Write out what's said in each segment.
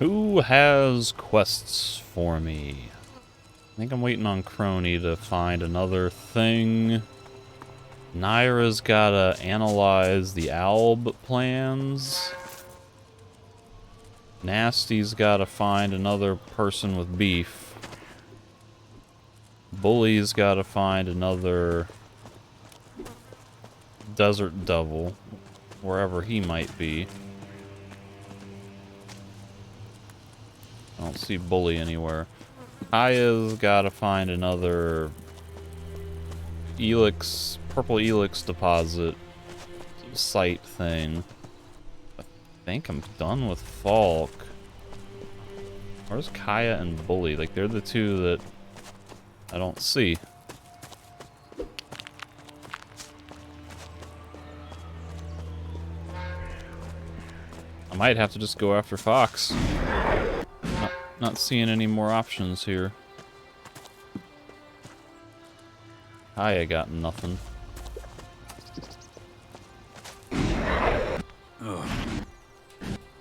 Who has quests for me? I think I'm waiting on Crony to find another thing. Naira's gotta analyze the alb plans. Nasty's gotta find another person with beef. Bully's gotta find another desert devil, wherever he might be. I don't see Bully anywhere. Kaya's gotta find another Elex, purple Elex deposit site thing. I think I'm done with Falk. Where's Kaya and Bully? Like, they're the two that I don't see. I might have to just go after Fox. Not seeing any more options here. Kaya got nothing. Ugh.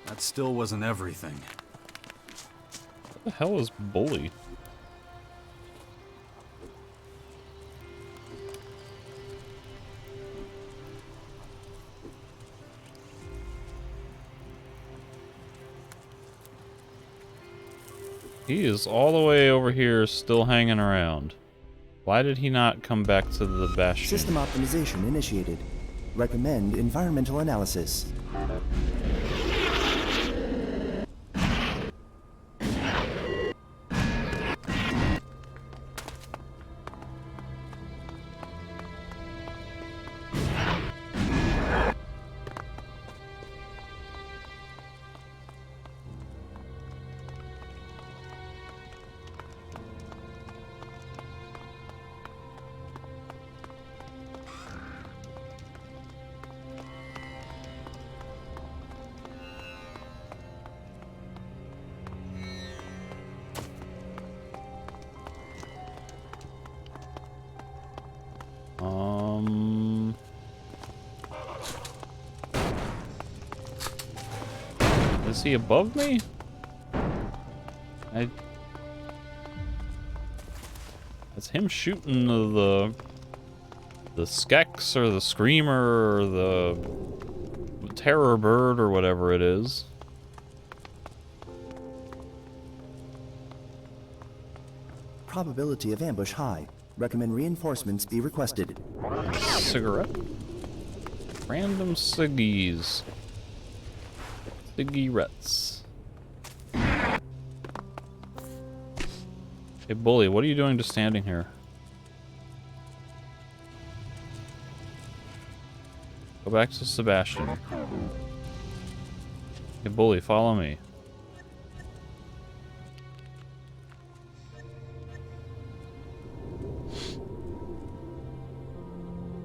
That still wasn't everything. What the hell is Bully? He is all the way over here still hanging around. Why did he not come back to the Bastion? System optimization initiated. Recommend environmental analysis. Is he above me? It's him shooting the Skex or the Screamer or the Terror Bird or whatever it is. Probability of ambush high. Recommend reinforcements be requested. Cigarette? Random ciggies. Cigarettes. Hey, Bully, what are you doing just standing here? Go back to Sebastian. Hey, Bully, follow me.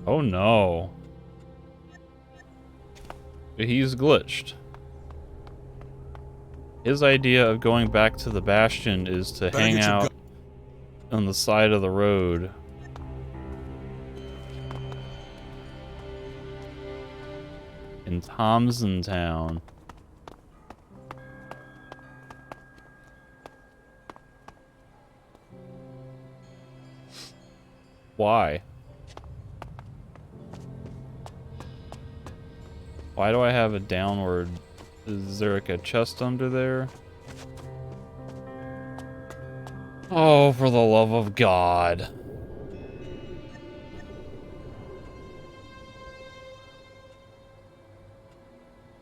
Oh no. He's glitched. His idea of going back to the Bastion is to hang out on the side of the road. In Thompson Town. Why? Why do I have a downward? Is there like a chest under there? Oh, for the love of God.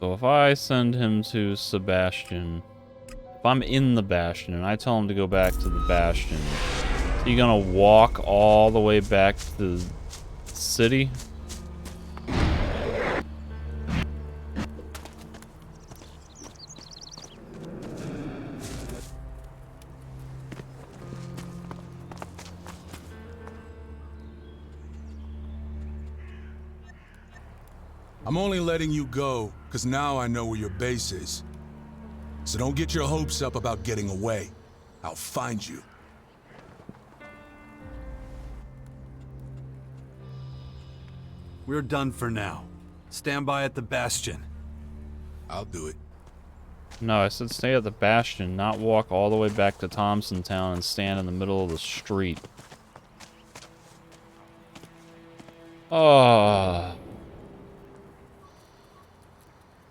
So if I send him to Sebastian, if I'm in the Bastion and I tell him to go back to the Bastion, is he gonna walk all the way back to the city? I'm only letting you go because now I know where your base is. So don't get your hopes up about getting away. I'll find you. We're done for now. Stand by at the Bastion. I'll do it. No, I said stay at the Bastion, not walk all the way back to Thompson Town and stand in the middle of the street. Oh.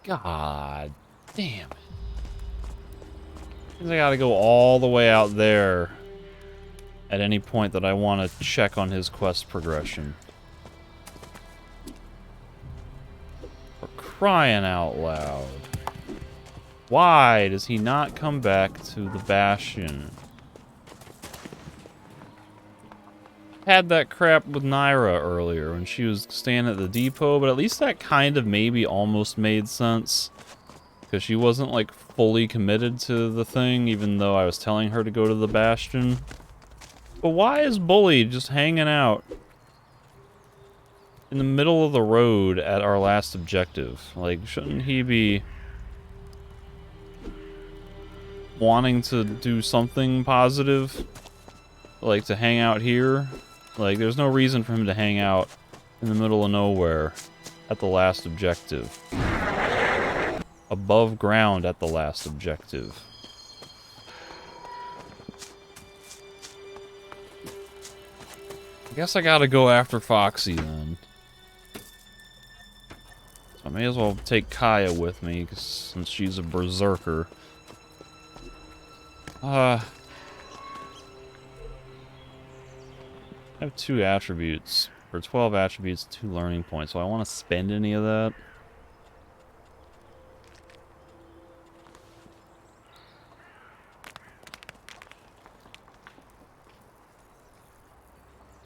God damn it. Means I gotta go all the way out there at any point that I want to check on his quest progression. For crying out loud. Why does he not come back to the Bastion? Had that crap with Naira earlier when she was staying at the depot, but at least that kind of maybe almost made sense. Because she wasn't, like, fully committed to the thing, even though I was telling her to go to the Bastion. But why is Bully just hanging out in the middle of the road at our last objective? Like, shouldn't he be wanting to do something positive? Like, to hang out here? Like, there's no reason for him to hang out in the middle of nowhere at the last objective. Above ground at the last objective. I guess I gotta go after Foxy then. So I may as well take Kaya with me, since she's a berserker. I have 2 attributes. For 12 attributes, 2 learning points. So I want to spend any of that.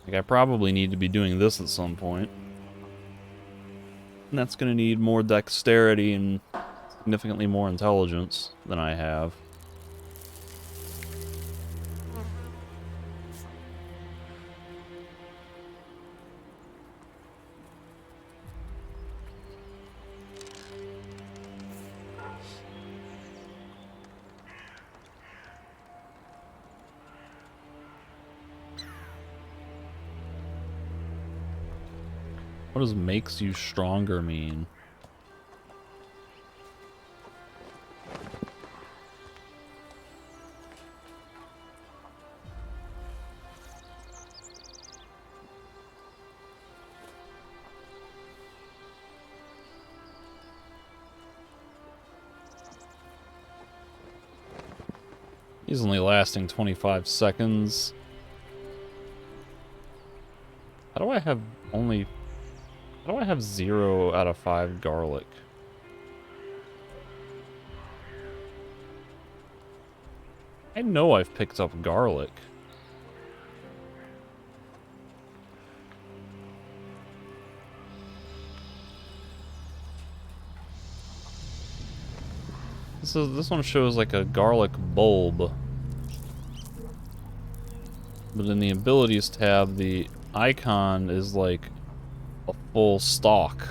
Like, I probably need to be doing this at some point. And that's going to need more dexterity and significantly more intelligence than I have. What does makes you stronger mean? He's only lasting 25 seconds. How do I have only... How do I have 0 out of 5 garlic? I know I've picked up garlic. This one shows like a garlic bulb. But in the abilities tab, the icon is like a full stalk.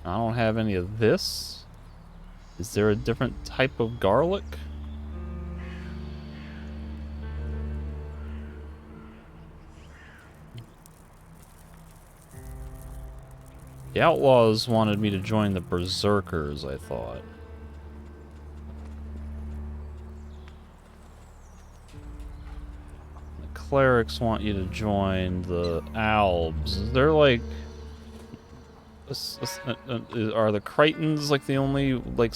I don't have any of this. Is there a different type of garlic? The outlaws wanted me to join the berserkers, I thought. The clerics want you to join the albs. They're like... Are the Critons like the only, like...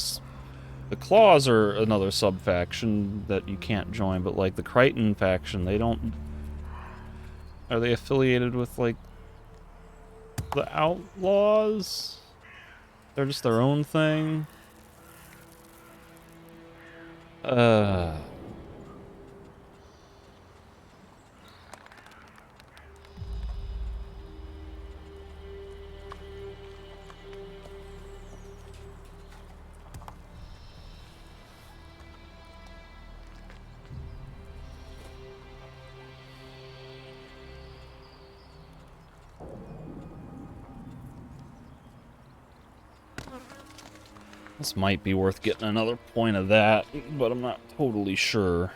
The Claws are another sub-faction that you can't join, but like the Crichton faction, they don't... Are they affiliated with like... the outlaws? They're just their own thing? This might be worth getting another point of that, but I'm not totally sure.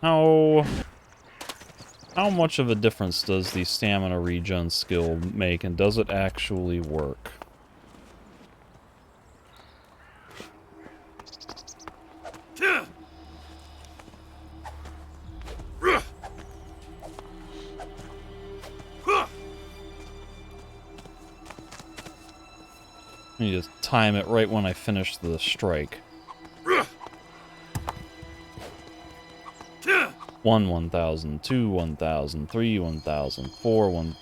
How much of a difference does the stamina regen skill make, and does it actually work? I need to time it right when I finish the strike. 1,000, 2, 1,000, 3, 1,000, 4, 1...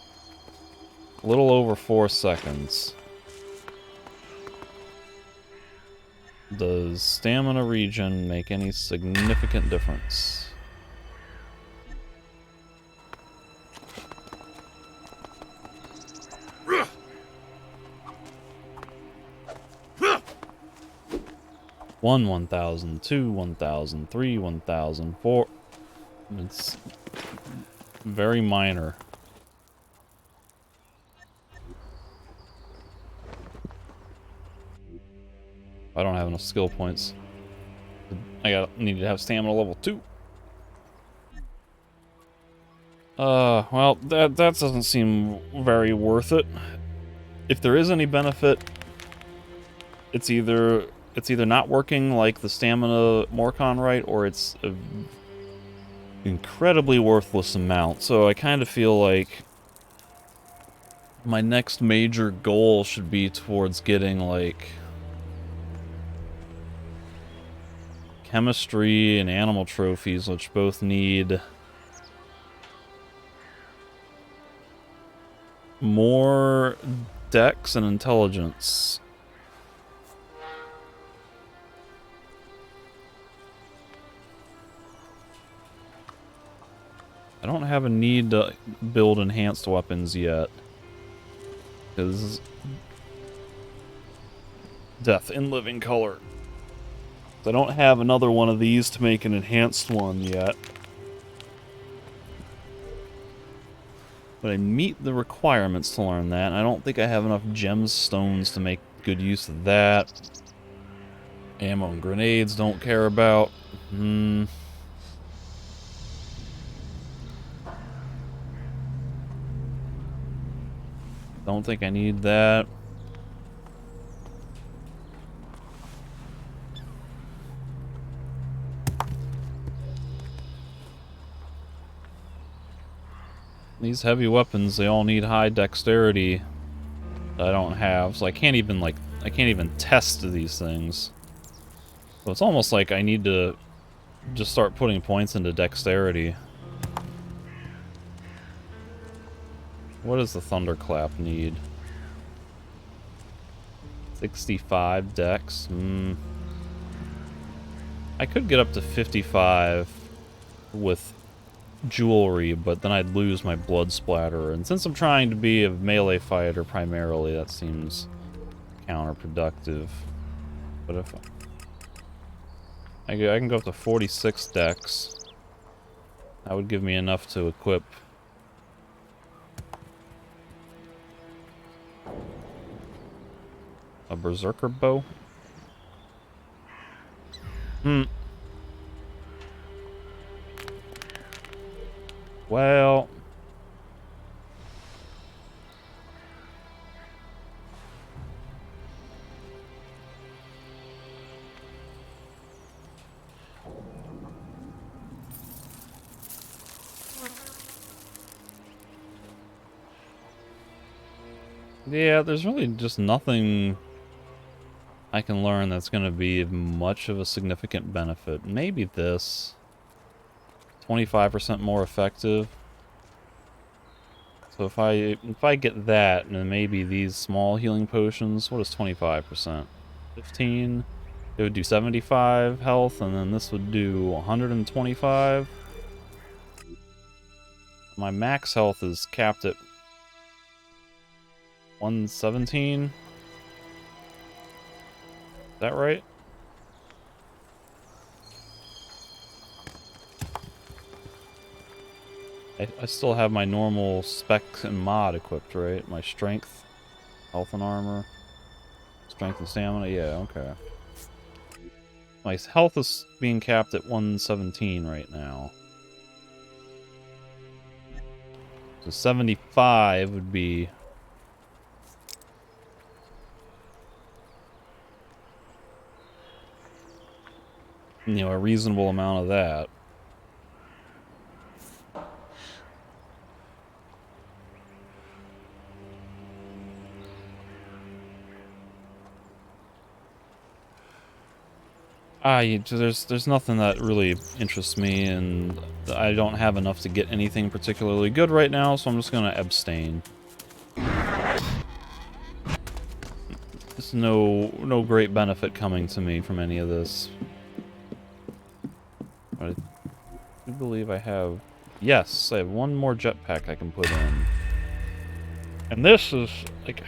A little over 4 seconds. Does stamina regen make any significant difference? One, 1,000, 2, 1,000, 3, 1,000, 4. It's very minor. I don't have enough skill points. Need to have stamina level 2. Well, that doesn't seem very worth it. If there is any benefit, it's either not working like the stamina Morcon right, or it's an incredibly worthless amount. So I kind of feel like my next major goal should be towards getting, like, chemistry and animal trophies, which both need more dex and intelligence. I don't have a need to build enhanced weapons yet, because death in living color. I don't have another one of these to make an enhanced one yet. But I meet the requirements to learn that, and I don't think I have enough gemstones to make good use of that. Ammo and grenades don't care about. Don't think I need that. These heavy weapons, they all need high dexterity that I don't have, so I can't even test these things. So it's almost like I need to just start putting points into dexterity. What does the Thunderclap need? 65 dex? I could get up to 55 with jewelry, but then I'd lose my blood splatter, and since I'm trying to be a melee fighter primarily, that seems counterproductive. But if I can go up to 46 dex, that would give me enough to equip a berserker bow. Well, yeah, there's really just nothing I can learn that's going to be much of a significant benefit. Maybe this. 25% more effective. So if I get that, and then maybe these small healing potions, what is 25%? 15? It would do 75 health, and then this would do 125. My max health is capped at 117. Is that right? I still have my normal spec and mod equipped, right? My strength, health and armor, strength and stamina. Yeah, okay. My health is being capped at 117 right now. So 75 would be... you know, a reasonable amount of that. There's nothing that really interests me, and I don't have enough to get anything particularly good right now, so I'm just gonna abstain. There's no great benefit coming to me from any of this. But I do believe I have... Yes, I have one more jetpack I can put in. And this is... like,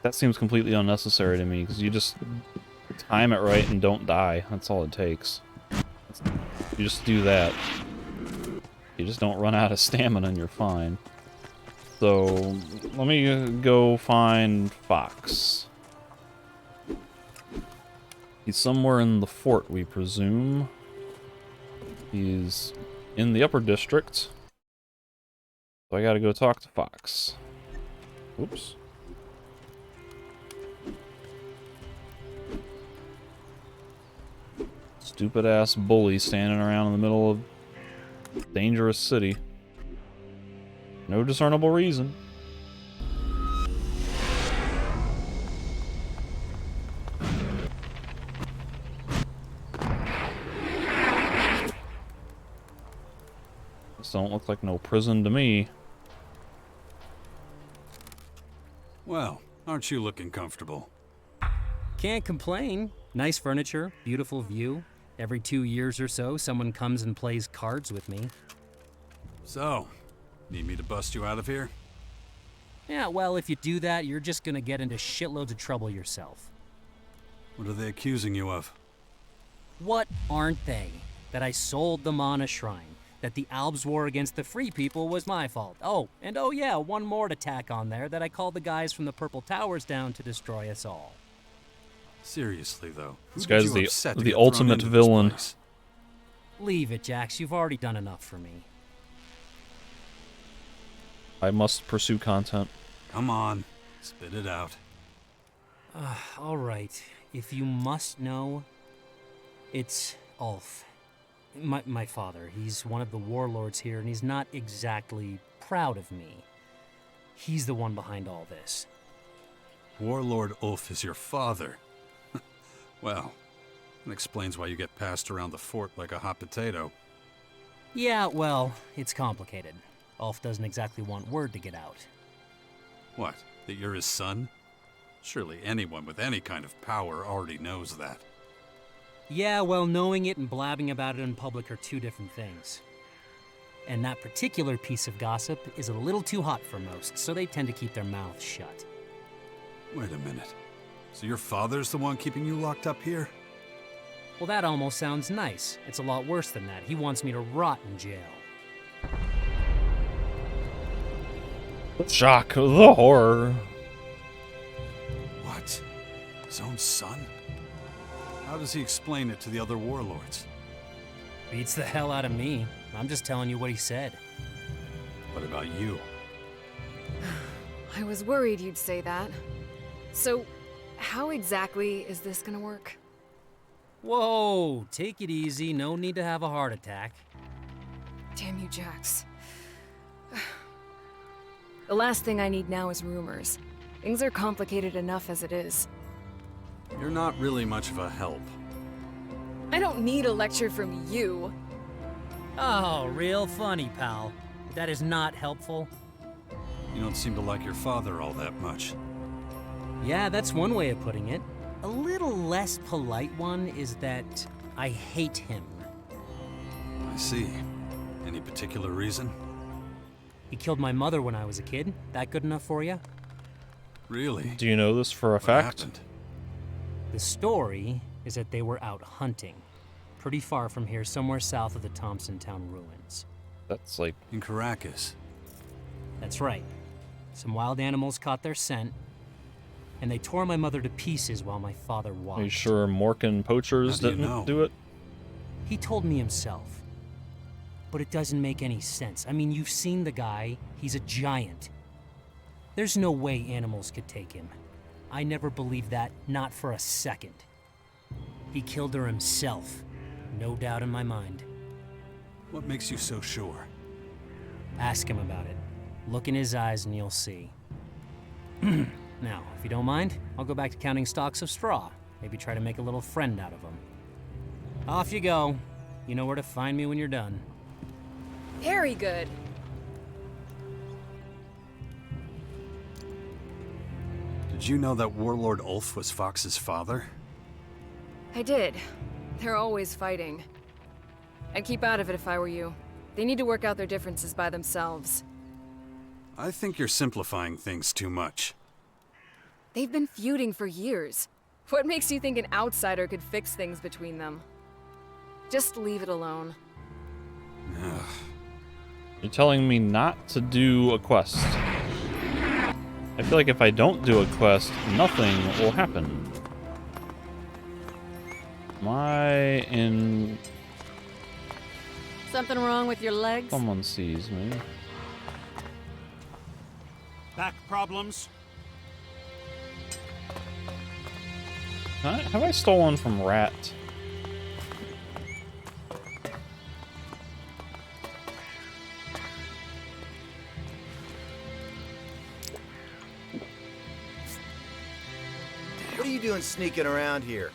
that seems completely unnecessary to me, because you just time it right and don't die. That's all it takes. You just do that. You just don't run out of stamina and you're fine. So, let me go find Fox. He's somewhere in the fort, we presume. He's in the upper district. So I gotta go talk to Fox. Oops. Stupid ass bully standing around in the middle of dangerous city. No discernible reason. This don't look like no prison to me. Well, aren't you looking comfortable? Can't complain. Nice furniture, beautiful view. Every 2 years or so, someone comes and plays cards with me. So, need me to bust you out of here? Yeah, well, if you do that, you're just gonna get into shitloads of trouble yourself. What are they accusing you of? What aren't they? That I sold the Mana Shrine. That the Albs war against the Free People was my fault. Oh, and oh yeah, one more to tack on there, that I called the guys from the Purple Towers down to destroy us all. Seriously, though. This guy's the ultimate villain. Leave it, Jax. You've already done enough for me. I must pursue content. Come on, spit it out. All right. If you must know, it's Ulf. My father. He's one of the warlords here, and he's not exactly proud of me. He's the one behind all this. Warlord Ulf is your father. Well, that explains why you get passed around the fort like a hot potato. Yeah, well, it's complicated. Ulf doesn't exactly want word to get out. What, that you're his son? Surely anyone with any kind of power already knows that. Yeah, well, knowing it and blabbing about it in public are two different things. And that particular piece of gossip is a little too hot for most, so they tend to keep their mouths shut. Wait a minute. So your father's the one keeping you locked up here? Well, that almost sounds nice. It's a lot worse than that. He wants me to rot in jail. The shock, the horror. What? His own son? How does he explain it to the other warlords? Beats the hell out of me. I'm just telling you what he said. What about you? I was worried you'd say that. So, how exactly is this gonna work? Whoa, take it easy. No need to have a heart attack. Damn you, Jax. The last thing I need now is rumors. Things are complicated enough as it is. You're not really much of a help. I don't need a lecture from you. Oh, real funny, pal. That is not helpful. You don't seem to like your father all that much. Yeah, that's one way of putting it. A little less polite one is that I hate him. I see. Any particular reason? He killed my mother when I was a kid. That good enough for you? Really? Do you know this for a What fact? happened? The story is that they were out hunting. Pretty far from here, somewhere south of the Thompson Town ruins. That's like... In Caracas. That's right. Some wild animals caught their scent, and they tore my mother to pieces while my father watched. Are you sure Morkan poachers How do you didn't know? do it? He told me himself. But it doesn't make any sense. I mean, you've seen the guy. He's a giant. There's no way animals could take him. I never believed that, not for a second. He killed her himself. No doubt in my mind. What makes you so sure? Ask him about it. Look in his eyes and you'll see. Now, if you don't mind, I'll go back to counting stalks of straw. Maybe try to make a little friend out of him. Off you go. You know where to find me when you're done. Very good. Did you know that Warlord Ulf was Fox's father? I did. They're always fighting. I'd keep out of it if I were you. They need to work out their differences by themselves. I think you're simplifying things too much. They've been feuding for years. What makes you think an outsider could fix things between them? Just leave it alone. You're telling me not to do a quest. I feel like if I don't do a quest, nothing will happen. Am I in... Something wrong with your legs? Someone sees me. Back problems? Have I stolen from Rat? What are you doing sneaking around here?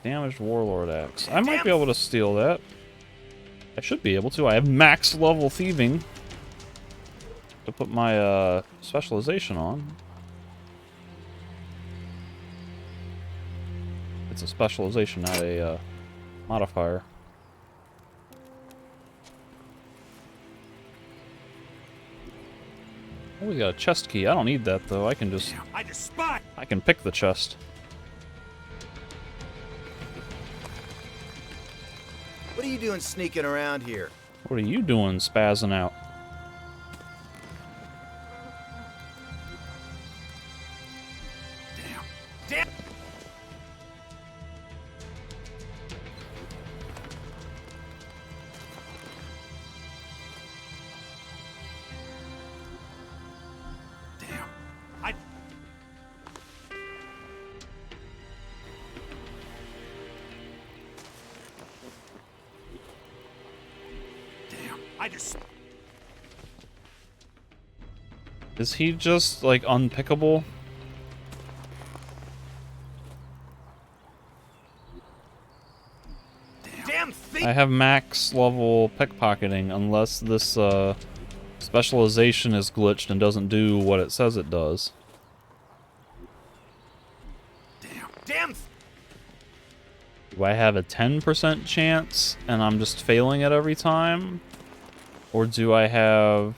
Damaged Warlord Axe. I might be able to steal that. I should be able to. I have max level thieving to put my specialization on. It's a specialization, not a modifier. Oh, we got a chest key. I don't need that though. I can just I can pick the chest. What are you doing sneaking around here? What are you doing spazzing out? Damn! Is he just, like, unpickable? Damn thief! I have max level pickpocketing unless this specialization is glitched and doesn't do what it says it does. Damn! Do I have a 10% chance and I'm just failing it every time? Or do I have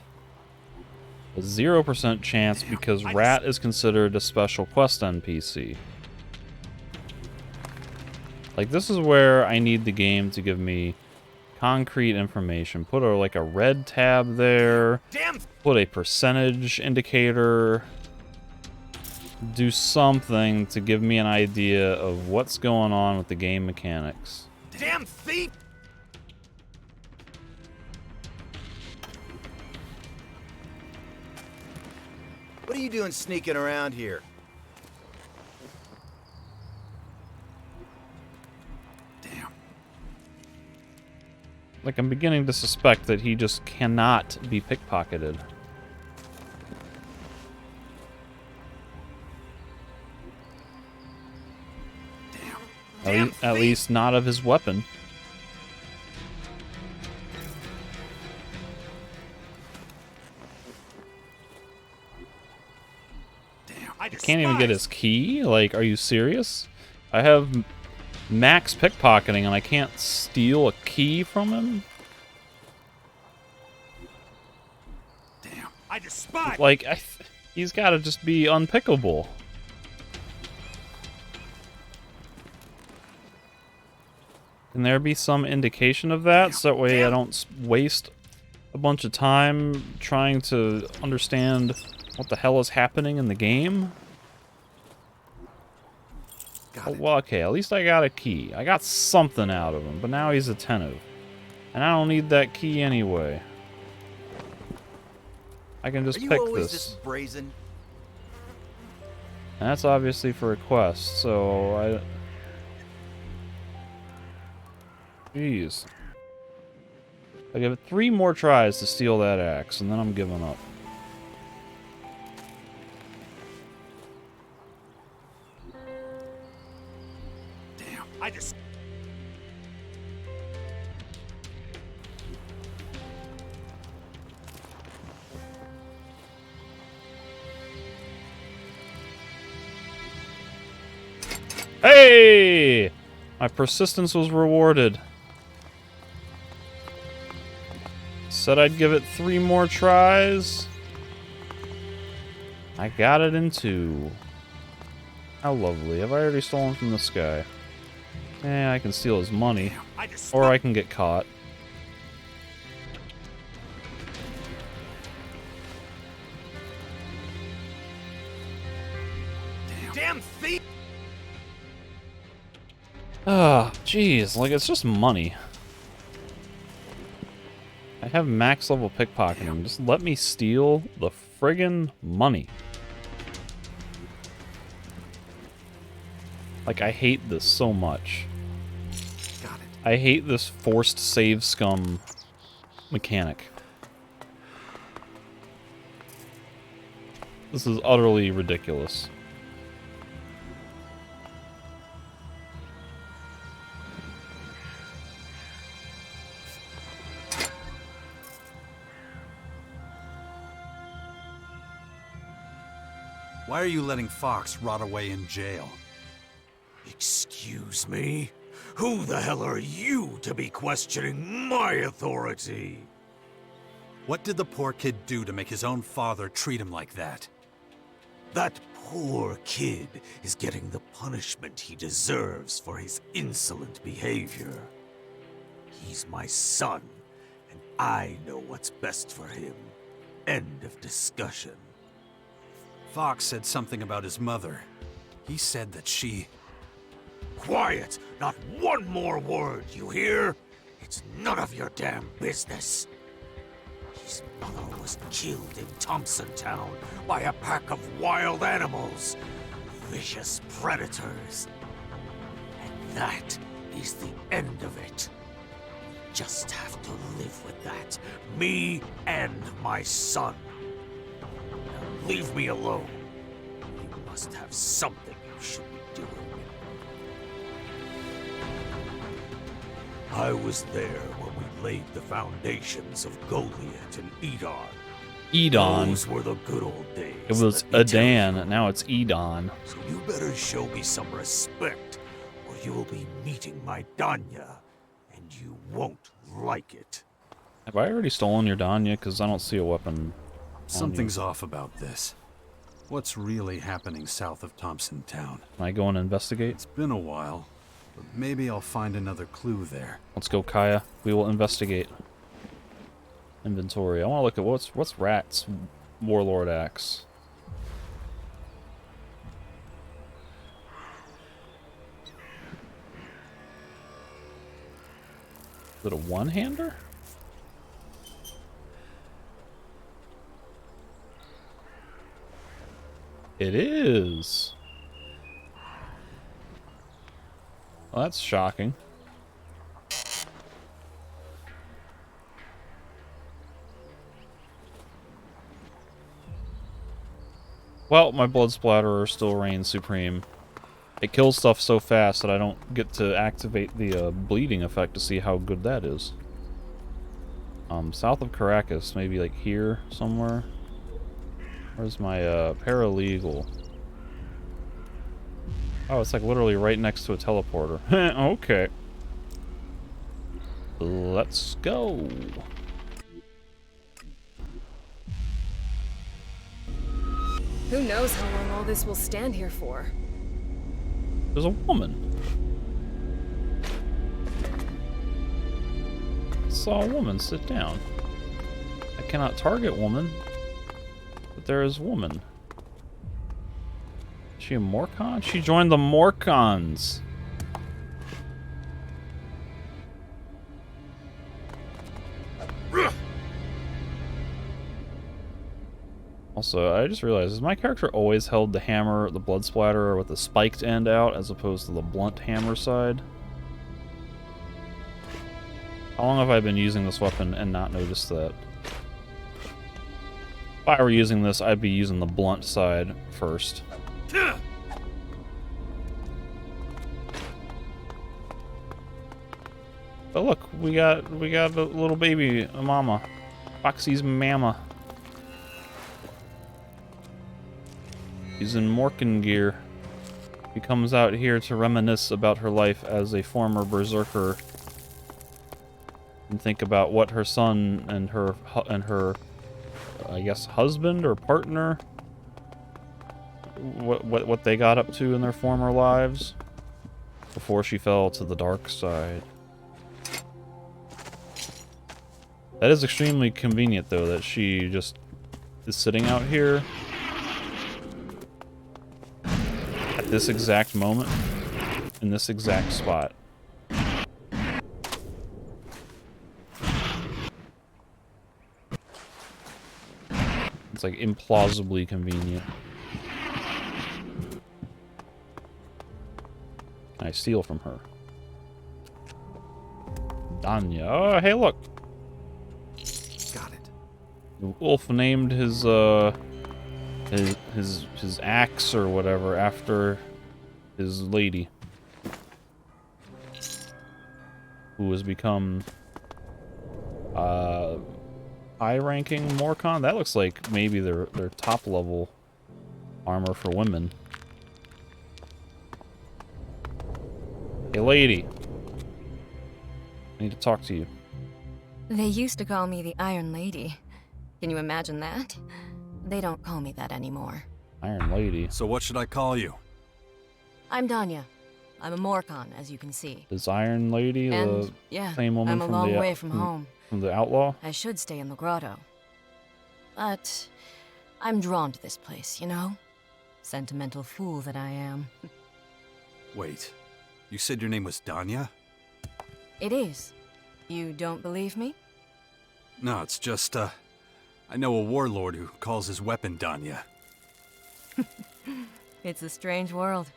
a 0% chance because Rat is considered a special quest NPC? Like, this is where I need the game to give me concrete information. Put like a red tab there. Put a percentage indicator. Do something to give me an idea of what's going on with the game mechanics. Damn thief! What are you doing sneaking around here? Like, I'm beginning to suspect that he just cannot be pickpocketed. At least not of his weapon. I can't even get his key? Like, are you serious? I have max pickpocketing and I can't steal a key from him? Damn, I despise. Like, he's got to just be unpickable. Can there be some indication of that, so that way I don't waste a bunch of time trying to understand what the hell is happening in the game? Oh, well, okay, at least I got a key. I got something out of him, but now he's attentive. And I don't need that key anyway. I can just pick Are you always this. this brazen? And that's obviously for a quest, so I... Jeez. I give it 3 more tries to steal that axe, and then I'm giving up. Damn, I just... Hey! My persistence was rewarded. Said I'd give it 3 more tries. I got it in 2. How lovely. Have I already stolen from this guy? Eh, I can steal his money. I just... Or I can get caught. Damn thief! Ah, jeez. Like, it's just money. I have max level pickpocketing. Just let me steal the friggin' money. Like, I hate this so much. Got it. I hate this forced save scum mechanic. This is utterly ridiculous. Why are you letting Fox rot away in jail? Excuse me? Who the hell are you to be questioning my authority? What did the poor kid do to make his own father treat him like that? That poor kid is getting the punishment he deserves for his insolent behavior. He's my son, and I know what's best for him. End of discussion. Fox said something about his mother. He said that she... Quiet! Not one more word, you hear? It's none of your damn business. His mother was killed in Thompson Town by a pack of wild animals. Vicious predators. And that is the end of it. Just have to live with that. Me and my son. Now leave me alone. You must have something you should be doing. I was there when we laid the foundations of Goliath and Edon. Edon. Those were the good old days. It was let me tell Adan, you. now it's Edon. So you better show me some respect, or you will be meeting my Danya, and you won't like it. Have I already stolen your Danya? Because I don't see a weapon on Something's off about this. What's really happening south of Thompson Town? you. Can I go and investigate? It's been a while, but maybe I'll find another clue there. Let's go, Kaya. We will investigate. Inventory. I want to look at what's Rat's Warlord axe. Is it a one-hander? It is. Well, that's shocking. Well, my blood splatterer still reigns supreme. It kills stuff so fast that I don't get to activate the bleeding effect to see how good that is. South of Caracas, maybe like here somewhere. Where's my paralegal? Oh, it's like literally right next to a teleporter. Okay. Let's go. Who knows how long all this will stand here for? There's a woman. I saw a woman sit down. I cannot target woman, but there is woman. Is she a Morcon? She joined the Morcons. Also, I just realized, has my character always held the hammer, the blood splatter, with the spiked end out, as opposed to the blunt hammer side? How long have I been using this weapon and not noticed that? If I were using this, I'd be using the blunt side first. But look, we got a little baby, a mama. Foxy's mama. She's in Morkin gear. She comes out here to reminisce about her life as a former berserker and think about what her son and her I guess husband or partner, what they got up to in their former lives before she fell to the dark side. That is extremely convenient, though, that she just is sitting out here at this exact moment, in this exact spot. It's like implausibly convenient. I steal from her. Danya. Oh, hey, look. Got it. Wolf named his axe or whatever after his lady, who has become high-ranking Morcon. That looks like maybe their top level armor for women. Hey, lady. I need to talk to you. They used to call me the Iron Lady. Can you imagine that? They don't call me that anymore. Iron Lady. So what should I call you? I'm Danya. I'm a Morcon, as you can see. Is Iron Lady And, the yeah, same woman I'm a from long the way from home. From the Outlaw? I should stay in the grotto. But I'm drawn to this place, you know? Sentimental fool that I am. Wait, you said your name was Danya? It is. You don't believe me? No, it's just, I know a warlord who calls his weapon Danya. It's a strange world.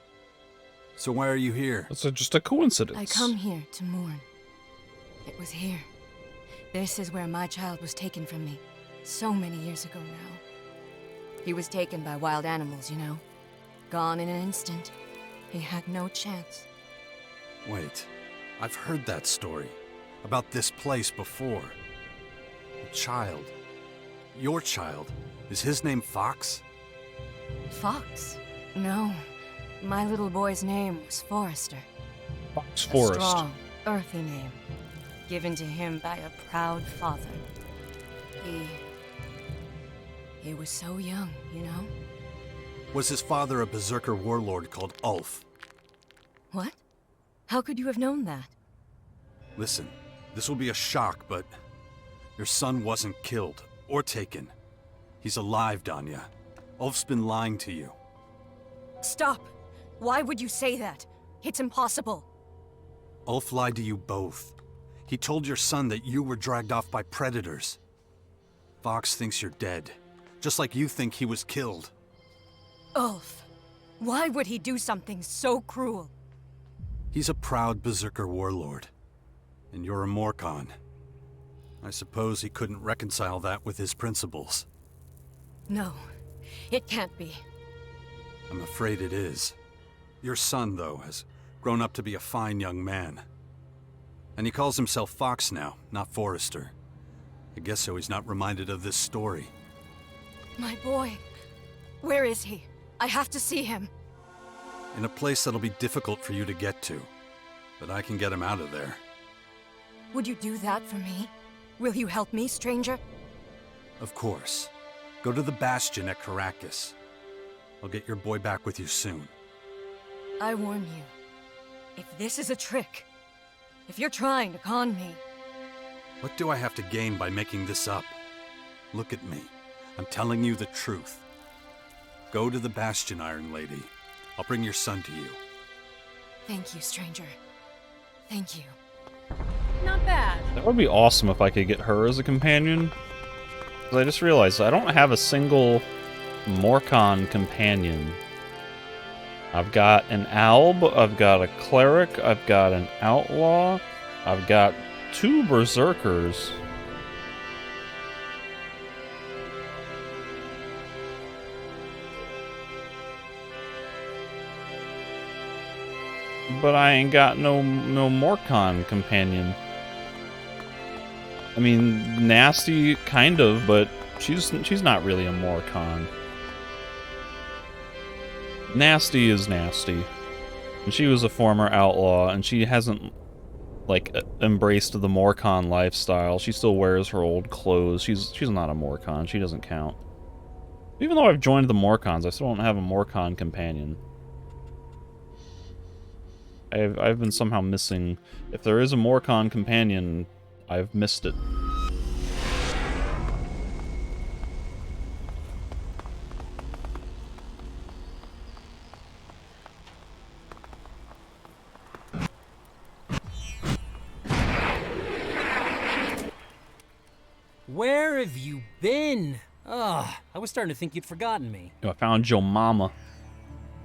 So why are you here? It's just a coincidence. I come here to mourn. It was here. This is where my child was taken from me. So many years ago now. He was taken by wild animals, you know. Gone in an instant. He had no chance. Wait, I've heard that story. About this place before. A child. Your child. Is his name Fox? Fox? No. My little boy's name was Forrester. Fox A Forest. strong, earthy name. Given to him by a proud father. He was so young, you know? Was his father a berserker warlord called Ulf? What? How could you have known that? Listen, this will be a shock, but your son wasn't killed or taken. He's alive, Danya. Ulf's been lying to you. Stop! Why would you say that? It's impossible. Ulf lied to you both. He told your son that you were dragged off by predators. Fox thinks you're dead, just like you think he was killed. Ulf, why would he do something so cruel? He's a proud berserker warlord, and you're a Morcon. I suppose he couldn't reconcile that with his principles. No, it can't be. I'm afraid it is. Your son, though, has grown up to be a fine young man. And he calls himself Fox now, not Forrester. I guess so he's not reminded of this story. My boy, where is he? I have to see him. In a place that'll be difficult for you to get to. But I can get him out of there. Would you do that for me? Will you help me, stranger? Of course. Go to the Bastion at Caracas. I'll get your boy back with you soon. I warn you, if this is a trick, if you're trying to con me... What do I have to gain by making this up? Look at me. I'm telling you the truth. Go to the Bastion, Iron Lady. I'll bring your son to you. Thank you, stranger. Thank you. Not bad. That would be awesome if I could get her as a companion. Because I just realized I don't have a single Morcon companion. I've got an Alb, I've got a Cleric, I've got an Outlaw, I've got 2 berserkers. But I ain't got no Morcon companion. I mean, nasty kind of, but she's not really a Morcon. Nasty is nasty. And she was a former outlaw, and she hasn't, like, embraced the Morcon lifestyle. She still wears her old clothes. She's not a Morcon. She doesn't count. Even though I've joined the Morcons, I still don't have a Morcon companion. I've been somehow missing... If there is a Morcon companion, I've missed it. Where have you been? Ugh, I was starting to think you'd forgotten me. I found your mama.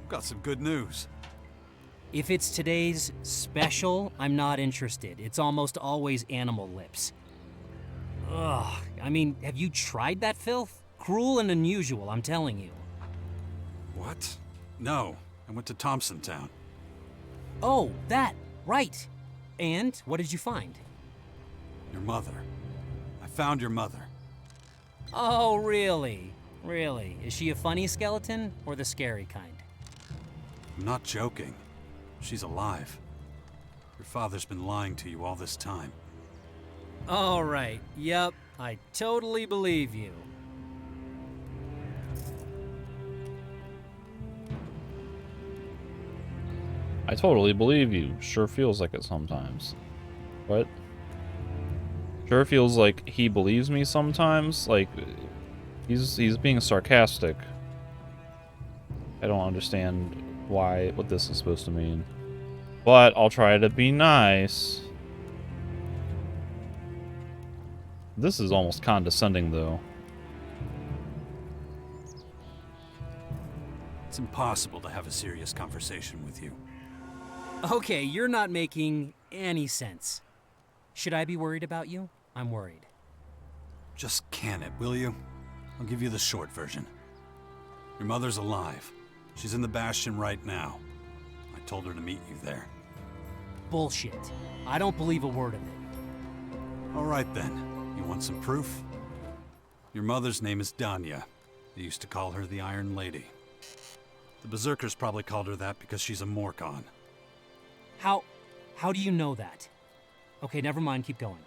Got some good news. If it's today's special, I'm not interested. It's almost always animal lips. Ugh, I mean, have you tried that filth? Cruel and unusual, I'm telling you. What? No, I went to Thompson Town. Oh, that, right. And what did you find? Your mother. I found your mother. Oh, really? Really? Is she a funny skeleton or the scary kind? I'm not joking. She's alive. Your father's been lying to you all this time. All right. Yep. I totally believe you. I totally believe you. Sure feels like it sometimes. What? Sure feels like he believes me sometimes? Like, he's being sarcastic. I don't understand what this is supposed to mean. But I'll try to be nice. This is almost condescending, though. It's impossible to have a serious conversation with you. Okay, you're not making any sense. Should I be worried about you? I'm worried. Just can it, will you? I'll give you the short version. Your mother's alive. She's in the Bastion right now. I told her to meet you there. Bullshit. I don't believe a word of it. All right then. You want some proof? Your mother's name is Danya. They used to call her the Iron Lady. The Berserkers probably called her that because she's a Morcon. How do you know that? Okay, never mind, keep going.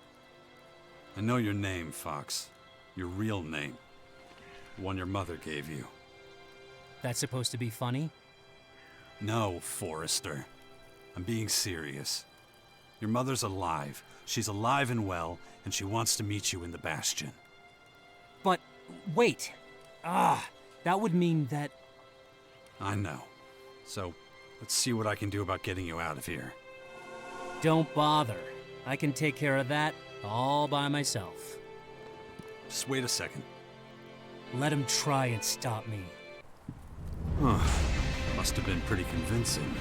I know your name, Fox. Your real name. The one your mother gave you. That's supposed to be funny? No, Forrester. I'm being serious. Your mother's alive. She's alive and well, and she wants to meet you in the Bastion. But, wait. That would mean that... I know. So, let's see what I can do about getting you out of here. Don't bother. I can take care of that all by myself. Just wait a second. Let him try and stop me. Huh. Must have been pretty convincing.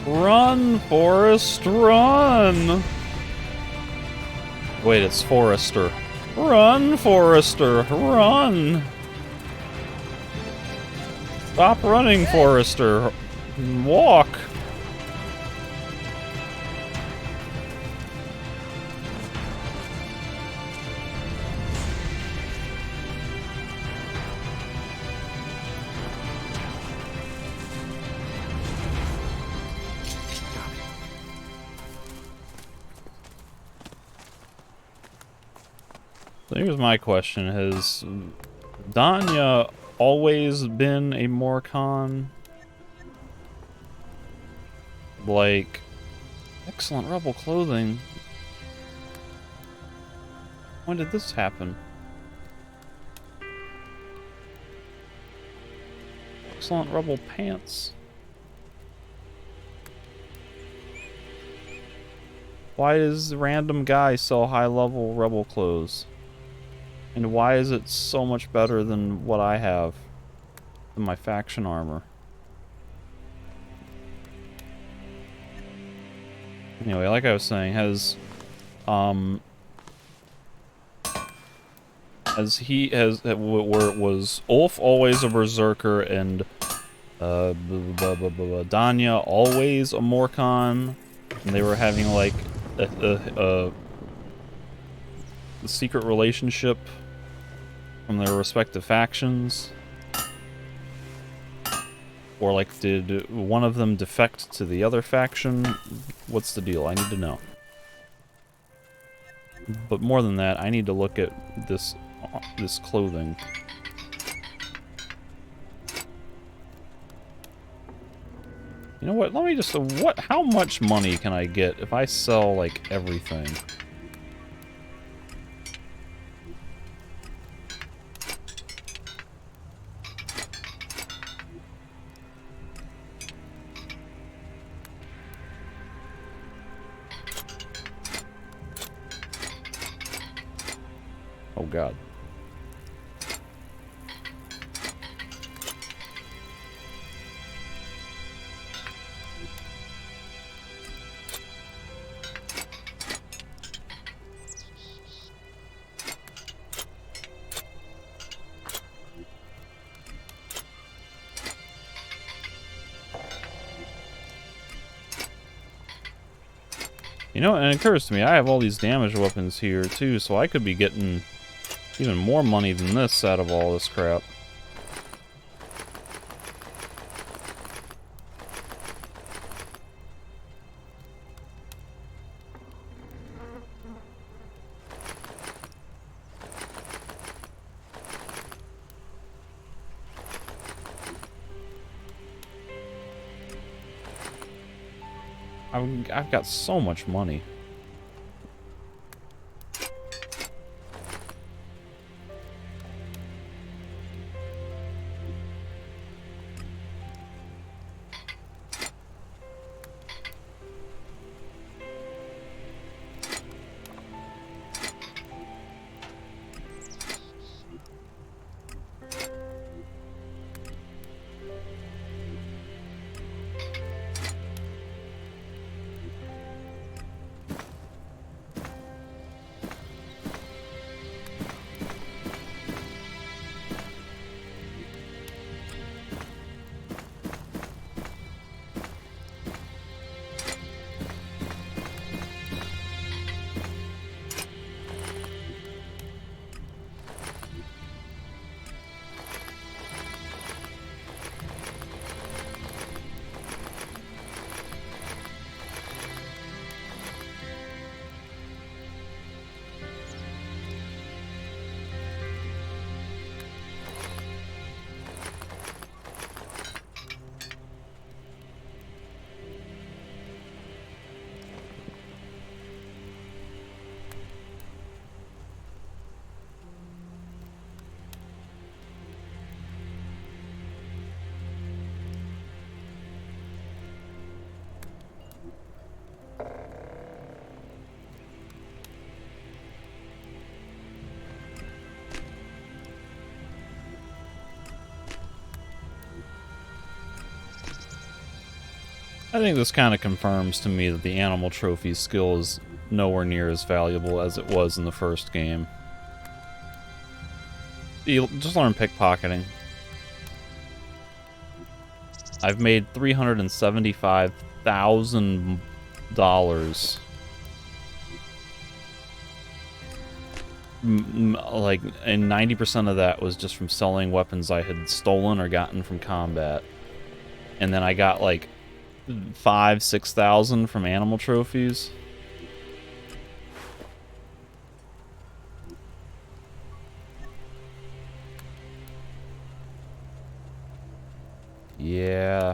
Run, Forrest, run! Wait, it's Forrester. Run, Forrester, run! Stop running, Forrester. Walk. So here's my question. Has Danya always been a Morcon? Like, excellent rebel clothing. When did this happen? Excellent rebel pants. Why does the random guy sell high-level rebel clothes? And why is it so much better than what I have? Than my faction armor? Anyway, like I was saying, has where it was Ulf always a berserker and Danya always a Morcon, and they were having like a secret relationship from their respective factions. Or like, did one of them defect to the other faction? What's the deal? I need to know. But more than that, I need to look at this clothing. You know what? Let me just... How much money can I get if I sell, like, everything? Oh, God. You know, and it occurs to me, I have all these damage weapons here, too, so I could be getting even more money than this out of all this crap. I've got so much money. I think this kind of confirms to me that the animal trophy skill is nowhere near as valuable as it was in the first game. You just learn pickpocketing. I've made $375,000. Like, and 90% of that was just from selling weapons I had stolen or gotten from combat. And then I got like 5,000-6,000 from animal trophies. Yeah.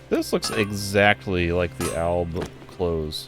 This looks exactly like the Alb clothes.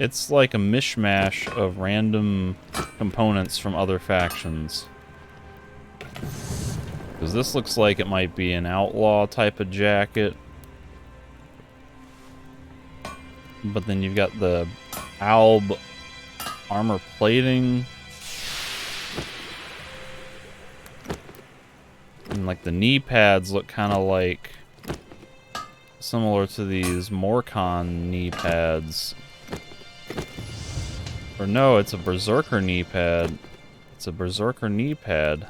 It's like a mishmash of random components from other factions. Because this looks like it might be an outlaw type of jacket. But then you've got the alb armor plating. And like the knee pads look kind of like similar to these Morcon knee pads. Or no, it's a Berserker knee pad. It's a Berserker knee pad.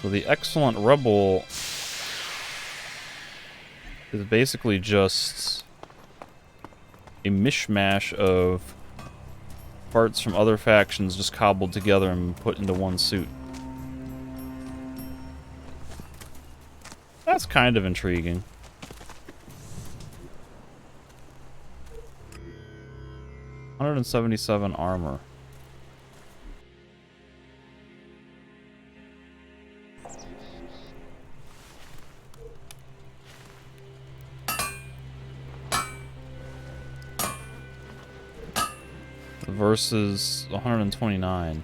So the Excellent Rebel is basically just a mishmash of parts from other factions just cobbled together and put into one suit. That's kind of intriguing. $177 armor. Versus 129.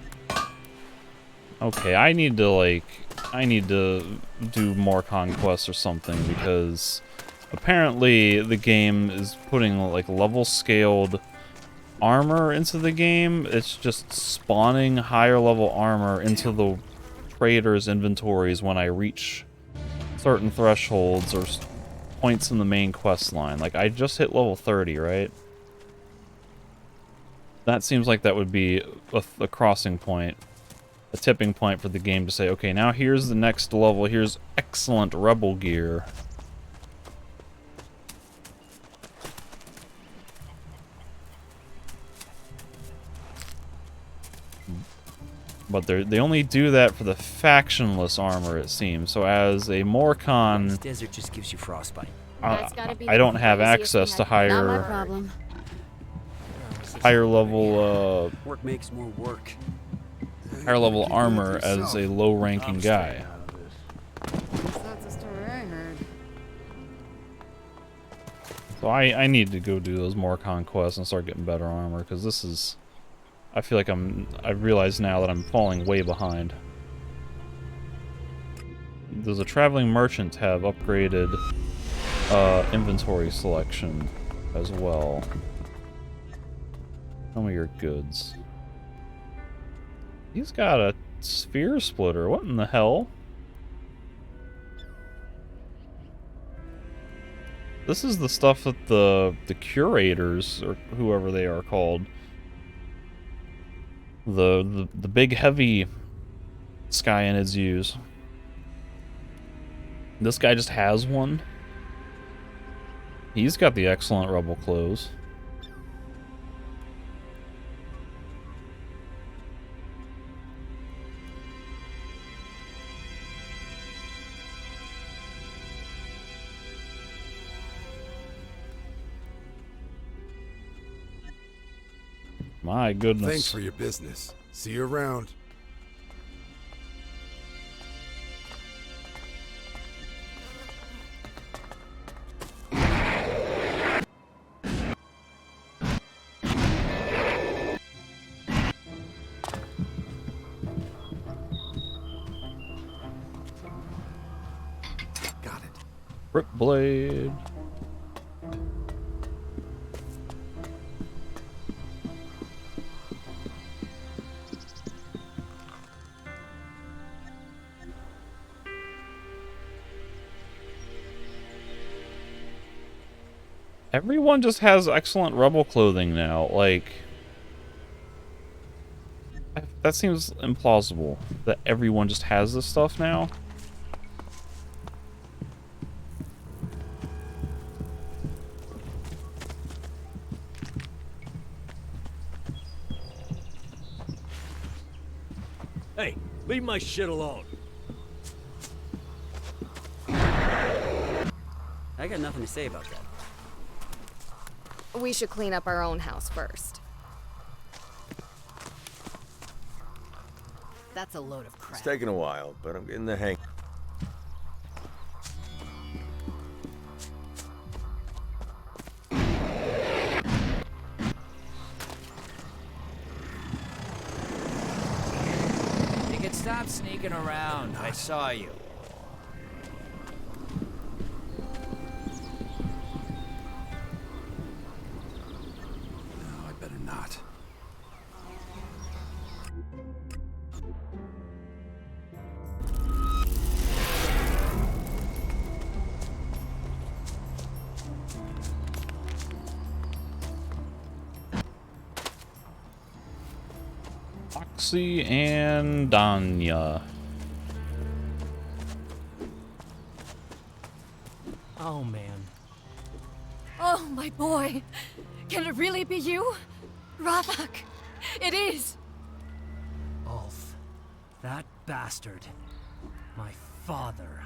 Okay, I need to do more conquests or something, because apparently the game is putting like level scaled armor into the game. It's just spawning higher level armor into the traders' inventories when I reach certain thresholds or points in the main quest line. Like, I just hit level 30, right? That seems like that would be a crossing point, a tipping point for the game to say, okay, now here's the next level, here's excellent rebel gear. But they only do that for the factionless armor, it seems. So as a Morcon, This desert just gives you frostbite. I don't have access to higher level work makes more work. higher level armor as a low ranking guy. That's a story I heard. So I need to go do those more conquests and start getting better armor, because this is, I feel like I realize now that I'm falling way behind. Does a traveling merchant have upgraded inventory selection as well? Show me your goods. He's got a sphere splitter. What in the hell? This is the stuff that the curators, or whoever they are called, the big heavy Skyanids use. This guy just has one. He's got the excellent rebel clothes. My goodness. Thanks for your business. See you around. Got it. Rip blade. Everyone just has excellent rebel clothing now, like... That seems implausible, that everyone just has this stuff now. Hey, leave my shit alone. I got nothing to say about that. We should clean up our own house first. That's a load of crap. It's taking a while, but I'm getting the hang. looking around. I saw you. No, I better not. Foxy and Danya. Oh, man. Oh, my boy. Can it really be you? Ravak. It is. Ulf. That bastard. My father.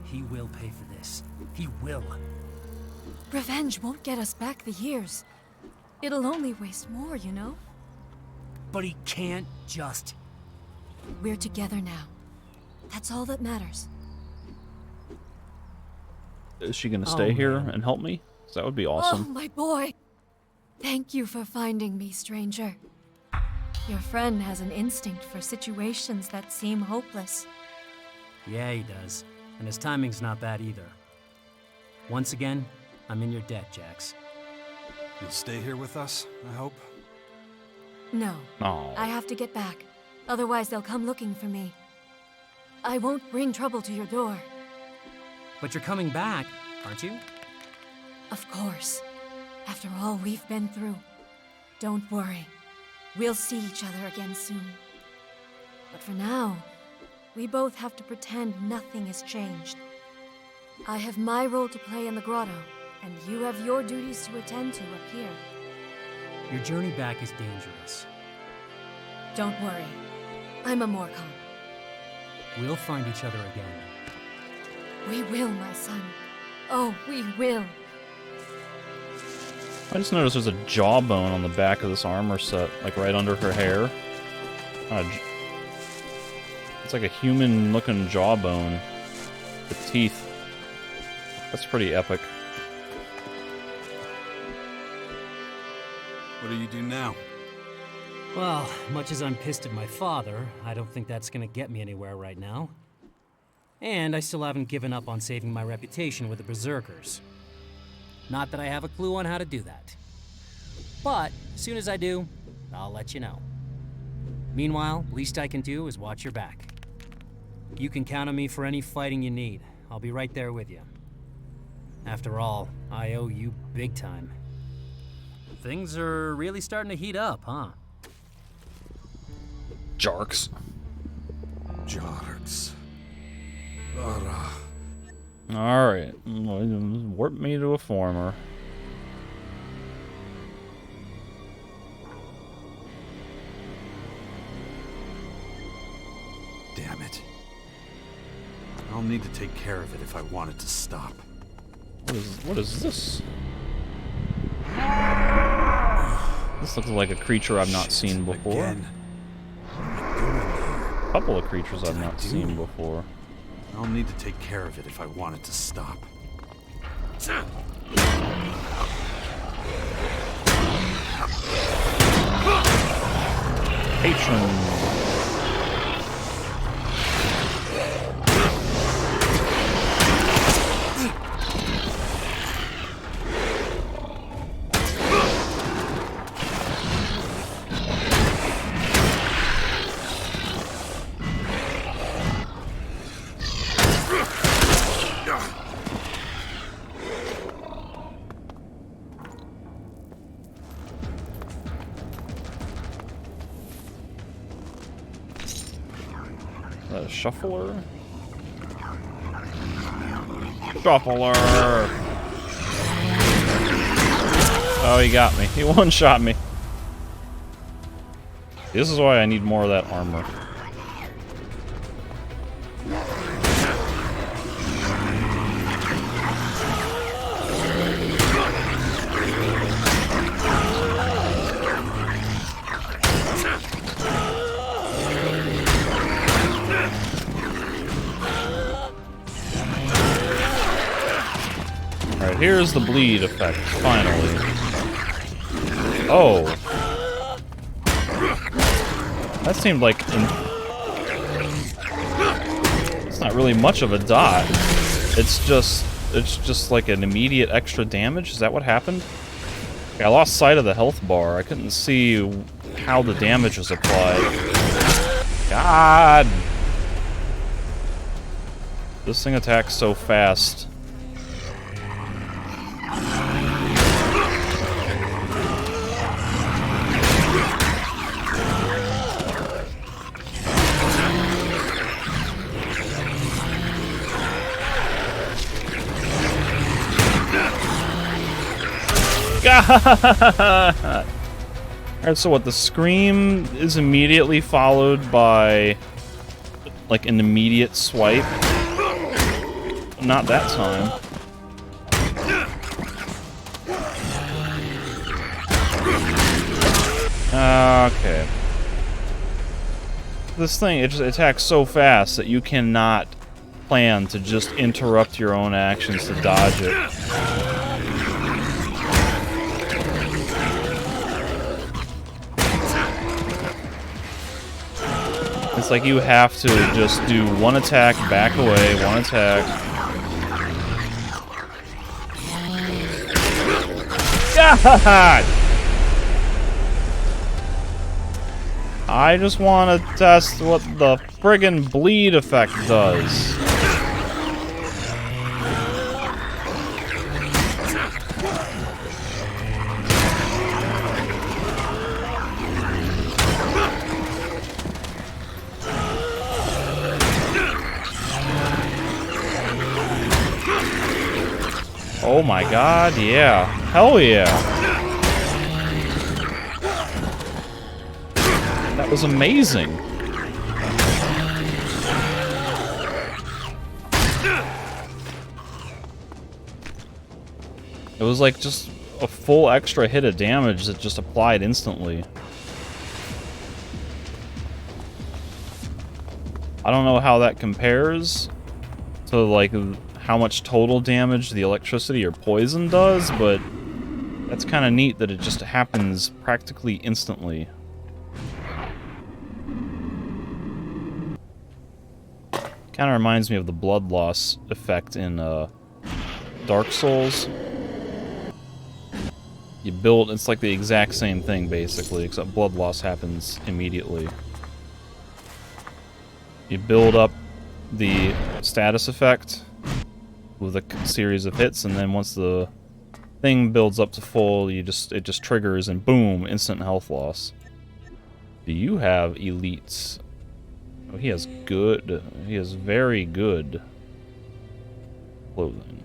He will pay for this. He will. Revenge won't get us back the years. It'll only waste more, you know? But he can't just... We're together now. That's all that matters. Is she gonna stay here and help me? 'Cause that would be awesome. Oh, my boy. Thank you for finding me, stranger. Your friend has an instinct for situations that seem hopeless. Yeah, he does. And his timing's not bad either. Once again, I'm in your debt, Jax. You'll stay here with us, I hope? No. Oh. I have to get back. Otherwise, they'll come looking for me. I won't bring trouble to your door. But you're coming back, aren't you? Of course. After all we've been through. Don't worry. We'll see each other again soon. But for now, we both have to pretend nothing has changed. I have my role to play in the grotto, and you have your duties to attend to up here. Your journey back is dangerous. Don't worry. I'm a Morcom. We'll find each other again. We will, my son. Oh, we will. I just noticed there's a jawbone on the back of this armor set, like right under her hair. It's like a human-looking jawbone with teeth. That's pretty epic. What do you do now? Well, much as I'm pissed at my father, I don't think that's gonna get me anywhere right now. And I still haven't given up on saving my reputation with the Berserkers. Not that I have a clue on how to do that. But, as soon as I do, I'll let you know. Meanwhile, least I can do is watch your back. You can count on me for any fighting you need. I'll be right there with you. After all, I owe you big time. Things are really starting to heat up, huh? Jarks. Jarks. Alright. Warp me to a former. Damn it. I'll need to take care of it if I want it to stop. What is this? This looks like a creature I've not seen before. Again. A couple of creatures I've not seen before. I'll need to take care of it if I want it to stop. Patron. A shuffler? Shuffler! Oh, he got me. He one-shot me. This is why I need more of that armor. Alright, here's the bleed effect, finally. Oh. That seemed like not really much of a dot. It's just like an immediate extra damage. Is that what happened? Okay, I lost sight of the health bar. I couldn't see how the damage was applied. God! This thing attacks so fast. God! Alright, so what, the scream is immediately followed by, like, an immediate swipe? Not that time. Okay. This thing, it just attacks so fast that you cannot plan to just interrupt your own actions to dodge it. It's like you have to just do one attack, back away, one attack. God! I just want to test what the friggin' bleed effect does. Oh my god, yeah. Hell yeah. That was amazing. It was like just a full extra hit of damage that just applied instantly. I don't know how that compares to like how much total damage the electricity or poison does, but that's kind of neat that it just happens practically instantly. Kind of reminds me of the blood loss effect in Dark Souls. You build, it's like the exact same thing basically, except blood loss happens immediately. You build up the status effect with a series of hits, and then once the thing builds up to full, it just triggers and boom, instant health loss. Do you have elites? Oh, he has good. He has very good clothing.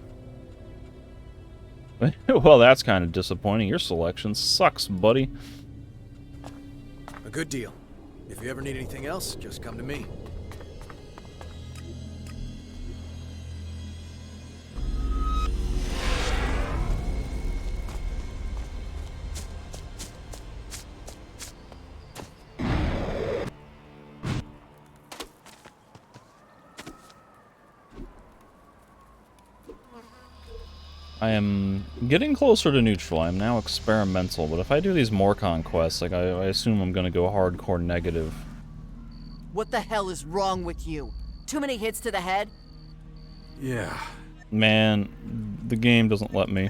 Well, that's kind of disappointing. Your selection sucks, buddy. A good deal. If you ever need anything else, just come to me. I am getting closer to neutral. I am now experimental, but if I do these more conquests, like I assume I'm gonna go hardcore negative. What the hell is wrong with you? Too many hits to the head? Yeah. Man, the game doesn't let me.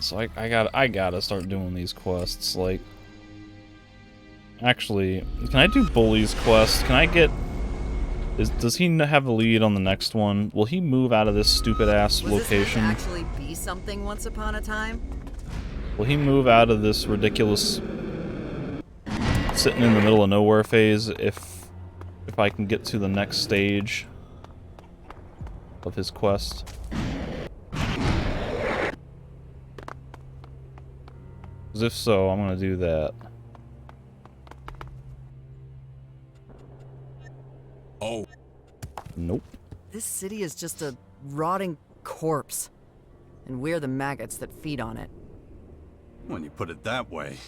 So I gotta start doing these quests. Like, actually, can I do Bully's quest? Can I get? Does he have a lead on the next one? Will he move out of this stupid-ass location? Was this actually be something once upon a time? Will he move out of this ridiculous sitting in the middle of nowhere phase if I can get to the next stage of his quest? Because if so, I'm gonna do that. Oh. Nope. This city is just a rotting corpse. And we're the maggots that feed on it. When you put it that way,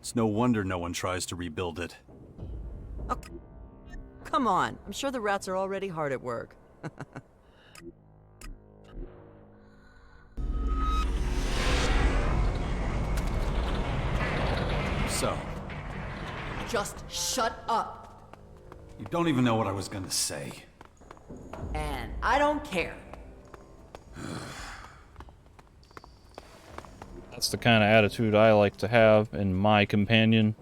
it's no wonder no one tries to rebuild it. Oh, come on. I'm sure the rats are already hard at work. So. Just shut up. You don't even know what I was gonna say. And I don't care. That's the kind of attitude I like to have in my companion.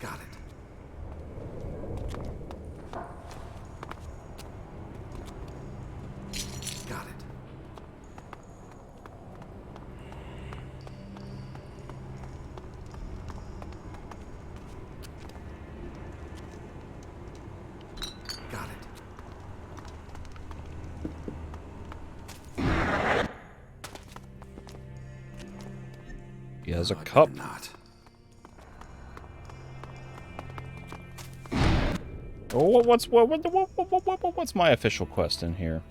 Got it. Got it. Got it. He has a cup. Not. Oh, what's my official quest in here?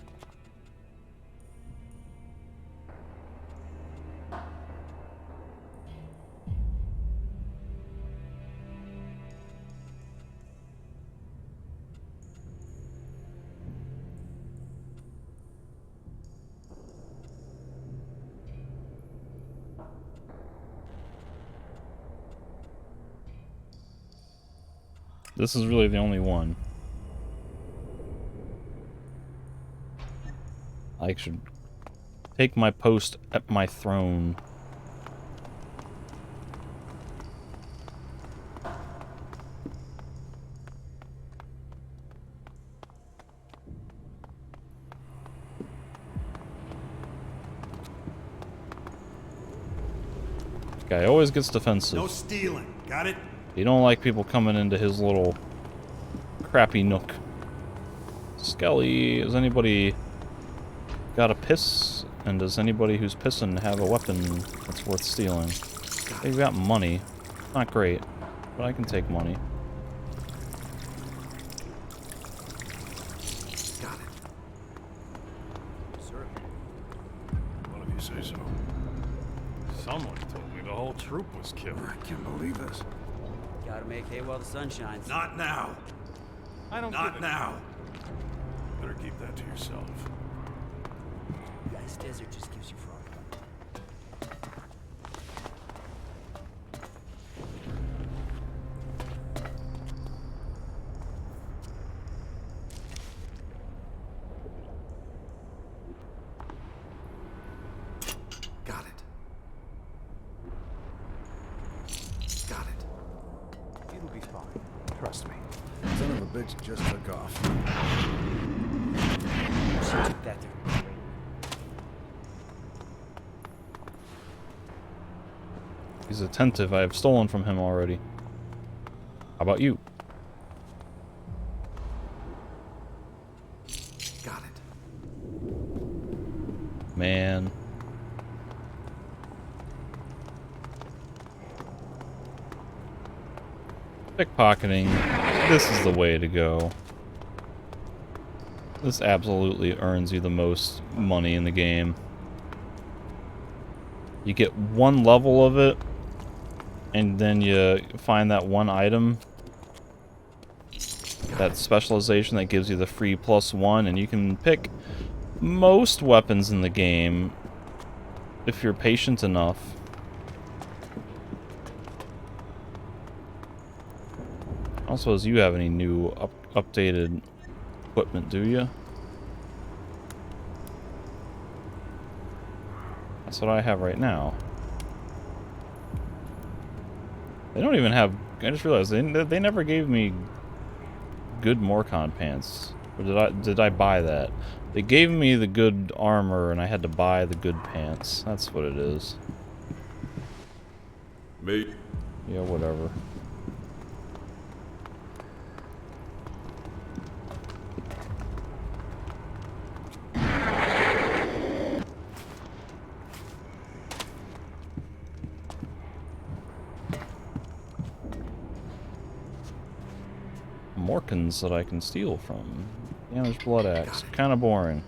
This is really the only one. I should take my post at my throne. Guy always gets defensive. No stealing. Got it? You don't like people coming into his little crappy nook. Skelly, has anybody got a piss? And does anybody who's pissing have a weapon that's worth stealing? They've got money. Not great, but I can take money. Got it. Sir. One of you say so. Someone told me the whole troop was killed. I can't believe this. Gotta make hay while the sun shines. Not now. I don't Not now. Better keep that to yourself. This desert just gives you frostbite. Got it. Got it. It'll be fine. Trust me. Son of a bitch just took off. She took that there. He's attentive. I have stolen from him already. How about you? Got it. Man. Pickpocketing. This is the way to go. This absolutely earns you the most money in the game. You get one level of it, and then you find that one item, that specialization that gives you the free +1, and you can pick most weapons in the game if you're patient enough. Also, as you have any new updated equipment, do you? That's what I have right now. They don't even have... I just realized they never gave me good Morcon pants. Or did I buy that? They gave me the good armor and I had to buy the good pants. That's what it is. Me? Yeah, whatever. Morkins that I can steal from. Damaged blood axe, kind of boring.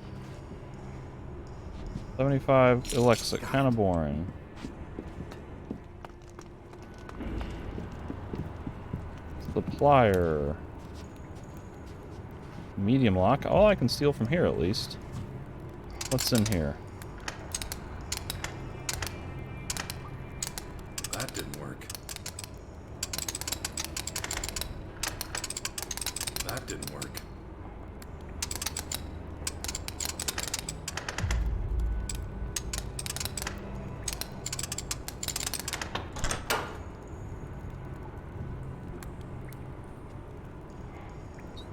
75 Elex, kind of boring. Supplier. Medium lock. Oh, I can steal from here at least. What's in here? That didn't work. That didn't work.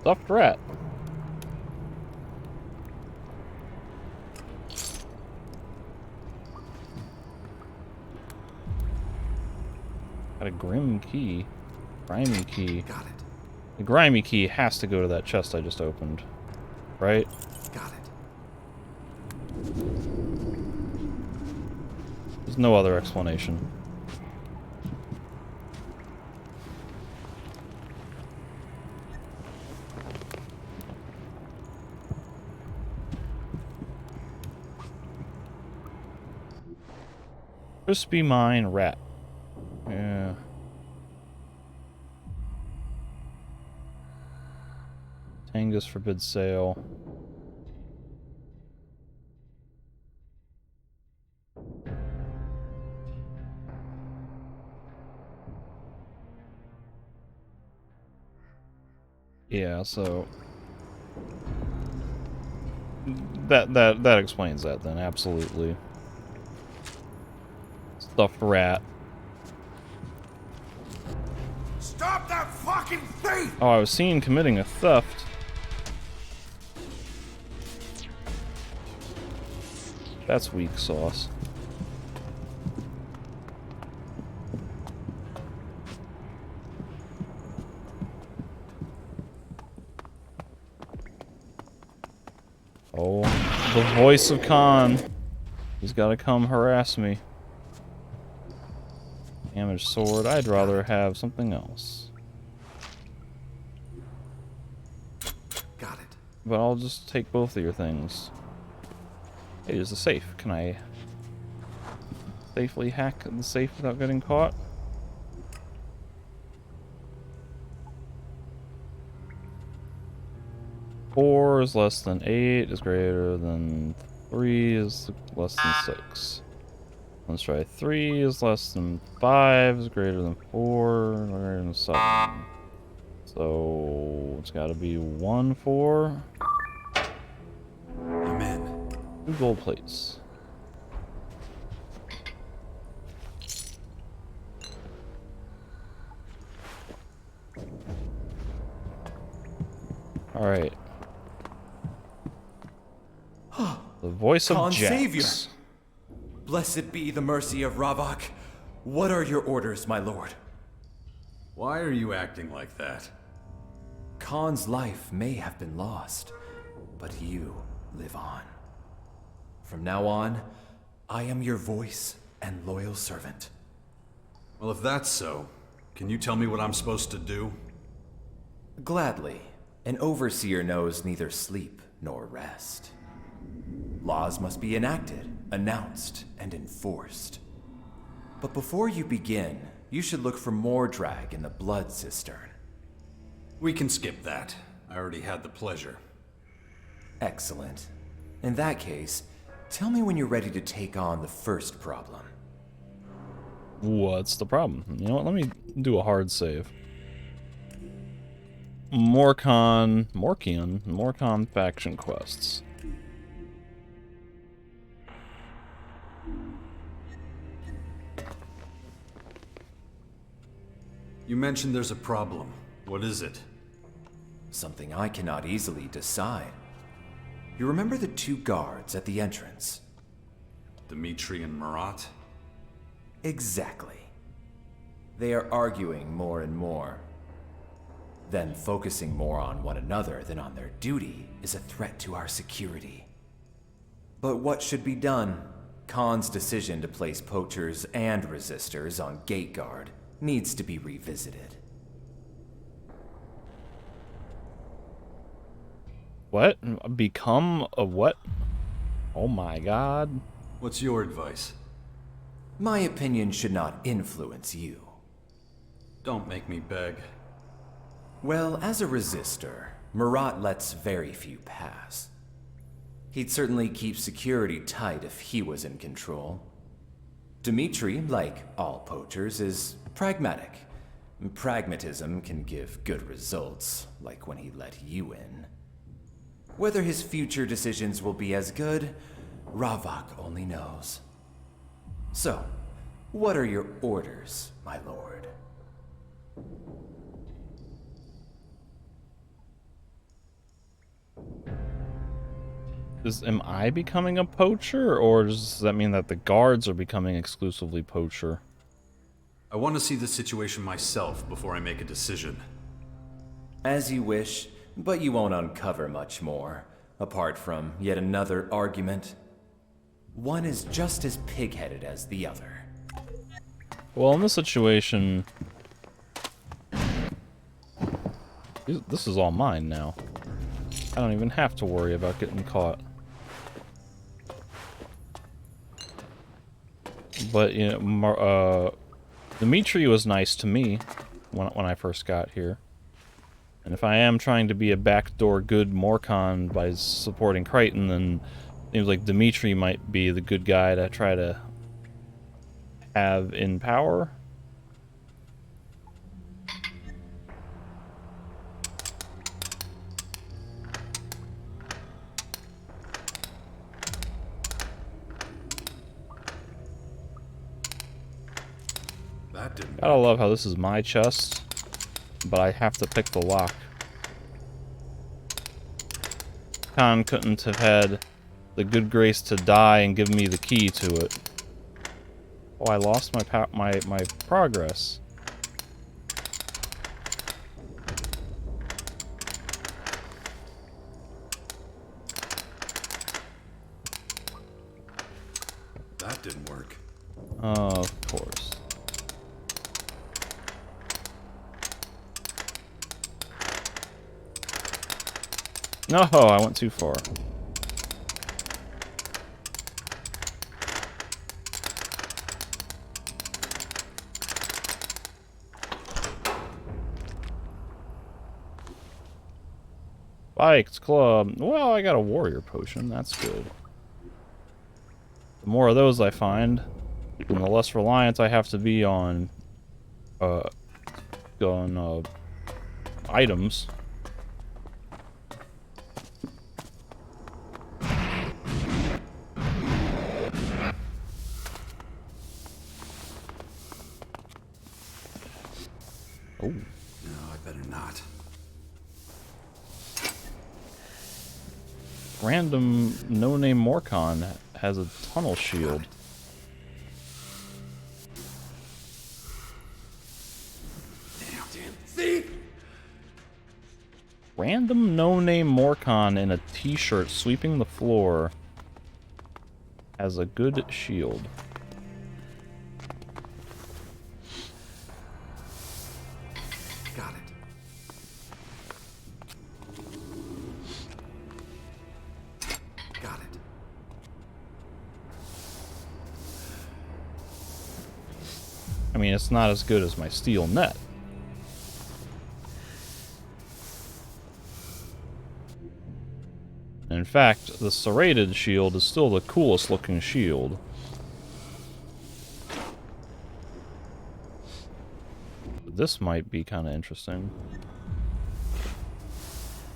Stuffed rat. Got a grim key. Grimy key. Got it. The grimy key has to go to that chest I just opened. Right? Got it. There's no other explanation. Crispy mine rat. Yeah. Tangus forbids sale. Yeah, so that explains that then, absolutely. Stuffed rat. Stop that fucking thief! Oh, I was seen committing a theft. That's weak sauce. Oh, the voice of Khan. He's gotta come harass me. Damaged sword. I'd rather have something else. Got it. But I'll just take both of your things. Hey, there's a safe. Can I safely hack the safe without getting caught? Four is less than 8, is greater than 3, is less than 6. Let's try 3 is less than 5, is greater than 4, greater than 7. So it's gotta be 1, 4. I'm in. 2 gold plates. Alright. The voice of Khan's Jax. savior. Blessed be the mercy of Ravak. What are your orders, my lord? Why are you acting like that? Khan's life may have been lost, but you live on. From now on, I am your voice and loyal servant. Well, if that's so, can you tell me what I'm supposed to do? Gladly. An overseer knows neither sleep nor rest. Laws must be enacted, announced, and enforced. But before you begin, you should look for more drag in the blood cistern. We can skip that. I already had the pleasure. Excellent. In that case, tell me when you're ready to take on the first problem. What's the problem? You know what? Let me do a hard save. Morkon faction quests. You mentioned there's a problem. What is it? Something I cannot easily decide. You remember the 2 guards at the entrance? Dmitri and Marat? Exactly. They are arguing more and more. Them focusing more on one another than on their duty is a threat to our security. But what should be done? Khan's decision to place poachers and resistors on gate guard needs to be revisited. What? Become a what? Oh my god. What's your advice? My opinion should not influence you. Don't make me beg. Well, as a resistor, Marat lets very few pass. He'd certainly keep security tight if he was in control. Dmitri, like all poachers, is pragmatic. Pragmatism can give good results, like when he let you in. Whether his future decisions will be as good, Ravak only knows. So, what are your orders, my lord? Am I becoming a poacher, or does that mean that the guards are becoming exclusively poacher? I want to see the situation myself before I make a decision. As you wish, but you won't uncover much more, apart from yet another argument. One is just as pig-headed as the other. Well, in this situation... This is all mine now. I don't even have to worry about getting caught. But, you know, Dmitri was nice to me when I first got here. And if I am trying to be a backdoor good Morcon by supporting Crichton, then it seems like Dmitri might be the good guy to try to have in power. That didn't. Gotta love how this is my chest, but I have to pick the lock. Khan couldn't have had the good grace to die and give me the key to it. Oh, I lost my progress. That didn't work. Of course. No, I went too far. Spiked club. Well, I got a warrior potion. That's good. The more of those I find, then the less reliant I have to be on items. Oh. No, I better not. Random no-name Morcon has a tunnel shield. Damn thief! Random no-name Morcon in a t-shirt sweeping the floor has a good shield. Got it. Got it. I mean, it's not as good as my steel net. In fact, the serrated shield is still the coolest looking shield. This might be kind of interesting.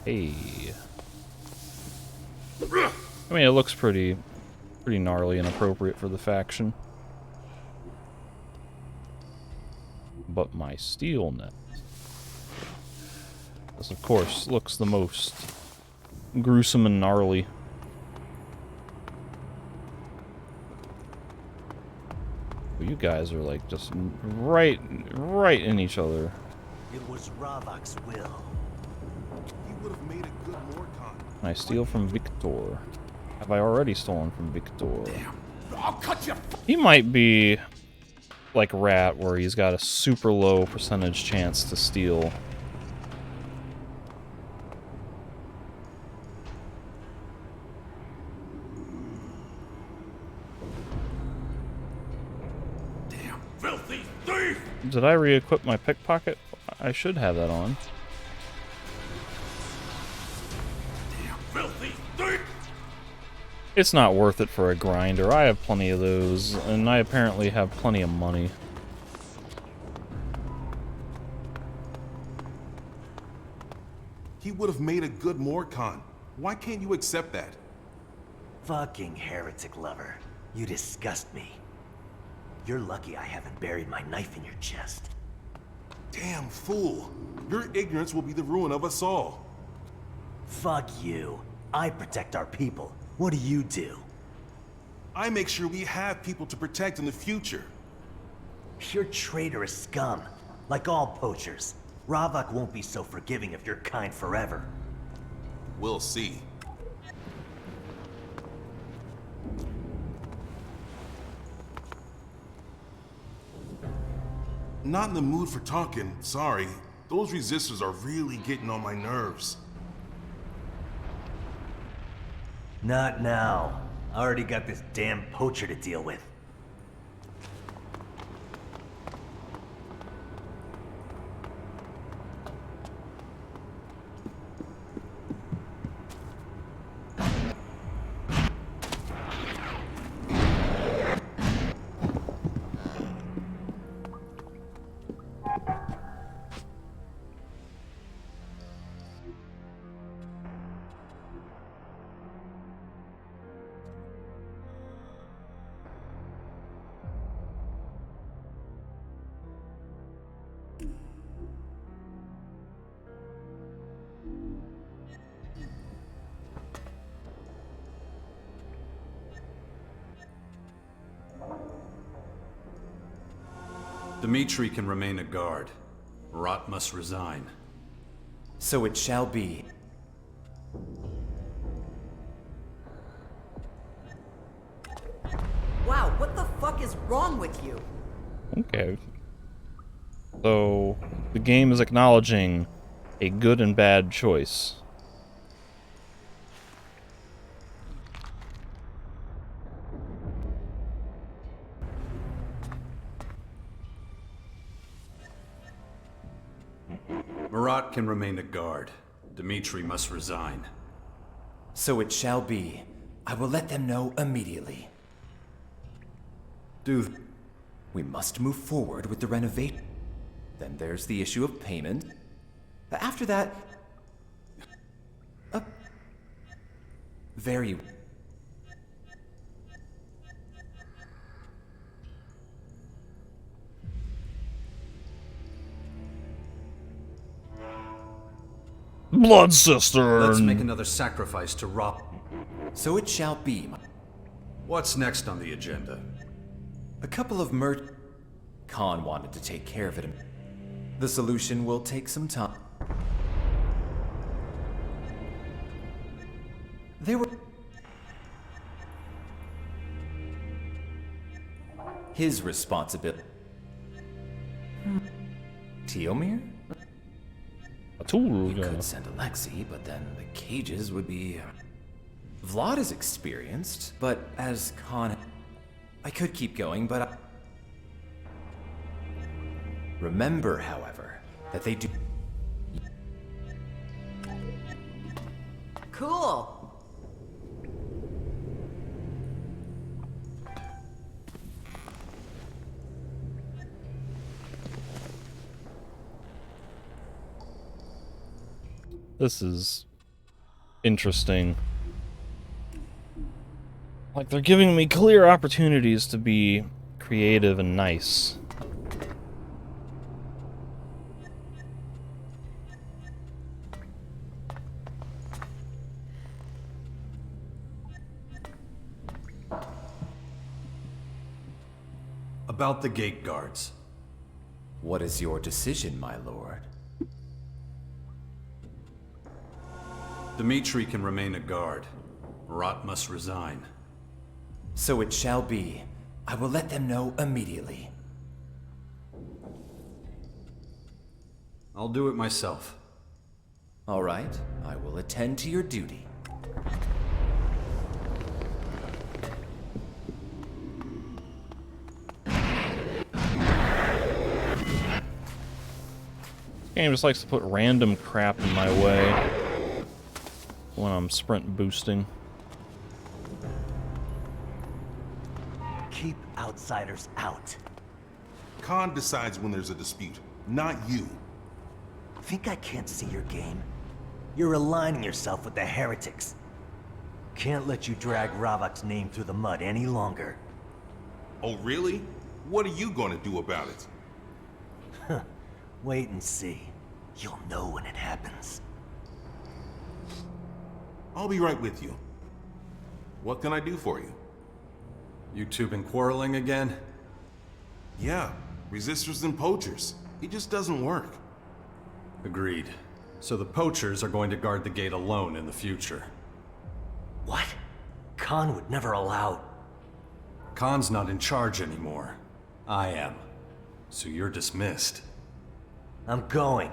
Hey. I mean, it looks pretty gnarly and appropriate for the faction. But my steel net. This, of course, looks the most gruesome and gnarly. Well, you guys are like just right in each other. It was Ravak's will. He would have made a good Morcon. Can I steal from Victor? Have I already stolen from Victor? Damn. I'll cut you. He might be like Rat, where he's got a super low percentage chance to steal. Filthy thief! Did I re-equip my pickpocket? I should have that on. Filthy thief! It's not worth it for a grinder. I have plenty of those, and I apparently have plenty of money. He would have made a good Morcon. Why can't you accept that? Fucking heretic lover. You disgust me. You're lucky I haven't buried my knife in your chest. Damn fool. Your ignorance will be the ruin of us all. Fuck you. I protect our people. What do you do? I make sure we have people to protect in the future. You're traitorous scum. Like all poachers. Ravak won't be so forgiving of your kind forever. We'll see. Not in the mood for talking, sorry. Those resistors are really getting on my nerves. Not now. I already got this damn poacher to deal with. Dmitri can remain a guard. Rot must resign. So it shall be. Wow, what the fuck is wrong with you? Okay. So, the game is acknowledging a good and bad choice. Marat can remain a guard. Dmitri must resign. So it shall be. I will let them know immediately. Dude, we must move forward with the renovation. Then there's the issue of payment. After that... very... Blood cistern! Let's make another sacrifice to Rob. So it shall be. What's next on the agenda? A couple of Khan wanted to take care of it. The solution will take some time. They were... his responsibility. Teomir? A tool. You could send Alexei, but then the cages would be... Vlad is experienced, but as Khan... I could keep going, but... Remember, however, that they do... Cool. This is interesting. Like, they're giving me clear opportunities to be creative and nice. About the gate guards. What is your decision, my lord? Dmitri can remain a guard. Marat must resign. So it shall be. I will let them know immediately. I'll do it myself. All right, I will attend to your duty. Game just likes to put random crap in my way when I'm sprint boosting. Keep outsiders out. Khan decides when there's a dispute, not you. Think I can't see your game? You're aligning yourself with the heretics. Can't let you drag Ravok's name through the mud any longer. Oh, really? What are you going to do about it? Huh. Wait and see. You'll know when it happens. I'll be right with you. What can I do for you? You two been quarreling again? Yeah, resistors and poachers. It just doesn't work. Agreed. So the poachers are going to guard the gate alone in the future. What? Khan would never allow... Khan's not in charge anymore. I am. So you're dismissed. I'm going.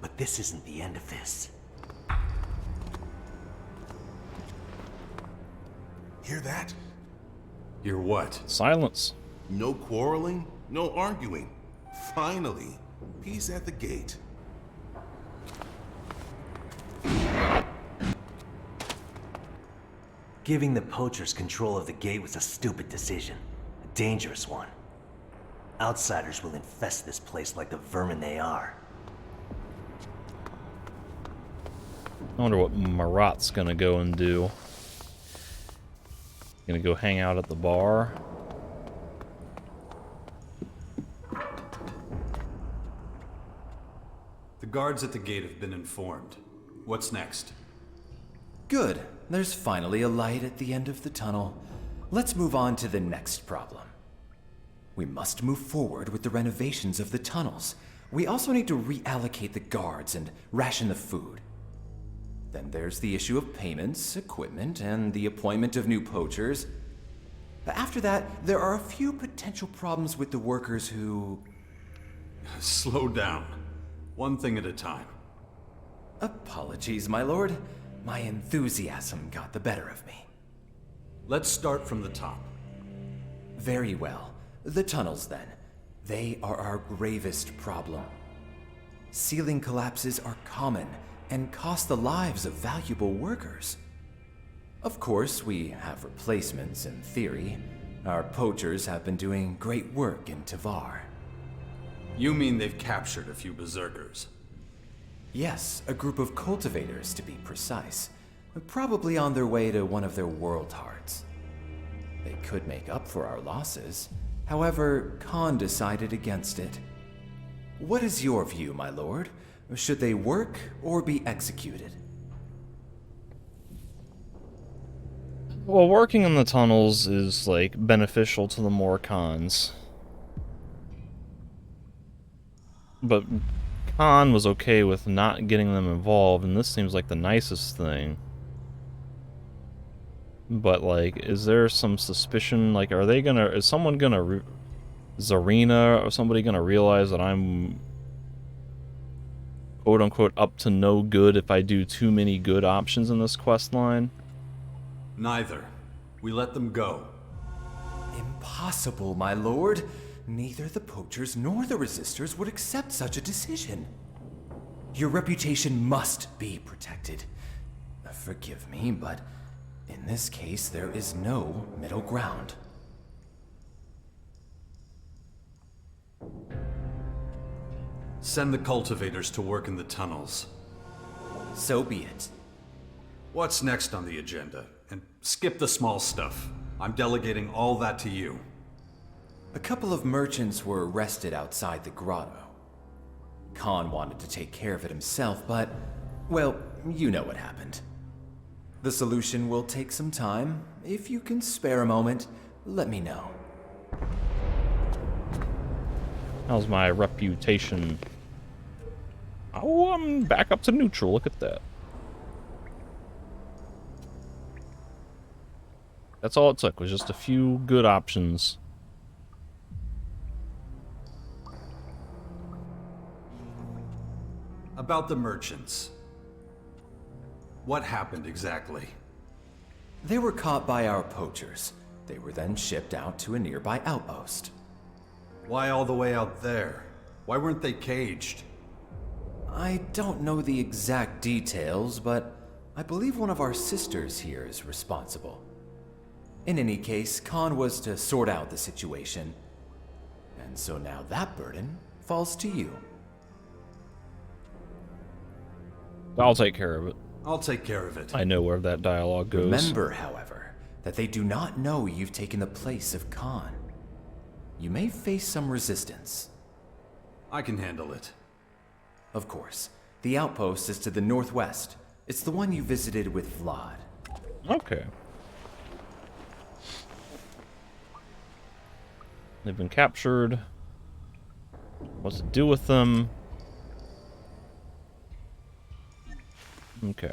But this isn't the end of this. Hear that? Hear what? Silence. No quarreling, no arguing. Finally, peace at the gate. Giving the poachers control of the gate was a stupid decision. A dangerous one. Outsiders will infest this place like the vermin they are. I wonder what Marat's gonna go and do. Gonna go hang out at the bar. The guards at the gate have been informed. What's next? Good. There's finally a light at the end of the tunnel. Let's move on to the next problem. We must move forward with the renovations of the tunnels. We also need to reallocate the guards and ration the food. Then there's the issue of payments, equipment, and the appointment of new poachers. After that, there are a few potential problems with the workers who... Slow down. One thing at a time. Apologies, my lord. My enthusiasm got the better of me. Let's start from the top. Very well. The tunnels, then. They are our gravest problem. Ceiling collapses are common and cost the lives of valuable workers. Of course, we have replacements in theory. Our poachers have been doing great work in Tavar. You mean they've captured a few berserkers? Yes, a group of cultivators, to be precise. Probably on their way to one of their world hearts. They could make up for our losses. However, Khan decided against it. What is your view, my lord? Should they work or be executed? Well, working in the tunnels is, like, beneficial to the Morcons. But Khan was okay with not getting them involved, and this seems like the nicest thing. But, like, is there some suspicion? Like, are they gonna... Is someone gonna... Zarina or somebody gonna realize that I'm... quote-unquote up to no good if I do too many good options in this quest line? Neither. We let them go. Impossible, my lord. Neither the poachers nor the resistors would accept such a decision. Your reputation must be protected. Forgive me, but in this case, there is no middle ground. Send the cultivators to work in the tunnels. So be it. What's next on the agenda? And skip the small stuff. I'm delegating all that to you. A couple of merchants were arrested outside the grotto. Khan wanted to take care of it himself, but, well, you know what happened. The solution will take some time. If you can spare a moment, let me know. How's my reputation? Oh, I'm back up to neutral. Look at that. That's all it took, was just a few good options. About the merchants. What happened exactly? They were caught by our poachers. They were then shipped out to a nearby outpost. Why all the way out there? Why weren't they caged? I don't know the exact details, but I believe one of our sisters here is responsible. In any case, Khan was to sort out the situation, and so now that burden falls to you. I'll take care of it. I'll take care of it. I know where that dialogue goes. Remember, however, that they do not know you've taken the place of Khan. You may face some resistance. I can handle it. Of course. The outpost is to the northwest. It's the one you visited with Vlad. Okay. They've been captured. What to do with them? Okay.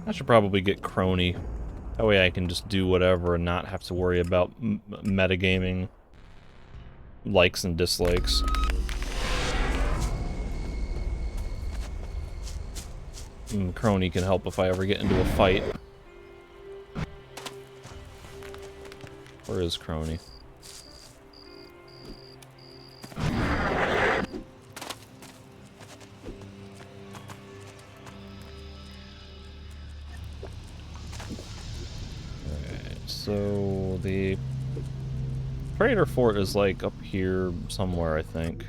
I should probably get Crony. That way I can just do whatever and not have to worry about metagaming likes and dislikes. Crony can help if I ever get into a fight. Where is Crony? So the Praetor Fort is like up here somewhere, I think.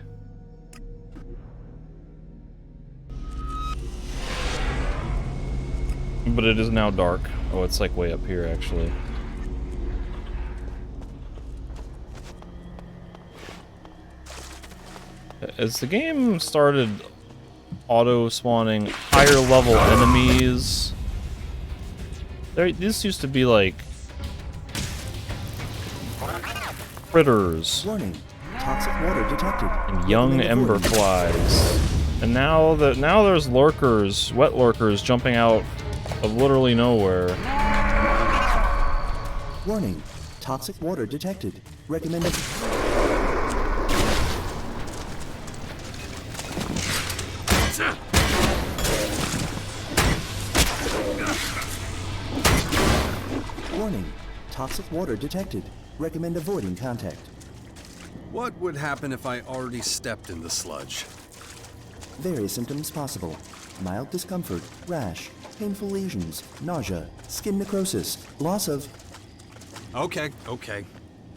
But it is now dark. Oh, it's like way up here actually. As the game started auto-spawning higher level enemies, this used to be like critters. Warning. Toxic water detected. And young ember flies. And now there's lurkers, wet lurkers jumping out of literally nowhere. Warning. Toxic water detected. Recommended. Warning. Toxic water detected. Recommend avoiding contact. What would happen if I already stepped in the sludge? Various symptoms possible. Mild discomfort, rash, painful lesions, nausea, skin necrosis, loss of... Okay.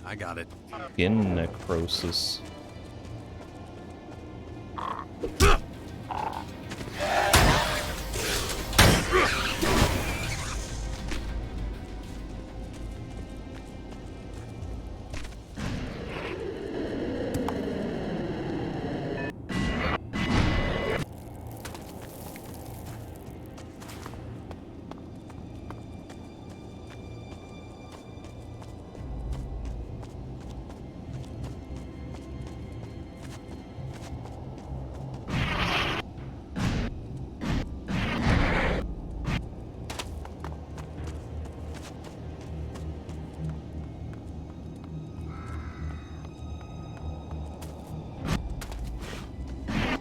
I got it. Skin necrosis.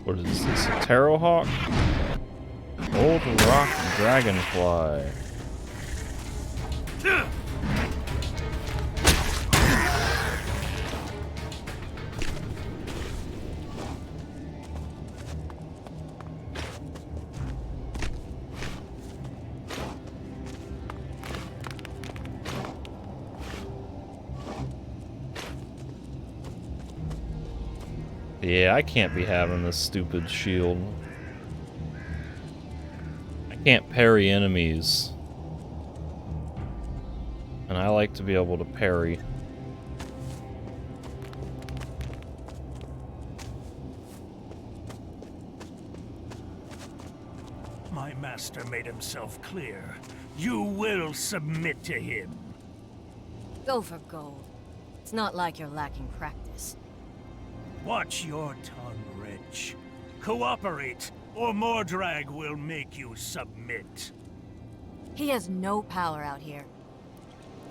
What is this? A Tarot Hawk? Old rock dragonfly. Yeah, I can't be having this stupid shield. I can't parry enemies. And I like to be able to parry. My master made himself clear. You will submit to him. Go for gold. It's not like you're lacking practice. Watch your tongue, Wretch. Cooperate, or Mordrag will make you submit. He has no power out here.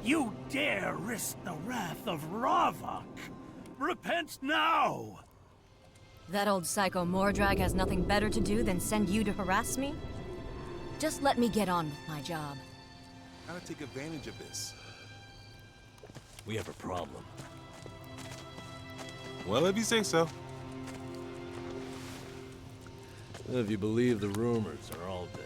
You dare risk the wrath of Ravok? Repent now! That old psycho Mordrag has nothing better to do than send you to harass me? Just let me get on with my job. How to take advantage of this? We have a problem. Well, if you say so. If you believe the rumors, are all dead.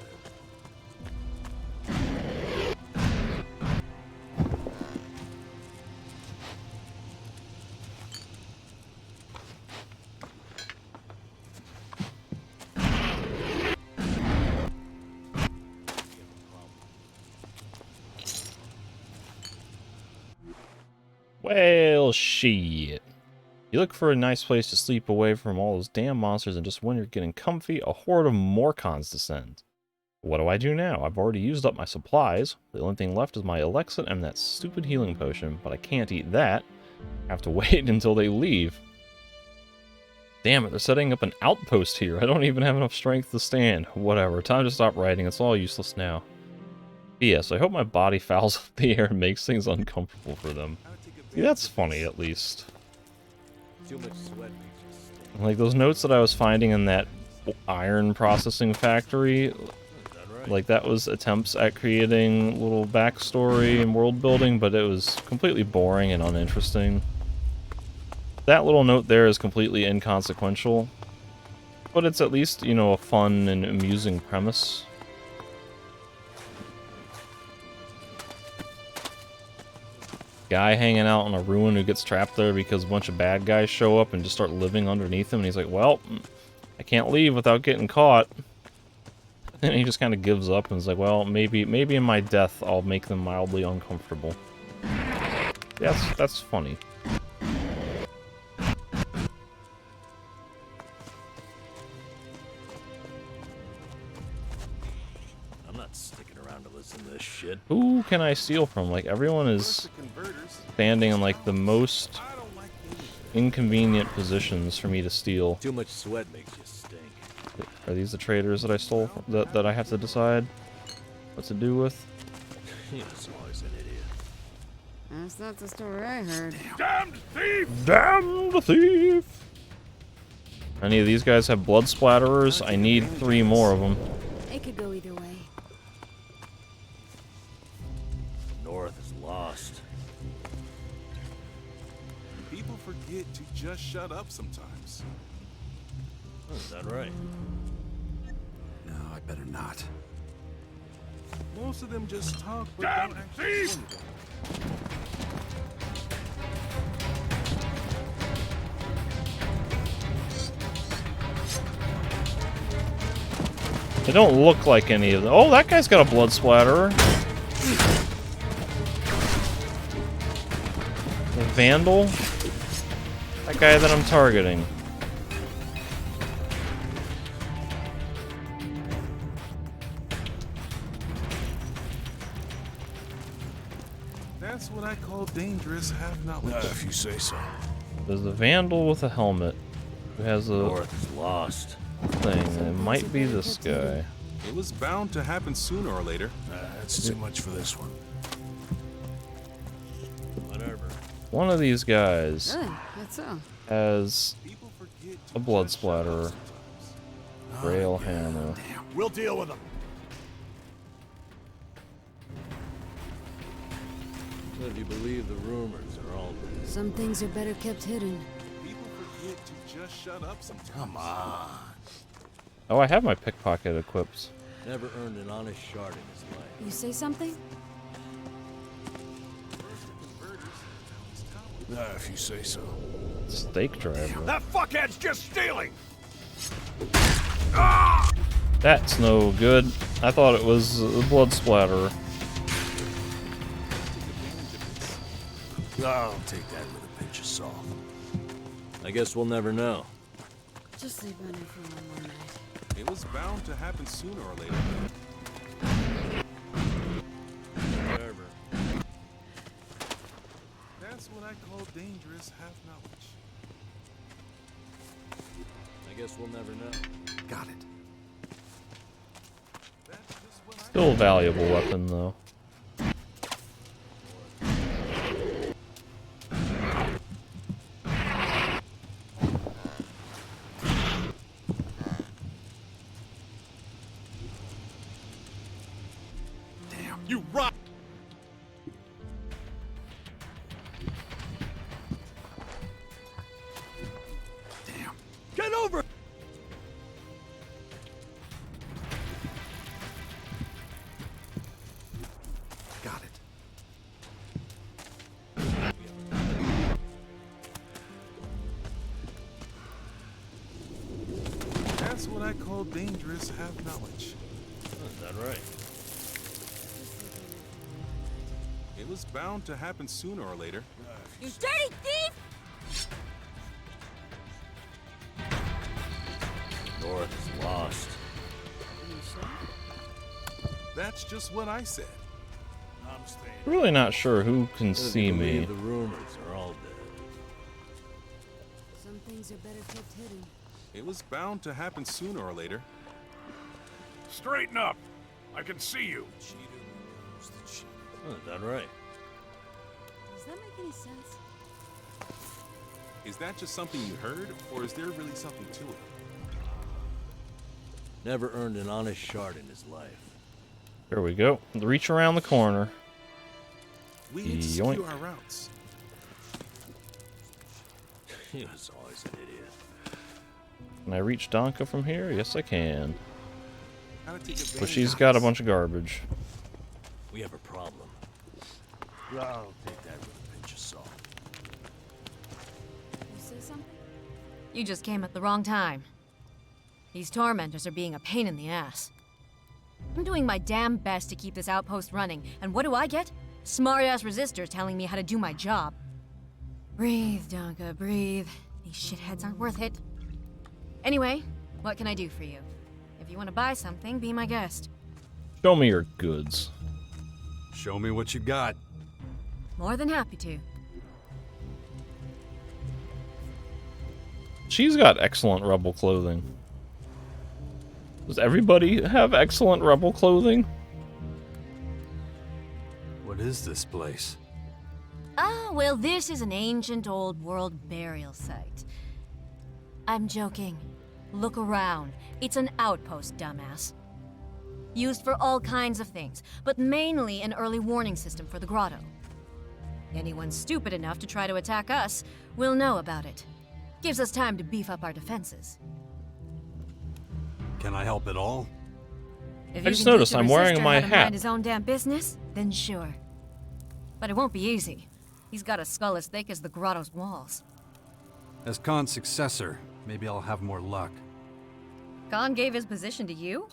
Well, shit. You look for a nice place to sleep away from all those damn monsters, and just when you're getting comfy, a horde of Morcons descend. What do I do now? I've already used up my supplies. The only thing left is my Elex and that stupid healing potion, but I can't eat that. I have to wait until they leave. Damn it, they're setting up an outpost here. I don't even have enough strength to stand. Whatever, time to stop writing. It's all useless now. P.S. I hope my body fouls up the air and makes things uncomfortable for them. See, that's funny, at least. Too much sweat makes you stink. Like, those notes that I was finding in that iron processing factory, like, that was attempts at creating little backstory and world building, but it was completely boring and uninteresting. That little note there is completely inconsequential, but it's at least, you know, a fun and amusing premise. Guy hanging out on a ruin who gets trapped there because a bunch of bad guys show up and just start living underneath him, and he's like, well, I can't leave without getting caught. And he just kind of gives up and is like, well, maybe in my death I'll make them mildly uncomfortable. That's funny. I'm not sticking around to listen to this shit. Who can I steal from? Like, everyone is standing in, like, the most inconvenient positions for me to steal. Too much sweat makes you stink. Are these the traders that I stole from, that I have to decide what to do with? You're always an idiot. That's not the story I heard. Damned thief! Damned thief! Any of these guys have blood splatterers? I need 3 more of them. It could go either way. The North is lost. People forget to just shut up sometimes. Oh, is that right? No, I better not. Most of them just talk, but don't actually do anything. They don't look like any of them. Oh, that guy's got a blood splatterer. The Vandal? That guy that I'm targeting. That's what I call dangerous, have knowledge. If you say so. There's the Vandal with a helmet who has a North is lost. thing. It might be this guy. It was bound to happen sooner or later. That's too much for this one. Whatever. One of these guys Really? That's so. has a blood splatterer. Rail hammer. We'll deal with them. If you believe the rumors, are all dead. Some things are better kept hidden. People forget to just shut up sometimes. Come on. Oh, I have my pickpocket equipped. Never earned an honest shard in his life. You say something? If you say so. Stake driver. That fuckhead's just stealing! That's no good. I thought it was a blood splatterer. I'll take that with a pinch of salt. I guess we'll never know. Just sleep on it for one more night. It was bound to happen sooner or later. Whatever. That's what I call dangerous, have knowledge. I guess we'll never know. Got it. Still a valuable weapon, though. You rot! Damn. Get over! what I call dangerous have knowledge. Is that right? It was bound to happen sooner or later. You dirty thief! North is lost. That's just what I said. I'm staying. Really not sure who can see me. The rumors are all dead. Some things are better kept hidden. It was bound to happen sooner or later. Straighten up. I can see you. Is that right? Does that make any sense? Is that just something you heard, or is there really something to it? Never earned an honest shard in his life. There we go. Reach around the corner. We need to secure our routes. He was always an idiot. Can I reach Donka from here? Yes, I can. Gotta take advantage But she's of got a this. bunch of garbage. We have a problem. I'll take that with a pinch of salt. You say something? You just came at the wrong time. These tormentors are being a pain in the ass. I'm doing my damn best to keep this outpost running, and what do I get? Smart-ass resistors telling me how to do my job. Breathe, Donka, breathe. These shitheads aren't worth it. Anyway, what can I do for you? If you want to buy something, be my guest. Show me your goods. Show me what you got. More than happy to. She's got excellent rebel clothing. Does everybody have excellent rebel clothing? What is this place? Ah, well, this is an ancient old world burial site. I'm joking. Look around. It's an outpost, dumbass. Used for all kinds of things, but mainly an early warning system for the grotto. Anyone stupid enough to try to attack us will know about it. Gives us time to beef up our defenses. Can I help at all? If I you just can noticed teach a I'm wearing resistor my how to hat. mind his own damn business, then sure. But it won't be easy. He's got a skull as thick as the grotto's walls. As Khan's successor, maybe I'll have more luck. Khan gave his position to you?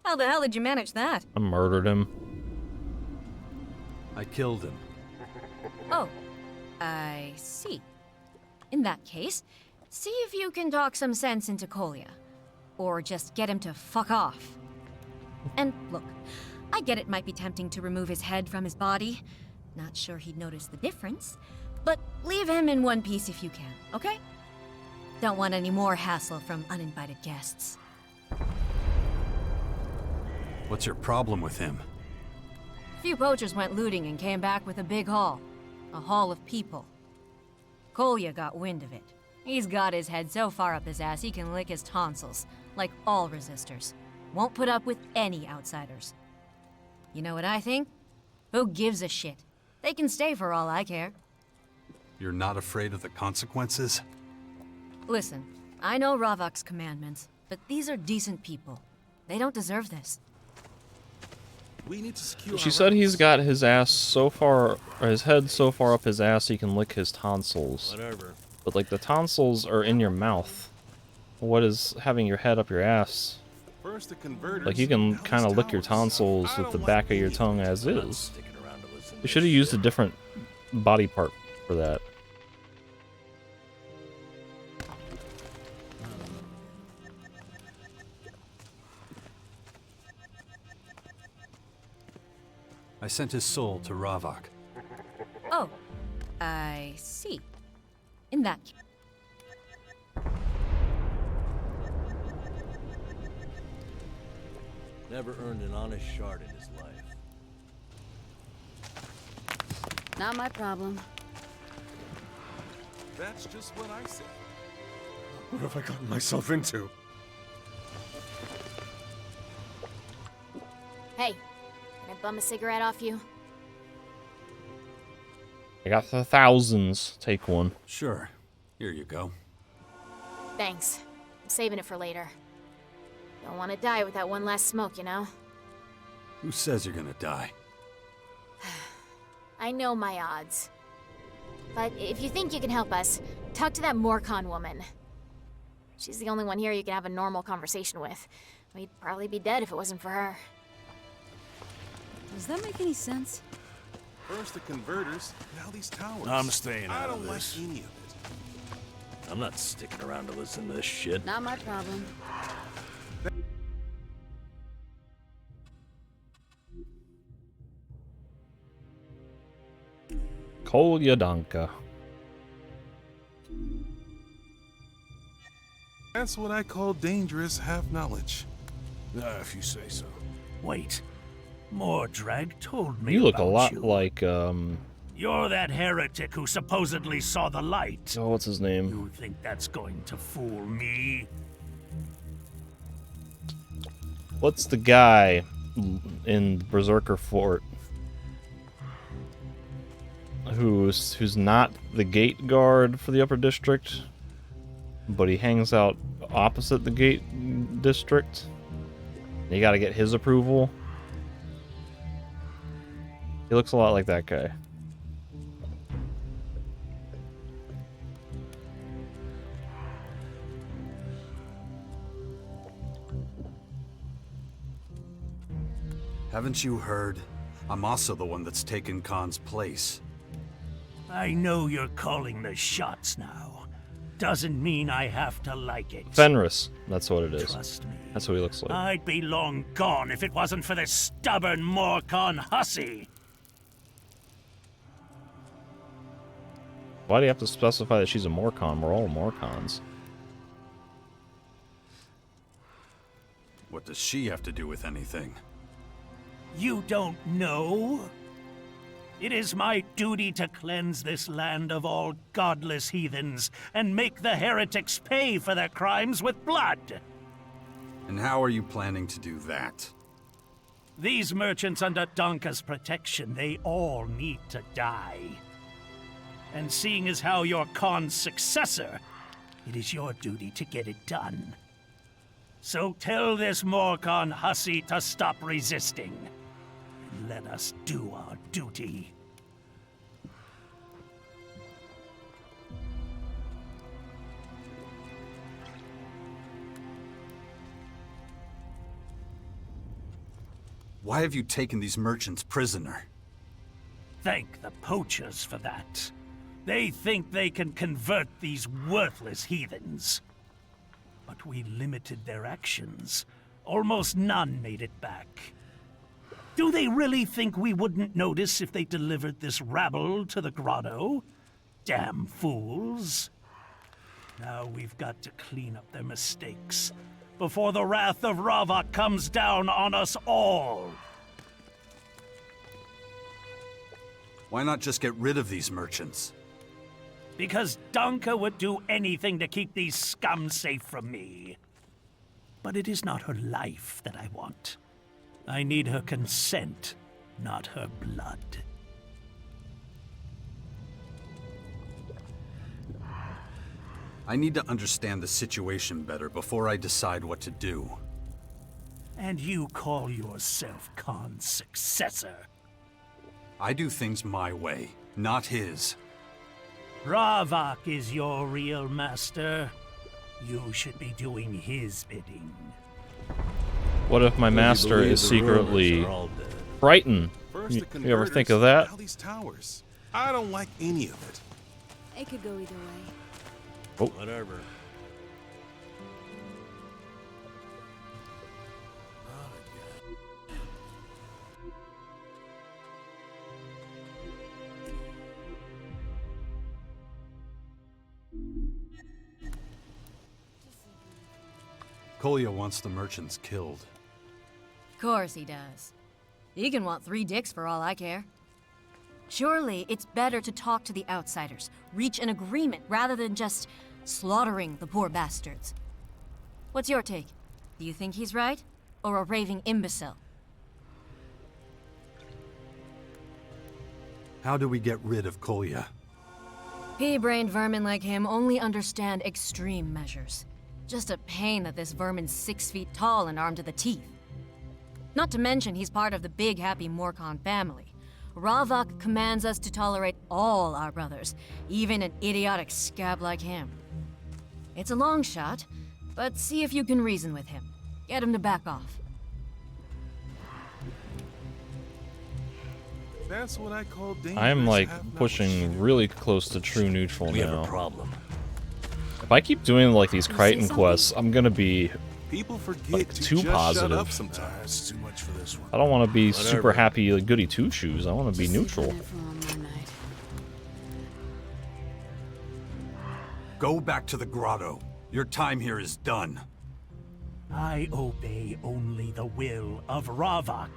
How the hell did you manage that? I murdered him. I killed him. Oh, I see. In that case, see if you can talk some sense into Kolya. Or just get him to fuck off. And look, I get it might be tempting to remove his head from his body. Not sure he'd notice the difference. But leave him in one piece if you can, okay? Don't want any more hassle from uninvited guests. What's your problem with him? A few poachers went looting and came back with a big haul. A haul of people. Kolya got wind of it. He's got his head so far up his ass he can lick his tonsils, like all resistors. Won't put up with any outsiders. You know what I think? Who gives a shit? They can stay for all I care. You're not afraid of the consequences? Listen, I know Ravok's commandments, but these are decent people. They don't deserve this. We need to secure She our said he's routes. got his ass so far, or his head so far up his ass he can lick his tonsils. Whatever. But like the tonsils are in your mouth. What is having your head up your ass? First the converters, Like you can now these kind of lick your towers. tonsils I with the don't back like of your any tongue it. as I'm not is. sticking around to listen You to should have this used a shit. different body part for that. I sent his soul to Ravok. Oh, I see. In that case. Never earned an honest shard in his life. Not my problem. That's just what I said. What have I gotten myself into? Hey, can I bum a cigarette off you? I got the thousands. Take one. Sure. Here you go. Thanks. I'm saving it for later. Don't want to die with that one last smoke, you know? Who says you're gonna die? I know my odds. But if you think you can help us, talk to that Morcon woman. She's the only one here you can have a normal conversation with. We'd probably be dead if it wasn't for her. Does that make any sense? First the converters, now these towers. I'm staying I out don't of like this. any of it. I'm not sticking around to listen to this shit. Not my problem. Kolyadanka. That's what I call dangerous half-knowledge. If you say so. Wait. Mordred told me You look a about lot you. like, You're that heretic who supposedly saw the light. oh, what's his name? You think that's going to fool me? What's the guy in Berserker Fort who's not the gate guard for the upper district, but he hangs out opposite the gate district? You gotta get his approval. He looks a lot like that guy. Haven't you heard? I'm also the one that's taken Khan's place. I know you're calling the shots now. Doesn't mean I have to like it. Fenris, that's what it is. Trust me. That's what he looks like. I'd be long gone if it wasn't for this stubborn Morcon hussy. Why do you have to specify that she's a Morcon? We're all Morcons. What does she have to do with anything? You don't know? It is my duty to cleanse this land of all godless heathens and make the heretics pay for their crimes with blood. And how are you planning to do that? These merchants under Donka's protection, they all need to die. And seeing as how you're Khan's successor, it is your duty to get it done. So tell this Morcon hussy to stop resisting. And let us do our duty. Why have you taken these merchants prisoner? Thank the poachers for that. They think they can convert these worthless heathens. But we limited their actions. Almost none made it back. Do they really think we wouldn't notice if they delivered this rabble to the grotto? Damn fools. Now we've got to clean up their mistakes before the wrath of Ravak comes down on us all. Why not just get rid of these merchants? Because Donka would do anything to keep these scum safe from me. But it is not her life that I want. I need her consent, not her blood. I need to understand the situation better before I decide what to do. And you call yourself Khan's successor? I do things my way, not his. Ravak is your real master. You should be doing his bidding. What if my master is secretly frightened? You ever think of that? Now these towers. I don't like any of it. It could go either way. Oh. Whatever. Kolya wants the merchants killed. Of course he does. He can want 3 dicks for all I care. Surely it's better to talk to the outsiders, reach an agreement, rather than just slaughtering the poor bastards. What's your take? Do you think he's right? Or a raving imbecile? How do we get rid of Kolya? Pea-brained vermin like him only understand extreme measures. Just a pain that this vermin's 6 feet tall and armed to the teeth. Not to mention he's part of the big happy Morcon family. Ravak commands us to tolerate all our brothers, even an idiotic scab like him. It's a long shot, But see if you can reason with him. Get him to back off. That's what I call dangerous. I'm like have-not pushing really close to true neutral We have now. a problem. If I keep doing like these Crichton quests, I'm gonna be People forget like to too just positive. shut up sometimes. It's too much for this one. I don't want to be super Whatever. happy like goody two shoes. I want to be neutral. Go back to the grotto. Your time here is done. I obey only the will of Ravak.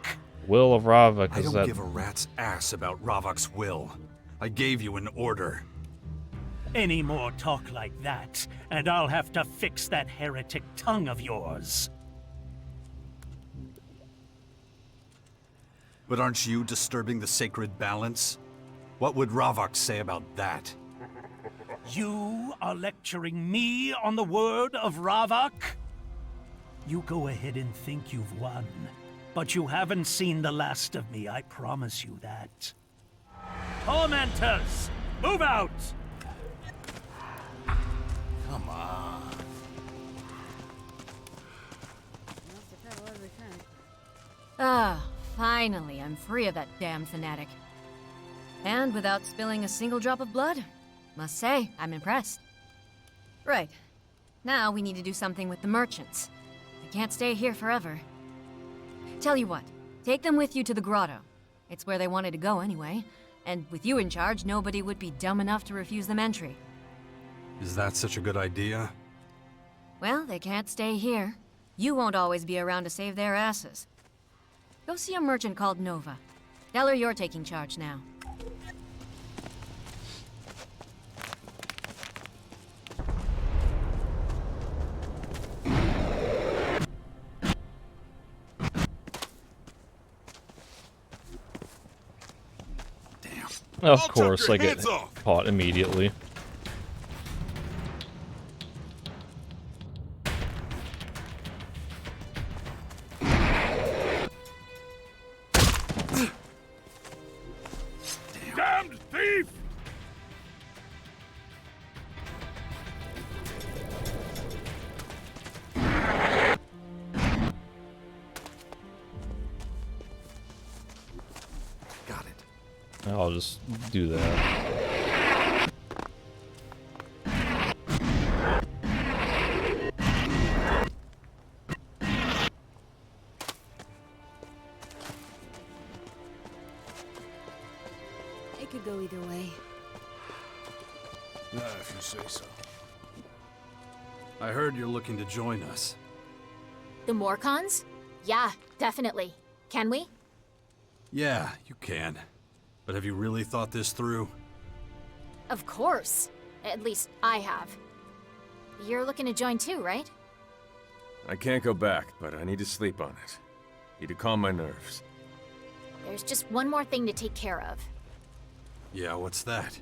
Will of Ravak, I is don't that? give a rat's ass about Ravak's will. I gave you an order. Any more talk like that, and I'll have to fix that heretic tongue of yours. But aren't you disturbing the sacred balance? What would Ravak say about that? You are lecturing me on the word of Ravak? You go ahead and think you've won, but you haven't seen the last of me, I promise you that. Tormentors, move out! Come on. Ah, finally, I'm free of that damned fanatic. And without spilling a single drop of blood. Must say, I'm impressed. Right. Now we need to do something with the merchants. They can't stay here forever. Tell you what, take them with you to the grotto. It's where they wanted to go anyway. And with you in charge, nobody would be dumb enough to refuse them entry. Is that such a good idea? Well, they can't stay here. You won't always be around to save their asses. Go see a merchant called Nova. Tell her you're taking charge now. Of course, I get caught immediately. Damned thief! I'll just do that. It could go either way. If you say so. I heard you're looking to join us. The Morcons? Yeah, definitely. Can we? Yeah, you can. But have you really thought this through? Of course. At least I have. You're looking to join too, right? I can't go back, but I need to sleep on it. Need to calm my nerves. There's just one more thing to take care of. Yeah, what's that?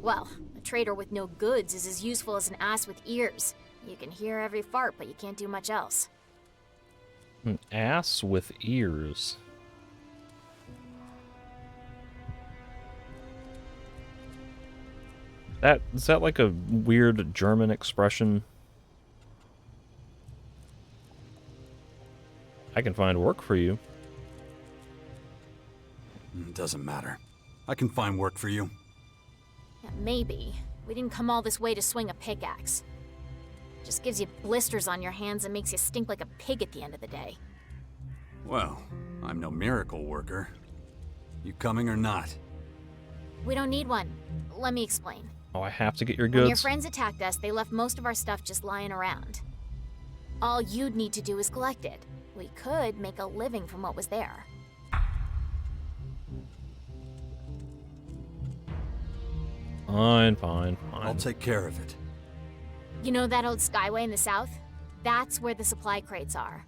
Well, a trader with no goods is as useful as an ass with ears. You can hear every fart, but you can't do much else. An ass with ears. Is that like a weird German expression? I can find work for you. Doesn't matter. I can find work for you. Yeah, maybe. We didn't come all this way to swing a pickaxe. Just gives you blisters on your hands and makes you stink like a pig at the end of the day. Well, I'm no miracle worker. You coming or not? We don't need one. Let me explain. Oh, I have to get your When your goods? friends attacked us, they left most of our stuff just lying around. All you'd need to do is collect it. We could make a living from what was there. Fine, fine, fine. I'll take care of it. You know that old skyway in the south? That's where the supply crates are.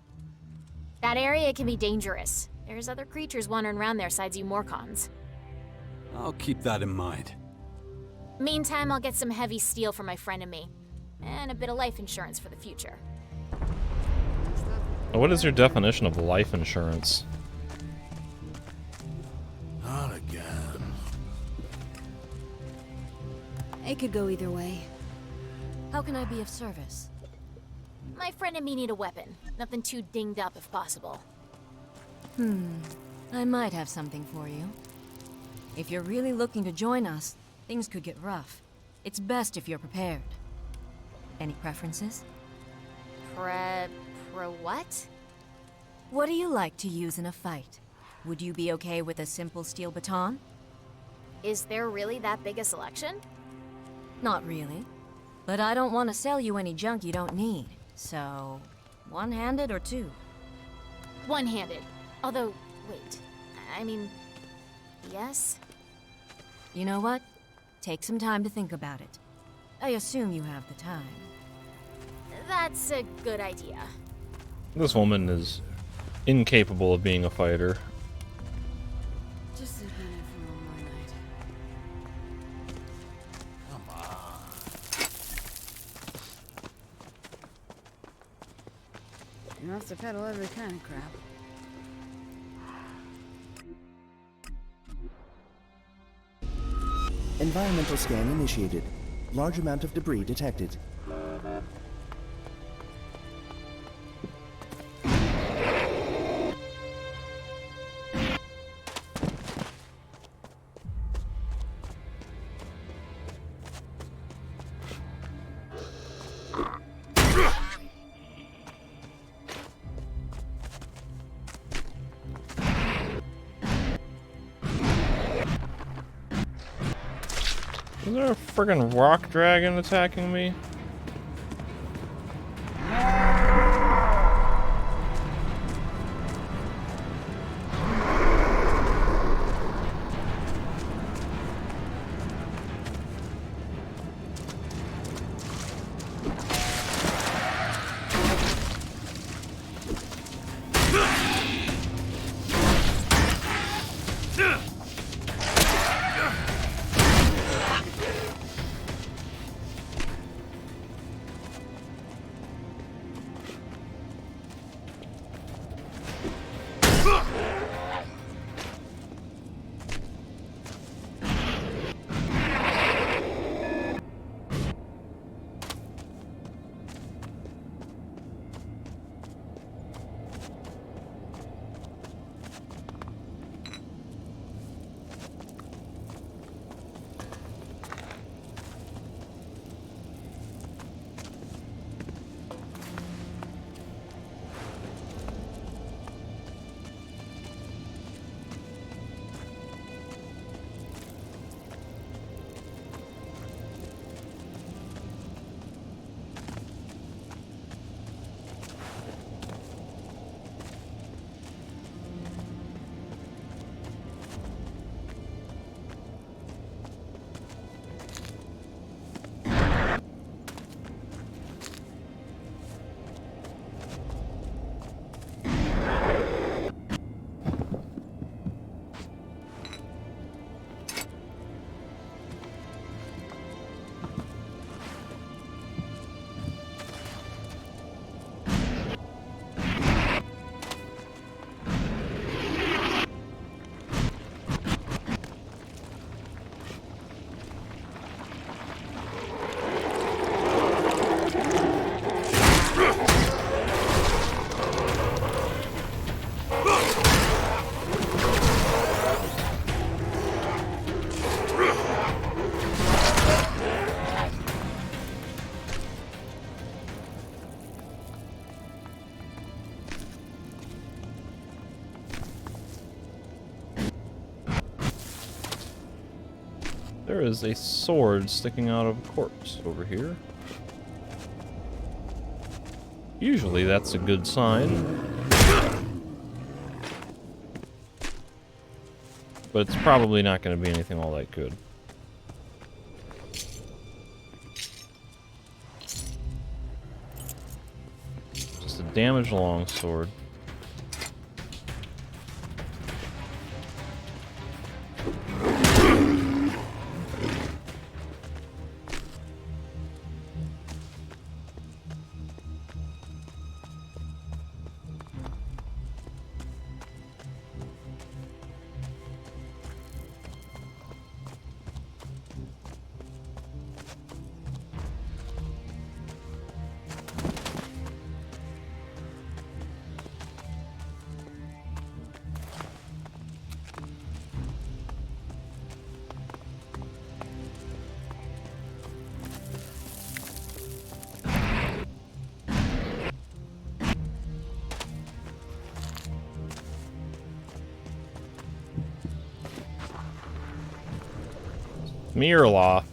That area can be dangerous. There's other creatures wandering around there besides you Morcons. I'll keep that in mind. Meantime, I'll get some heavy steel for my friend and me. And a bit of life insurance for the future. What is your definition of life insurance? Not again. It could go either way. How can I be of service? My friend and me need a weapon. Nothing too dinged up if possible. I might have something for you. If you're really looking to join us, things could get rough. It's best if you're prepared. Any preferences? What? What do you like to use in a fight? Would you be okay with a simple steel baton? Is there really that big a selection? Not really. But I don't want to sell you any junk you don't need. So, one-handed or two? One-handed. Although, wait. I mean, yes? You know what? Take some time to think about it. I assume you have the time. That's a good idea. This woman is incapable of being a fighter. Just sleep in it for one more night. Come on. You don't have to peddle every kind of crap. Environmental scan initiated. Large amount of debris detected. Is there a friggin' rock dragon attacking me? There is a sword sticking out of a corpse over here. Usually that's a good sign. But it's probably not going to be anything all that good. Just a damaged longsword. Mirloff.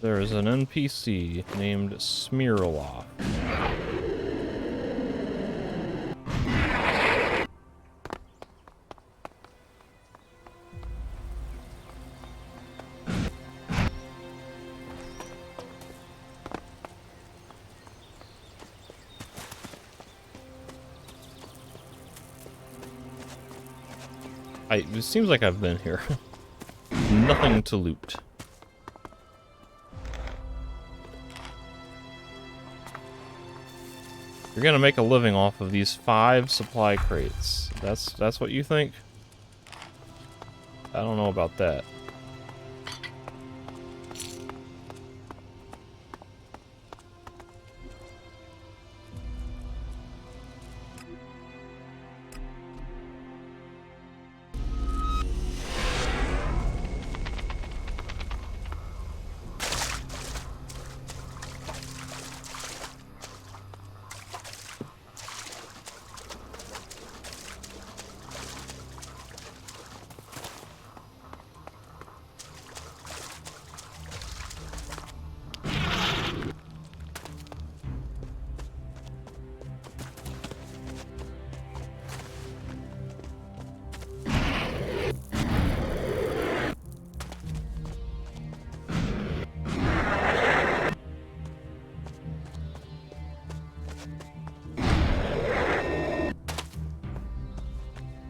There is an NPC named Smirloff. It seems like I've been here. Nothing to loot. You're gonna make a living off of these 5 supply crates. That's what you think? I don't know about that.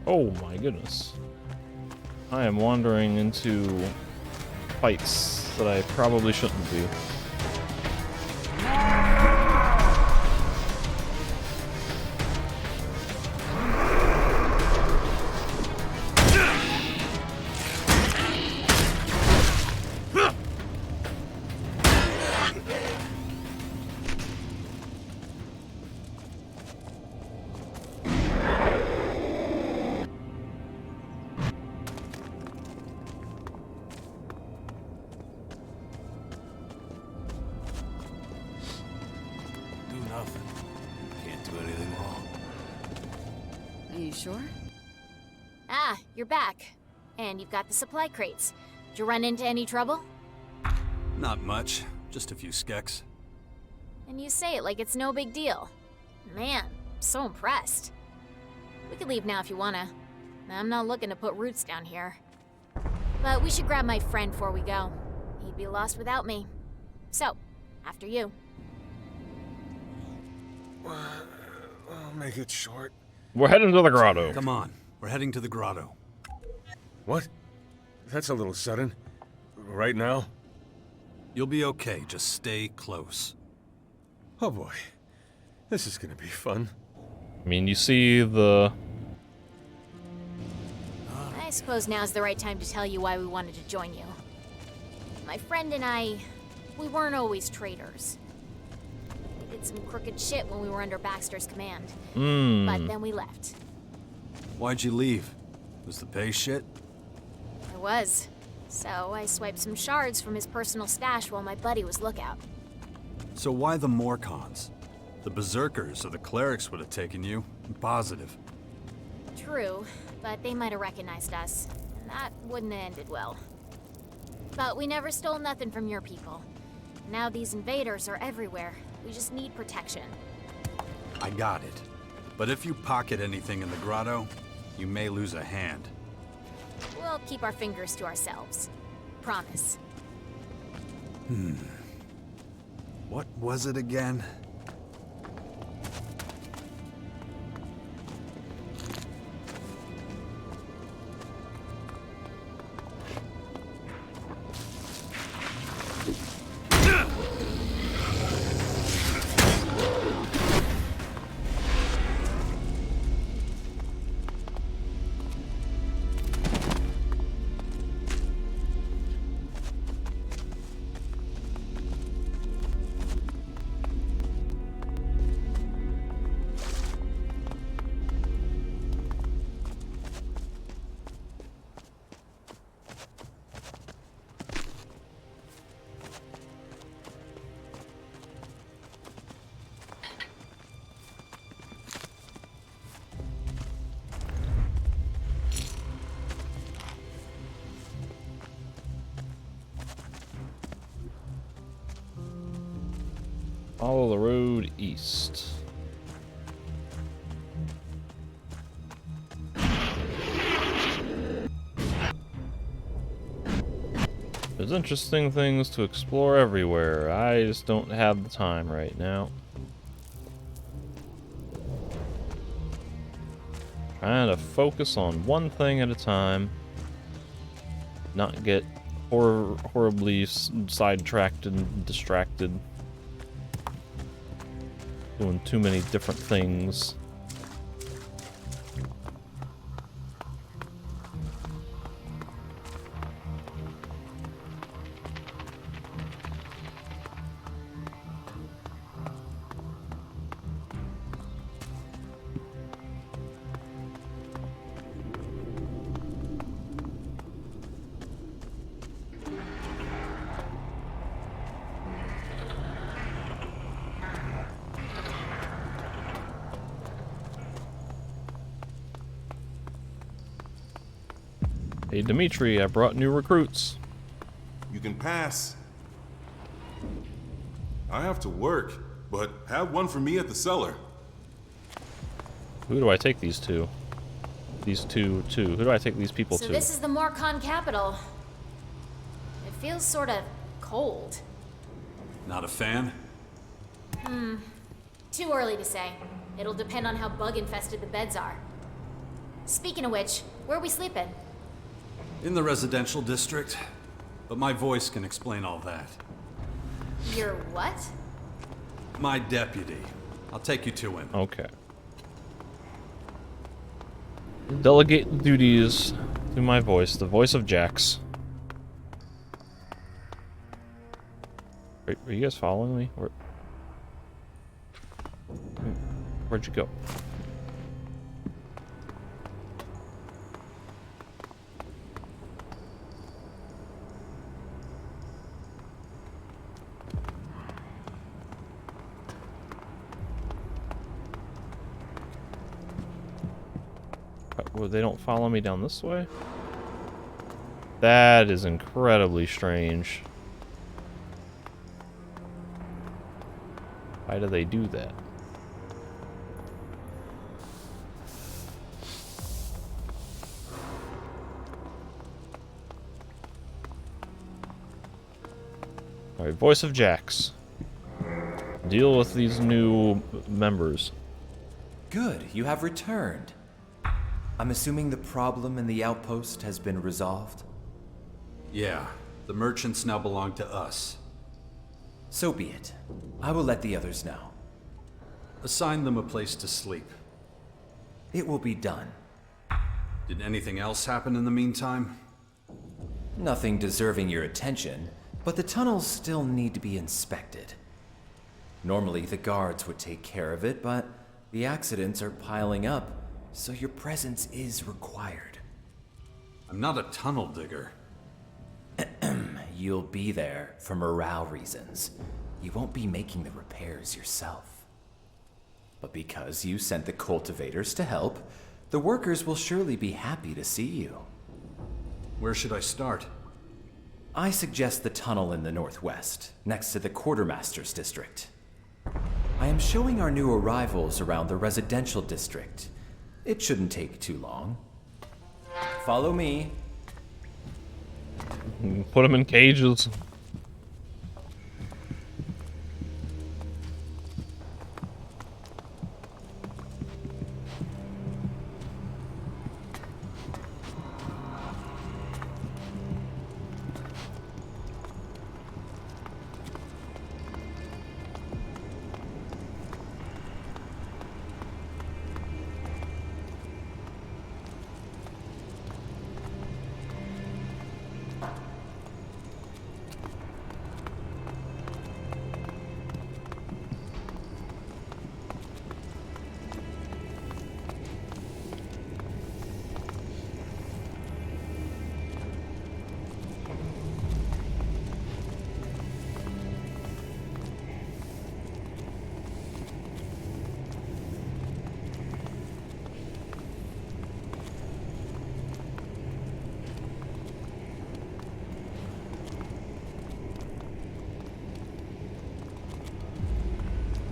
Oh my goodness. I am wandering into fights that I probably shouldn't be. Sure? Ah, you're back. And you've got the supply crates. Did you run into any trouble? Not much. Just a few skeks. And you say it like it's no big deal. Man, I'm so impressed. We can leave now if you wanna. I'm not looking to put roots down here. But we should grab my friend before we go. He'd be lost without me. So, after you. I'll make it short. We're heading to the grotto. Come on, we're heading to the grotto. What? That's a little sudden. Right now? You'll be okay, just stay close. Oh boy. This is gonna be fun. I mean, you see the... I suppose now's the right time to tell you why we wanted to join you. My friend and I, we weren't always traitors. We did some crooked shit when we were under Baxter's command. But then we left. Why'd you leave? Was the pay shit? I was. So I swiped some shards from his personal stash while my buddy was lookout. So why the Morcons? The Berserkers or the Clerics would have taken you. I'm positive. True, but they might have recognized us. And that wouldn't have ended well. But we never stole nothing from your people. Now these invaders are everywhere. We just need protection. I got it. But if you pocket anything in the grotto, you may lose a hand. We'll keep our fingers to ourselves. Promise. What was it again? Follow the road east. There's interesting things to explore everywhere. I just don't have the time right now. Trying to focus on one thing at a time. Not get horribly sidetracked and distracted. Doing too many different things. Hey Dimitri, I brought new recruits. You can pass. I have to work, but have one for me at the cellar. Who do I take these to? These two. Who do I take these people to? So this is the Morcon capital. It feels sort of cold. Not a fan? Too early to say. It'll depend on how bug-infested the beds are. Speaking of which, where are we sleeping? In the residential district. But my voice can explain all that. Your what? My deputy. I'll take you to him. Okay. Delegate the duties to my voice, the voice of Jax. Wait, are you guys following me? Where'd you go? Well, they don't follow me down this way? That is incredibly strange. Why do they do that? Alright, voice of Jax. Deal with these new members. Good, you have returned. I'm assuming the problem in the outpost has been resolved? Yeah, the merchants now belong to us. So be it. I will let the others know. Assign them a place to sleep. It will be done. Did anything else happen in the meantime? Nothing deserving your attention, but the tunnels still need to be inspected. Normally the guards would take care of it, but the accidents are piling up. So your presence is required. I'm not a tunnel digger. You'll be there for morale reasons. You won't be making the repairs yourself. But because you sent the cultivators to help, the workers will surely be happy to see you. Where should I start? I suggest the tunnel in the northwest, next to the quartermaster's district. I am showing our new arrivals around the residential district. It shouldn't take too long. Follow me. Put them in cages.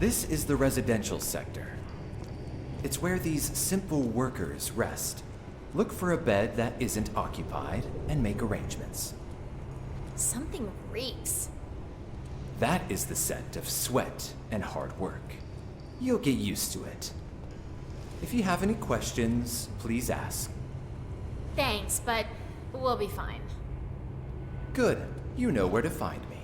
This is the residential sector. It's where these simple workers rest. Look for a bed that isn't occupied and make arrangements. Something reeks. That is the scent of sweat and hard work. You'll get used to it. If you have any questions, please ask. Thanks, but we'll be fine. Good. You know where to find me.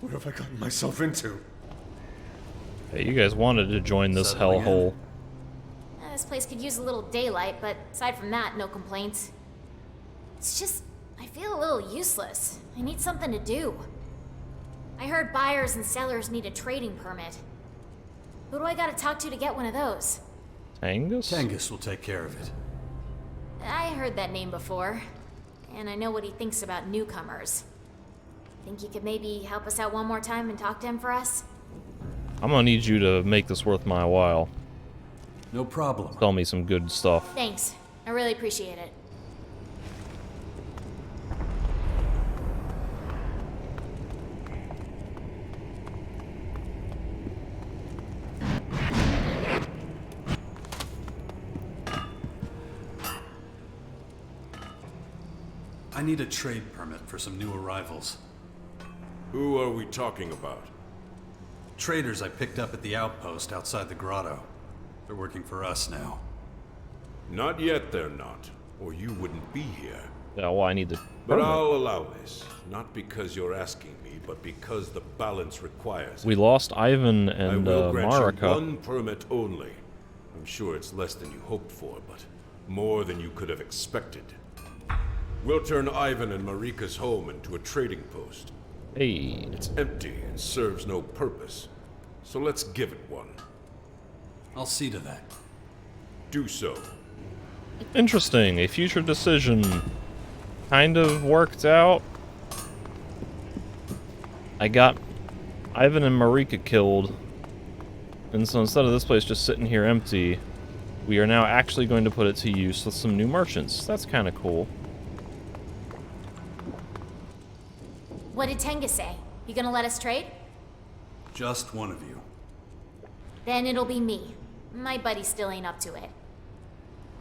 What have I gotten myself into? Hey, you guys wanted to join this hellhole. This place could use a little daylight, but aside from that, no complaints. It's just, I feel a little useless. I need something to do. I heard buyers and sellers need a trading permit. Who do I gotta talk to get one of those? Tengus? Tengus will take care of it. I heard that name before, and I know what he thinks about newcomers. Think you could maybe help us out one more time and talk to him for us? I'm gonna need you to make this worth my while. No problem. Tell me some good stuff. Thanks. I really appreciate it. I need a trade permit for some new arrivals. Who are we talking about? Traders I picked up at the outpost outside the grotto. They're working for us now. Not yet they're not, or you wouldn't be here. Yeah, well, I need to. But I'll allow this, not because you're asking me, but because the balance requires it. We lost Ivan and I will grant you Marika. one permit only. I'm sure it's less than you hoped for, but more than you could have expected. We'll turn Ivan and Marika's home into a trading post. Hey. It's empty and serves no purpose, so let's give it one. I'll see to that. Do so. Interesting. A future decision kind of worked out. I got Ivan and Marika killed. And so instead of this place just sitting here empty, we are now actually going to put it to use with some new merchants. That's kind of cool. What did Tenga say? You gonna let us trade? Just one of you. Then it'll be me. My buddy still ain't up to it.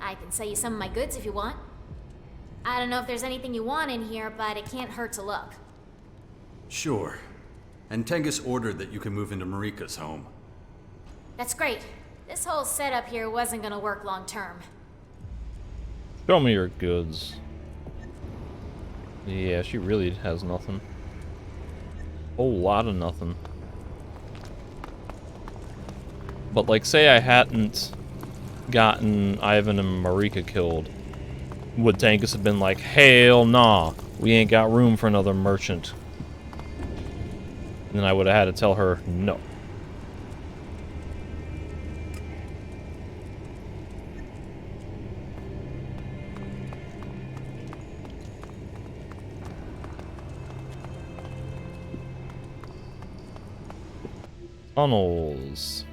I can sell you some of my goods if you want. I don't know if there's anything you want in here, but it can't hurt to look. Sure. And Tengus ordered that you can move into Marika's home. That's great. This whole setup here wasn't gonna work long term. Show me your goods. Yeah, she really has nothing. Whole lot of nothing. But like, say I hadn't gotten Ivan and Marika killed, would Tengus have been like, hell nah, we ain't got room for another merchant? And then I would have had to tell her no. Tunnels.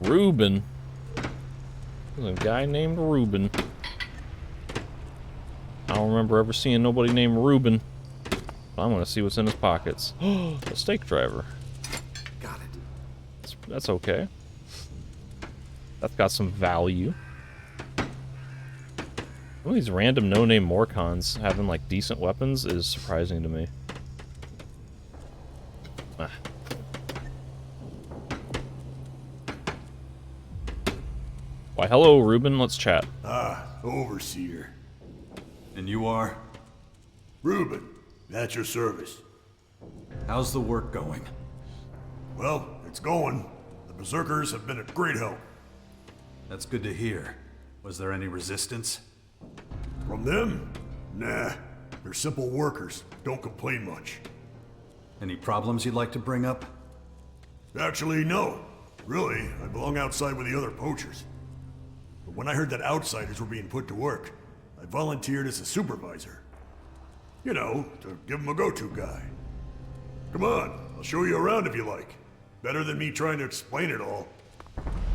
Reuben. There's a guy named Reuben. I don't remember ever seeing nobody named Reuben. I'm gonna see what's in his pockets. A stake driver. Got it. That's okay. That's got some value. Some of these random no-name Morcons having like decent weapons is surprising to me. Ah. Why, hello, Reuben. Let's chat. Ah, Overseer. And you are? Reuben, that's your service. How's the work going? Well, it's going. The Berserkers have been a great help. That's good to hear. Was there any resistance? From them? Nah. They're simple workers. Don't complain much. Any problems you'd like to bring up? Actually, no. Really, I belong outside with the other poachers. But when I heard that outsiders were being put to work, I volunteered as a supervisor. You know, to give them a go-to guy. Come on, I'll show you around if you like. Better than me trying to explain it all.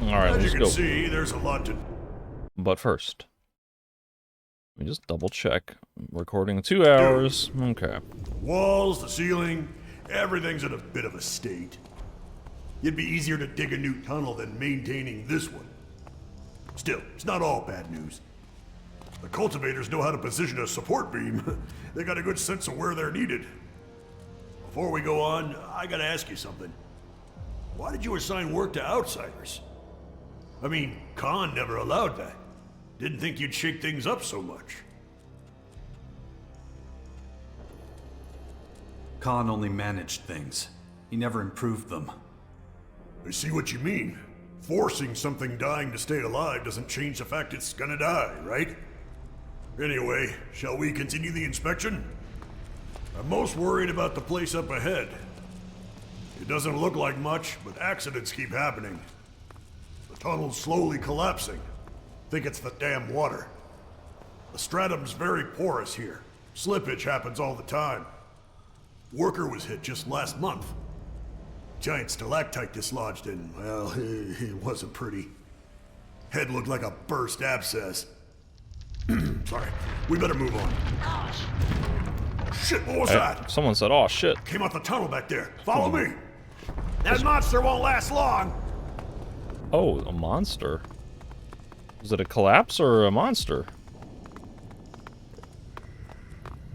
Alright, As let's you go. can see, there's a lot to... But first, let me just double check. Recording 2 hours. Okay. Walls, the ceiling, everything's in a bit of a state. It'd be easier to dig a new tunnel than maintaining this one. Still, it's not all bad news. The cultivators know how to position a support beam. They got a good sense of where they're needed. Before we go on, I gotta ask you something. Why did you assign work to outsiders? I mean, Khan never allowed that. Didn't think you'd shake things up so much. Khan only managed things. He never improved them. I see what you mean. Forcing something dying to stay alive doesn't change the fact it's gonna die, right? Anyway, shall we continue the inspection? I'm most worried about the place up ahead. It doesn't look like much, but accidents keep happening. The tunnel's slowly collapsing. Think it's the damn water. The stratum's very porous here. Slippage happens all the time. Worker was hit just last month. Giant stalactite dislodged in, well, it wasn't pretty. Head looked like a burst abscess. Sorry, we better move on. Shit, what was that? Someone said, "Oh shit." Came out the tunnel back there. Follow me. That monster won't last long. Oh, a monster. Was it a collapse or a monster?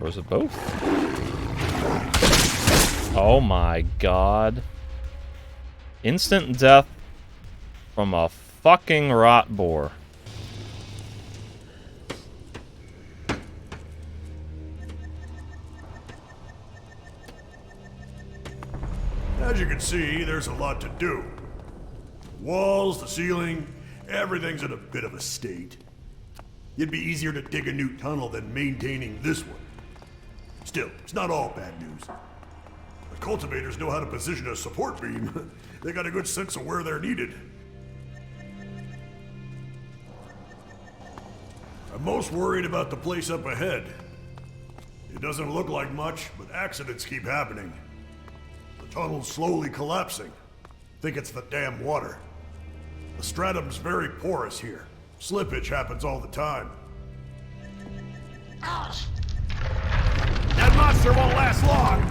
Or is it both? Oh my god. Instant death from a fucking rot boar. As you can see, there's a lot to do. Walls, the ceiling, everything's in a bit of a state. It'd be easier to dig a new tunnel than maintaining this one. Still, it's not all bad news. The cultivators know how to position a support beam. They got a good sense of where they're needed. I'm most worried about the place up ahead. It doesn't look like much, but accidents keep happening. The tunnel's slowly collapsing. Think it's the damn water. The stratum's very porous here. Slippage happens all the time. Ouch! That monster won't last long!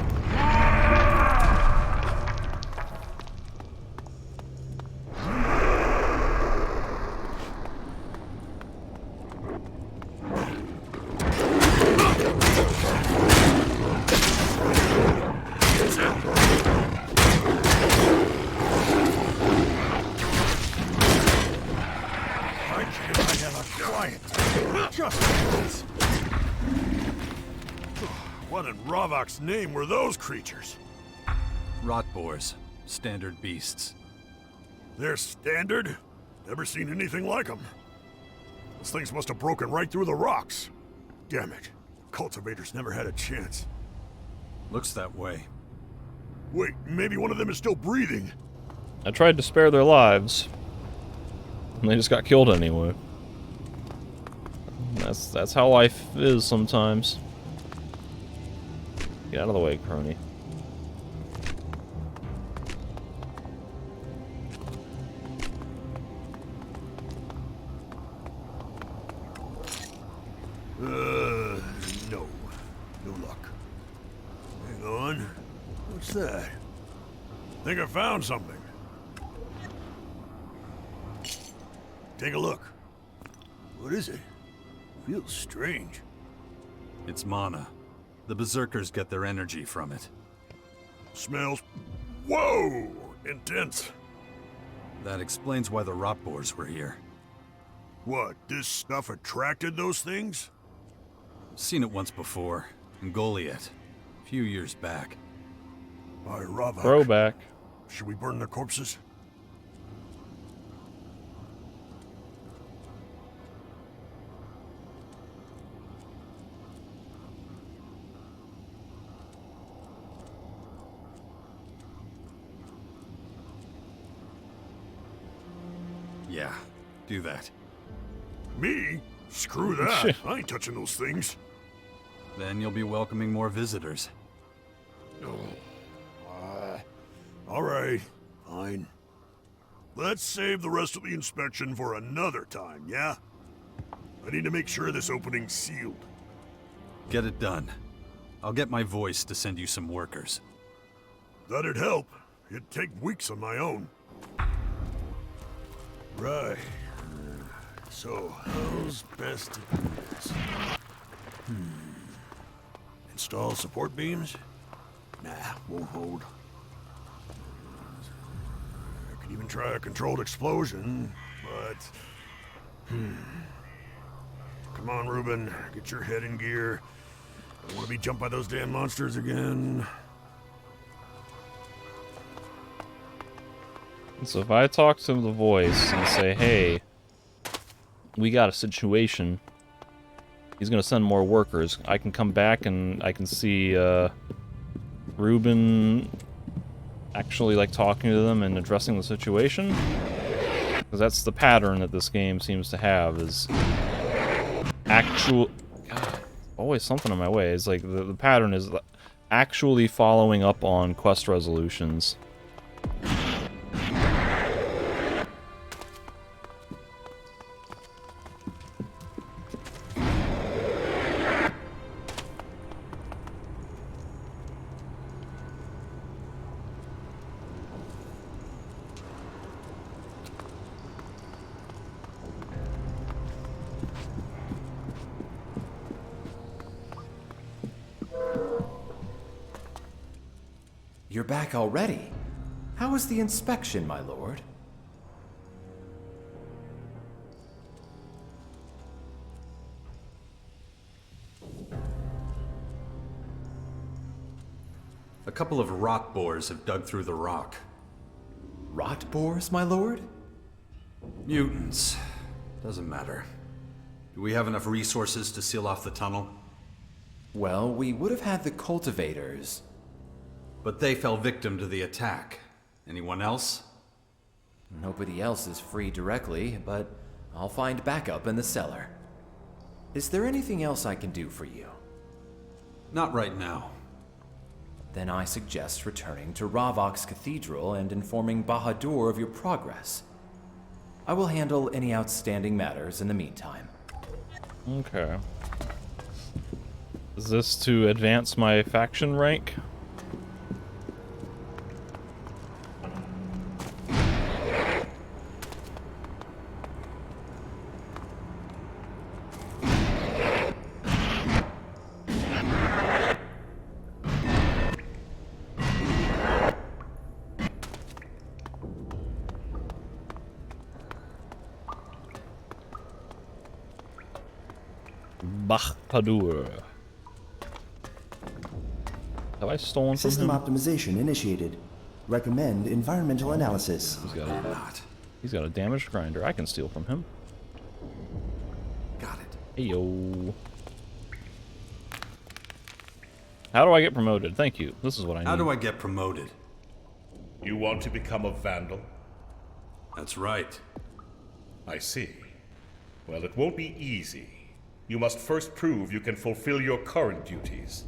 Why can't I have a quiet? Just this. What in Ravok's name were those creatures? Rot boars. Standard beasts. They're standard? Never seen anything like them. Those things must have broken right through the rocks. Damn it. Cultivators never had a chance. Looks that way. Wait, maybe one of them is still breathing. I tried to spare their lives. And they just got killed anyway. That's how life is sometimes. Get out of the way, crony. No. No luck. Hang on. What's that? Think I found something. Take a look. What is it? Feels strange. It's mana. The berserkers get their energy from it. Smells... Whoa! Intense. That explains why the rot boars were here. What, this stuff attracted those things? Seen it once before, in Goliath, a few years back. By Ravok. Throwback. Should we burn the corpses? Yeah, do that. Me? Screw that. I ain't touching those things. Then you'll be welcoming more visitors. All right, fine. Let's save the rest of the inspection for another time, yeah? I need to make sure this opening's sealed. Get it done. I'll get my voice to send you some workers. That'd help. It'd take weeks on my own. Right. So, how's best to do this? Install support beams? Nah, won't hold. I could even try a controlled explosion, but... Come on, Reuben. Get your head in gear. I don't want to be jumped by those damn monsters again. So if I talk to the voice and say, hey, we got a situation, he's gonna send more workers, I can come back and I can see Reuben actually like talking to them and addressing the situation? Because that's the pattern that this game seems to have, is actual... God, always something in my way. It's like the pattern is actually following up on quest resolutions. You're back already. How was the inspection, my lord? A couple of rot boars have dug through the rock. Rot boars, my lord? Mutants. Doesn't matter. Do we have enough resources to seal off the tunnel? Well, we would have had the cultivators. But they fell victim to the attack. Anyone else? Nobody else is free directly, but I'll find backup in the cellar. Is there anything else I can do for you? Not right now. Then I suggest returning to Ravok's Cathedral and informing Bahadur of your progress. I will handle any outstanding matters in the meantime. Okay. Is this to advance my faction rank? Bahadur. Have I stolen from System him? optimization initiated. Recommend environmental analysis. He's got a damaged grinder. I can steal from him. Got it. Hey yo. How do I get promoted? Thank you. This is what I need. How do I get promoted? You want to become a vandal? That's right. I see. Well, it won't be easy. You must first prove you can fulfill your current duties.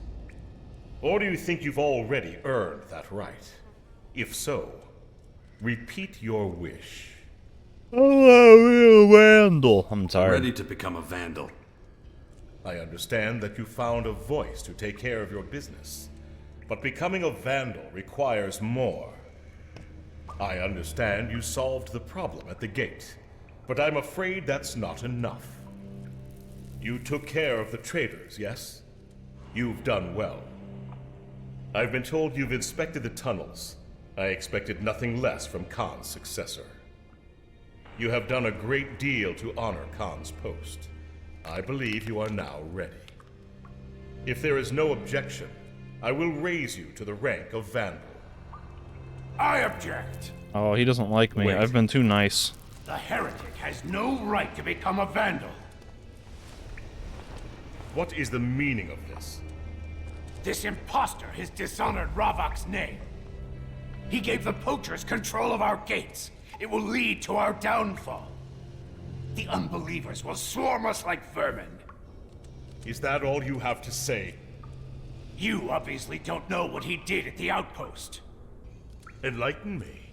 Or do you think you've already earned that right? If so, repeat your wish. Oh, vandal. I'm tired. I'm ready to become a vandal. I understand that you found a voice to take care of your business, but becoming a vandal requires more. I understand you solved the problem at the gate, but I'm afraid that's not enough. You took care of the traders, yes? You've done well. I've been told you've inspected the tunnels. I expected nothing less from Khan's successor. You have done a great deal to honor Khan's post. I believe you are now ready. If there is no objection, I will raise you to the rank of Vandal. I object. Oh, he doesn't like me. Wait. I've been too nice. The heretic has no right to become a Vandal. What is the meaning of this? This impostor has dishonored Ravok's name. He gave the poachers control of our gates. It will lead to our downfall. the unbelievers will swarm us like vermin. Is that all you have to say? You obviously don't know what he did at the outpost. Enlighten me.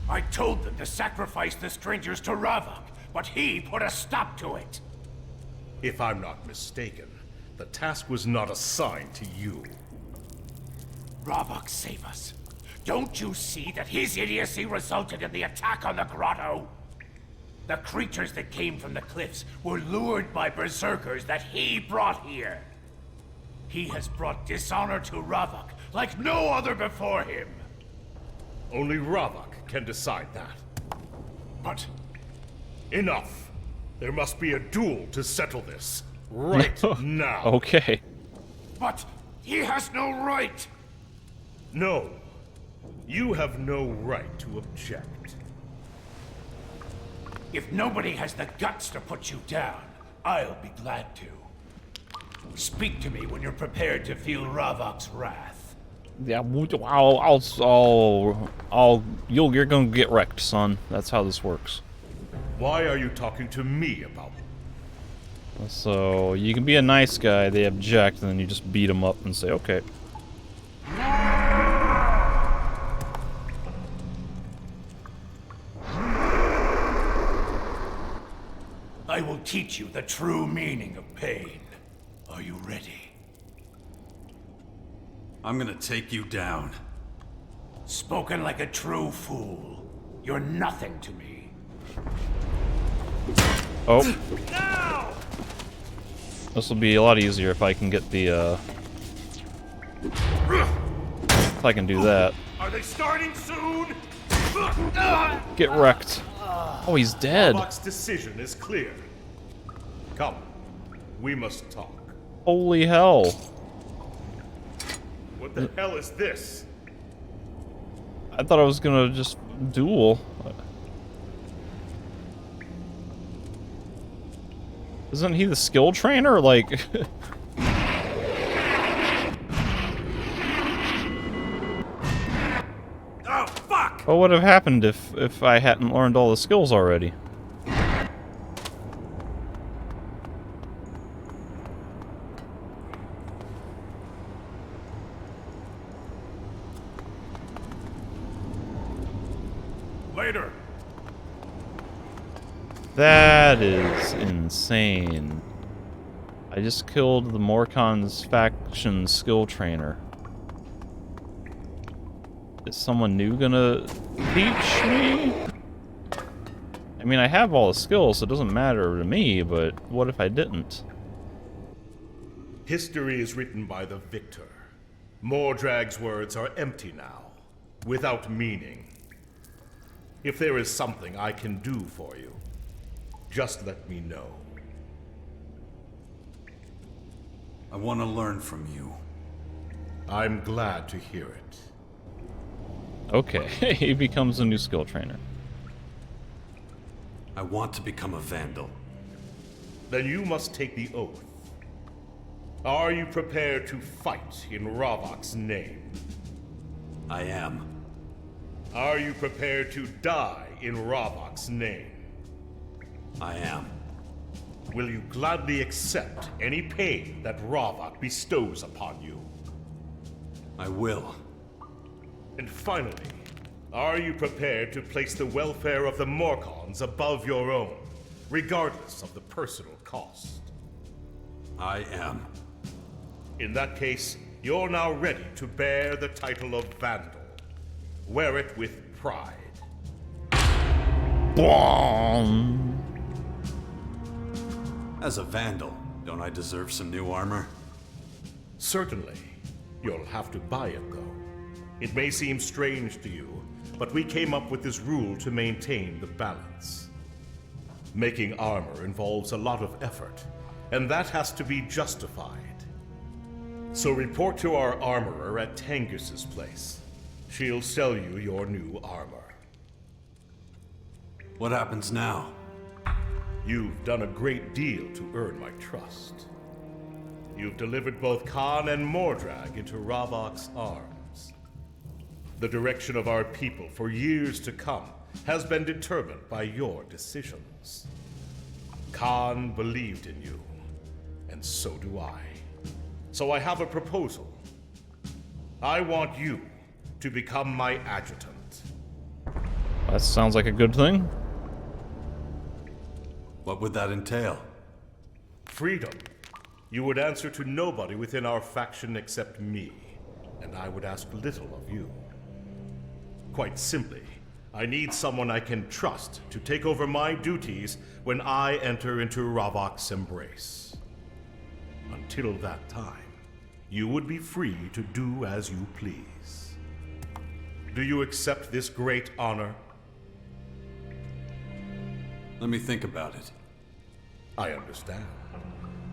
I told them to sacrifice the strangers to Ravok, but he put a stop to it. If I'm not mistaken, the task was not assigned to you. Ravok, save us. Don't you see that his idiocy resulted in the attack on the grotto? The creatures that came from the cliffs were lured by berserkers that he brought here. He has brought dishonor to Ravok like no other before him. Only Ravok can decide that. But enough. There must be a duel to settle this. Right now. Okay. But he has no right. No. You have no right to object. If nobody has the guts to put you down, I'll be glad to. Speak to me when you're prepared to feel Ravok's wrath. Yeah, you're gonna get wrecked, son. That's how this works. Why are you talking to me about it? So, you can be a nice guy, they object, and then you just beat them up and say, okay. I will teach you the true meaning of pain. Are you ready? I'm gonna take you down. Spoken like a true fool. You're nothing to me. Oh. This will be a lot easier if I can get the, if I can do that. Are they starting soon? Get wrecked. Oh, he's dead. Ravok's decision is clear. Come. We must talk. Holy hell. What the hell is this? I thought I was gonna just duel. Isn't he the skill trainer? Like... Oh, fuck! What would have happened if I hadn't learned all the skills already? Later. That is insane. I just killed the Morcon's faction skill trainer. Is someone new gonna teach me? I mean, I have all the skills, so it doesn't matter to me, but what if I didn't? History is written by the victor. Mordrag's words are empty now, without meaning. If there is something I can do for you, just let me know. I want to learn from you. I'm glad to hear it. Okay, he becomes a new skill trainer. I want to become a Vandal. Then you must take the oath. Are you prepared to fight in Ravok's name? I am. Are you prepared to die in Ravok's name? I am. Will you gladly accept any pain that Ravok bestows upon you? I will. And finally, are you prepared to place the welfare of the Morcons above your own, regardless of the personal cost? I am. In that case, you're now ready to bear the title of Vandal. Wear it with pride. Boom. As a Vandal, don't I deserve some new armor? Certainly. You'll have to buy it, though. It may seem strange to you, but we came up with this rule to maintain the balance. Making armor involves a lot of effort, and that has to be justified. So report to our armorer at Tangus's place. She'll sell you your new armor. What happens now? You've done a great deal to earn my trust. You've delivered both Khan and Mordrag into Ravok's arms. The direction of our people for years to come has been determined by your decisions. Khan believed in you, and so do I. So I have a proposal. I want you to become my adjutant. That sounds like a good thing. What would that entail? Freedom. You would answer to nobody within our faction except me, and I would ask little of you. Quite simply, I need someone I can trust to take over my duties when I enter into Ravok's embrace. Until that time, you would be free to do as you please. Do you accept this great honor? Let me think about it. I understand.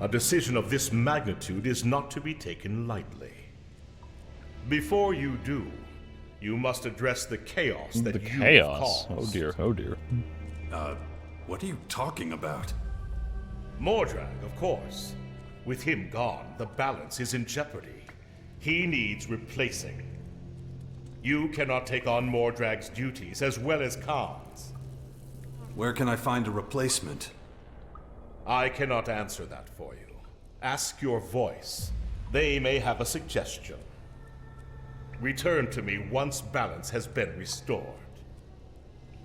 A decision of this magnitude is not to be taken lightly. Before you do, you must address the chaos that The you've chaos? caused. Oh dear, oh dear. What are you talking about? Mordrag, of course. With him gone, the balance is in jeopardy. He needs replacing. You cannot take on Mordrag's duties as well as Khan's. Where can I find a replacement? I cannot answer that for you. Ask your voice. They may have a suggestion. Return to me once balance has been restored.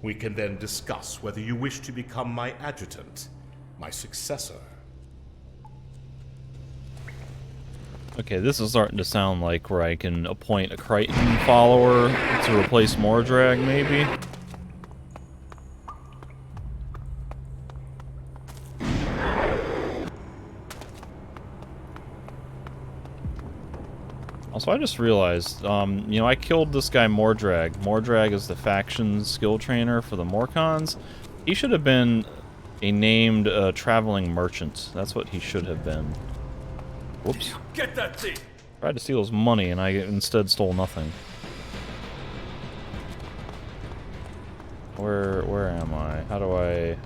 We can then discuss whether you wish to become my adjutant, my successor. Okay, this is starting to sound like where I can appoint a Crichton follower to replace Mordrag, maybe? Also, I just realized, you know, I killed this guy Mordrag. Mordrag is the faction skill trainer for the Morcons. He should have been a named traveling merchant. That's what he should have been. Whoops. Get that thing! Tried to steal his money, and I instead stole nothing. Where am I? How do I...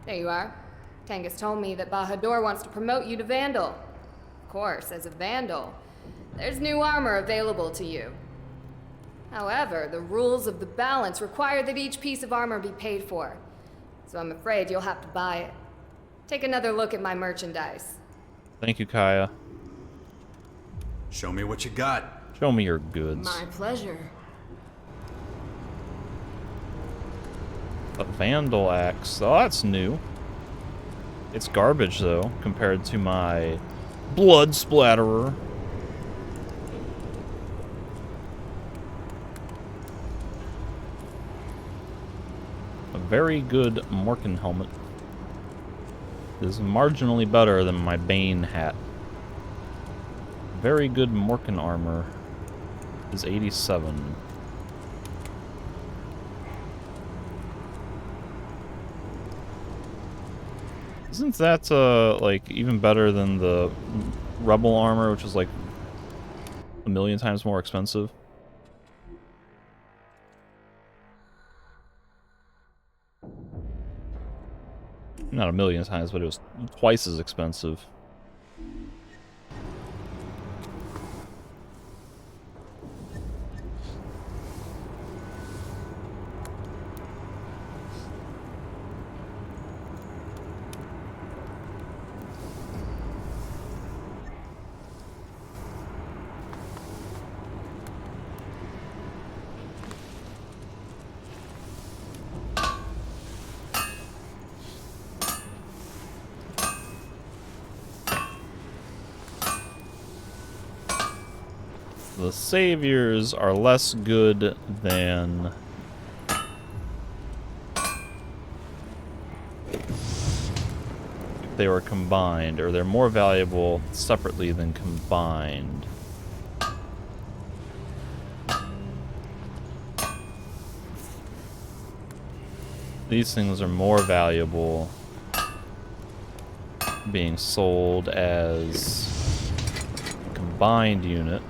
There you are. Tengus told me that Bahadur wants to promote you to Vandal. Of course, as a Vandal, there's new armor available to you. However, the rules of the balance require that each piece of armor be paid for. So I'm afraid you'll have to buy it. Take another look at my merchandise. Thank you, Kaya. Show me what you got. Show me your goods. My pleasure. A Vandal axe. Oh, that's new. It's garbage, though, compared to my blood splatterer. A very good Morkan helmet. Is marginally better than my Bane hat. Very good Morkan armor is 87. Isn't that, like, even better than the Rebel armor, which is, like, 1,000,000 times more expensive? Not 1,000,000 times, but it was twice as expensive. The saviors are less good than if they were combined, or they're more valuable separately than combined. These things are more valuable being sold as a combined unit.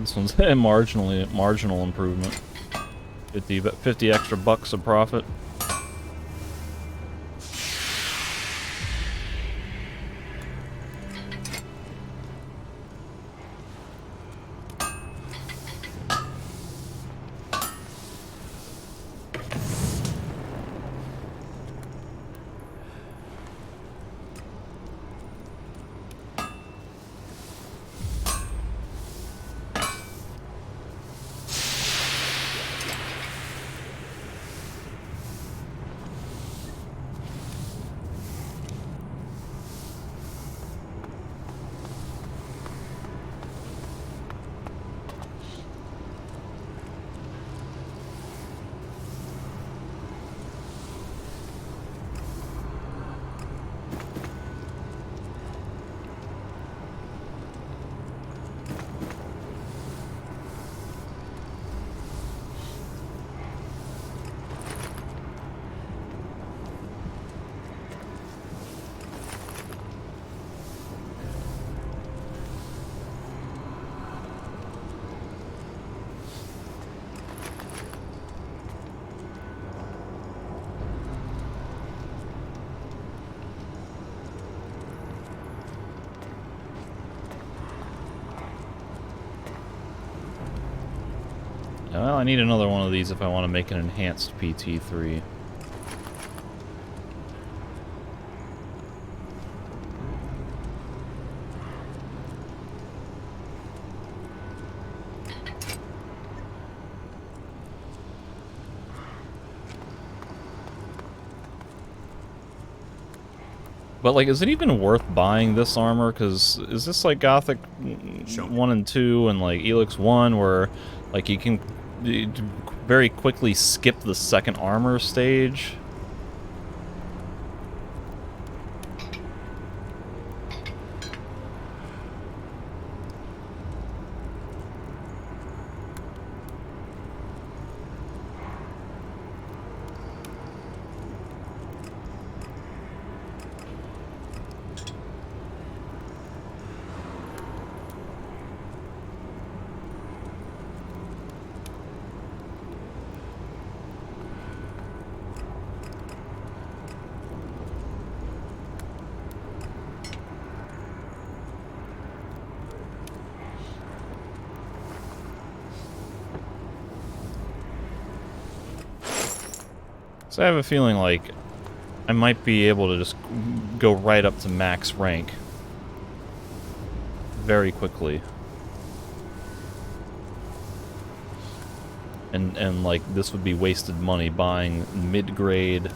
This one's a marginal improvement. 50 extra bucks of profit. Well, I need another one of these if I want to make an enhanced PT3. But, like, is it even worth buying this armor? Because is this like Gothic 1 and 2 and, like, Elex 1 where, like, you can very quickly skip the second armor stage? So I have a feeling like I might be able to just go right up to max rank very quickly. And like this would be wasted money buying mid-grade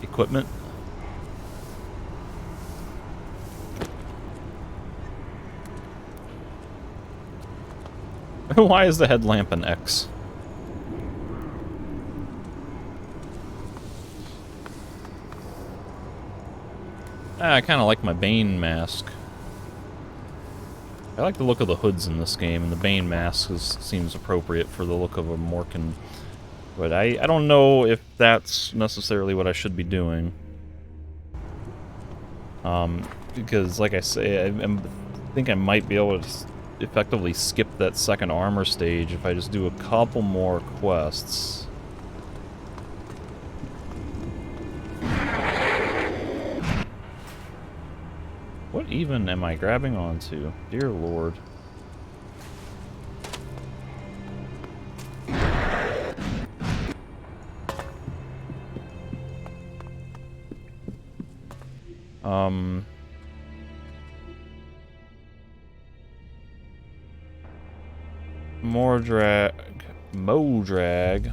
equipment. Why is the headlamp an X? I kind of like my Bane mask. I like the look of the hoods in this game, and the Bane mask seems appropriate for the look of a Morkan. But I don't know if that's necessarily what I should be doing. Because, like I say, I think I might be able to effectively skip that second armor stage if I just do a couple more quests. What even am I grabbing onto? Dear Lord.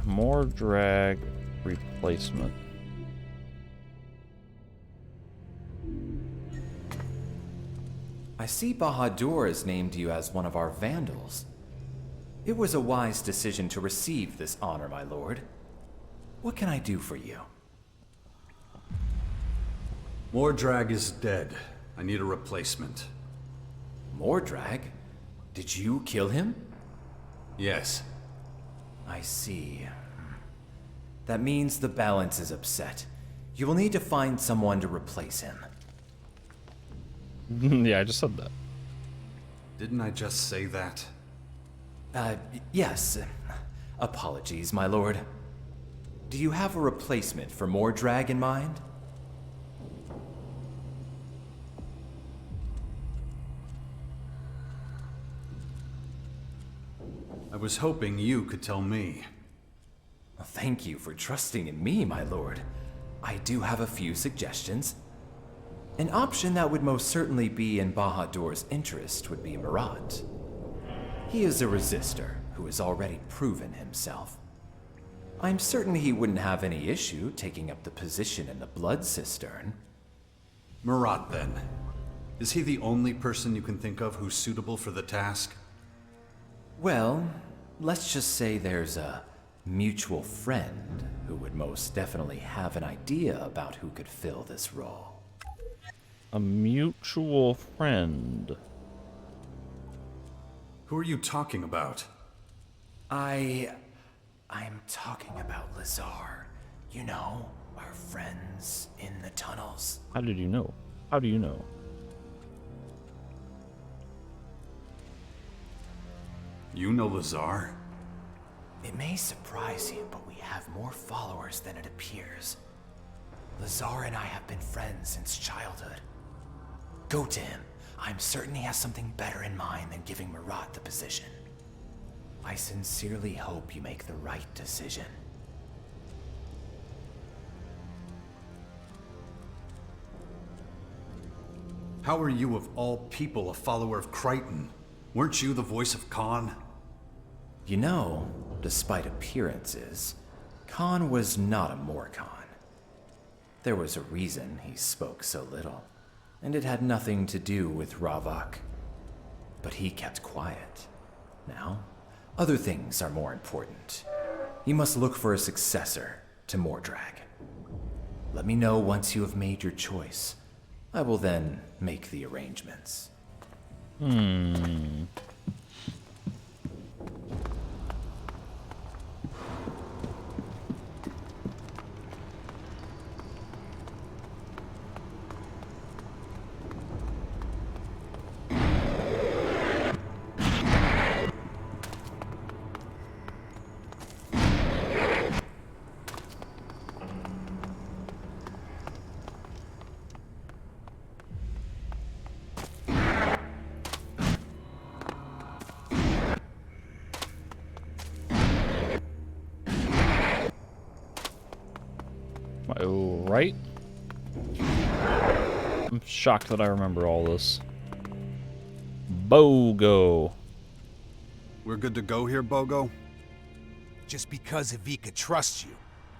More drag replacement. I see Bahadur has named you as one of our vandals. It was a wise decision to receive this honor, my lord. What can I do for you? Mordrag is dead. I need a replacement. Mordrag? Did you kill him? Yes. I see. That means the balance is upset. You will need to find someone to replace him. Yeah, I just said that. Didn't I just say that? Yes. Apologies, my lord. Do you have a replacement for Mordrag in mind? I was hoping you could tell me. Thank you for trusting in me, my lord. I do have a few suggestions. An option that would most certainly be in Bahador's interest would be Marat. He is a resistor who has already proven himself. I'm certain he wouldn't have any issue taking up the position in the Blood Cistern. Marat, then. Is he the only person you can think of who's suitable for the task? Well, let's just say there's a mutual friend who would most definitely have an idea about who could fill this role. A mutual friend. Who are you talking about? I'm talking about Lazar. You know, our friends in the tunnels. How did you know? How do you know? You know Lazar? It may surprise you, but we have more followers than it appears. Lazar and I have been friends since childhood. Go to him. I'm certain he has something better in mind than giving Marat the position. I sincerely hope you make the right decision. How are you, of all people, a follower of Crichton? Weren't you the voice of Khan? You know, despite appearances, Khan was not a Morcon. There was a reason he spoke so little, and it had nothing to do with Ravak. But he kept quiet. Now, other things are more important. You must look for a successor to Mordrag. Let me know once you have made your choice. I will then make the arrangements. Right? I'm shocked that I remember all this. Bogo. We're good to go here, Bogo? Just because Evika trusts you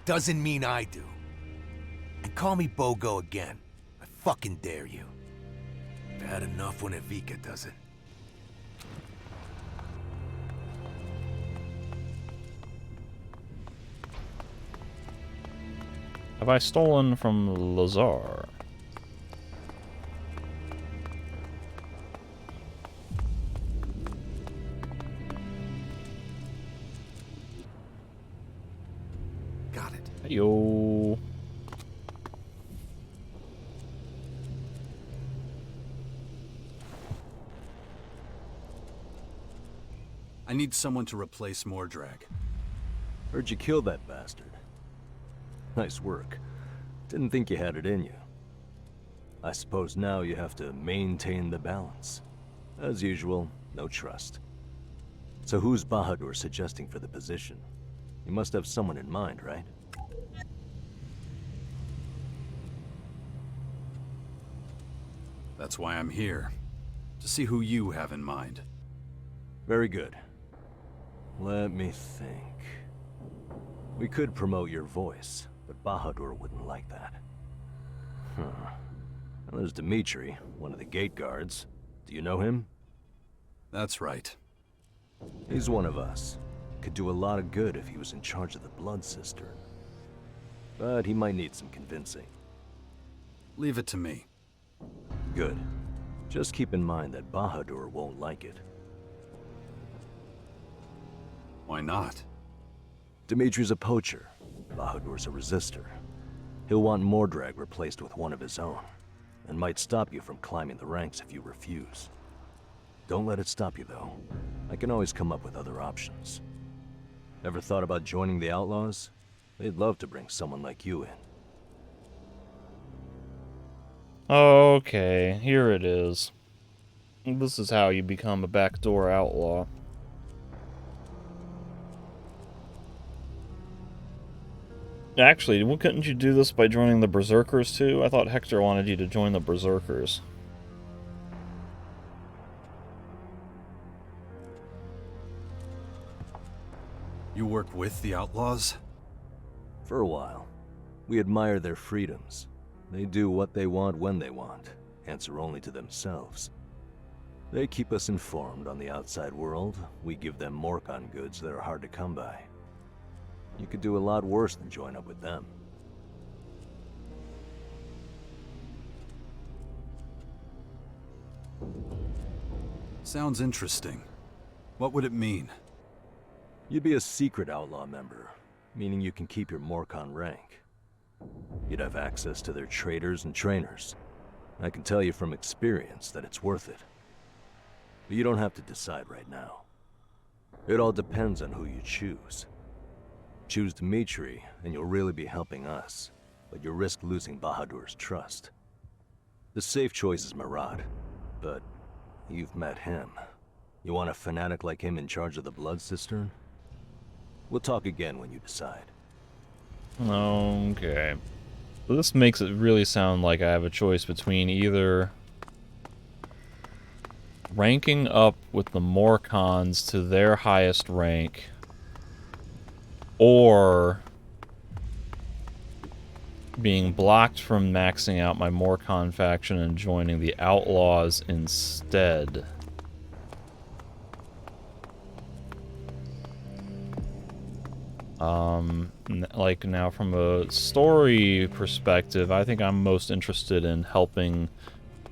doesn't mean I do. And call me Bogo again. I fucking dare you. Bad enough when Evika does it. Have I stolen from Lazar? Got it. Yo. I need someone to replace Mordrag. Heard you killed that bastard. Nice work. Didn't think you had it in you. I suppose now you have to maintain the balance. As usual, no trust. So who's Bahadur suggesting for the position? You must have someone in mind, right? That's why I'm here. To see who you have in mind. Very good. Let me think. We could promote your voice, but Bahadur wouldn't like that. Huh. Well, there's Dimitri, one of the gate guards. Do you know him? That's right. He's one of us. Could do a lot of good if he was in charge of the Blood Cistern. But he might need some convincing. Leave it to me. Good. Just keep in mind that Bahadur won't like it. Why not? Dimitri's a poacher. Bahadur's a resistor. He'll want Mordrag replaced with one of his own, and might stop you from climbing the ranks if you refuse. Don't let it stop you, though. I can always come up with other options. Ever thought about joining the Outlaws? They'd love to bring someone like you in. Okay, here it is. This is how you become a backdoor outlaw. Actually, couldn't you do this by joining the Berserkers too? I thought Hector wanted you to join the Berserkers. You work with the Outlaws? For a while. We admire their freedoms. They do what they want when they want, answer only to themselves. They keep us informed on the outside world. We give them Morcon goods that are hard to come by. You could do a lot worse than join up with them. Sounds interesting. What would it mean? You'd be a secret outlaw member, meaning you can keep your Morcon rank. You'd have access to their traders and trainers. I can tell you from experience that it's worth it. But you don't have to decide right now. It all depends on who you choose. Choose Dmitri, and you'll really be helping us, but you'll risk losing Bahadur's trust. The safe choice is Murad, but you've met him. You want a fanatic like him in charge of the Blood Cistern? We'll talk again when you decide. Okay. So this makes it really sound like I have a choice between either ranking up with the Morcons to their highest rank, or being blocked from maxing out my Morcon faction and joining the Outlaws instead. Like now from a story perspective, I think I'm most interested in helping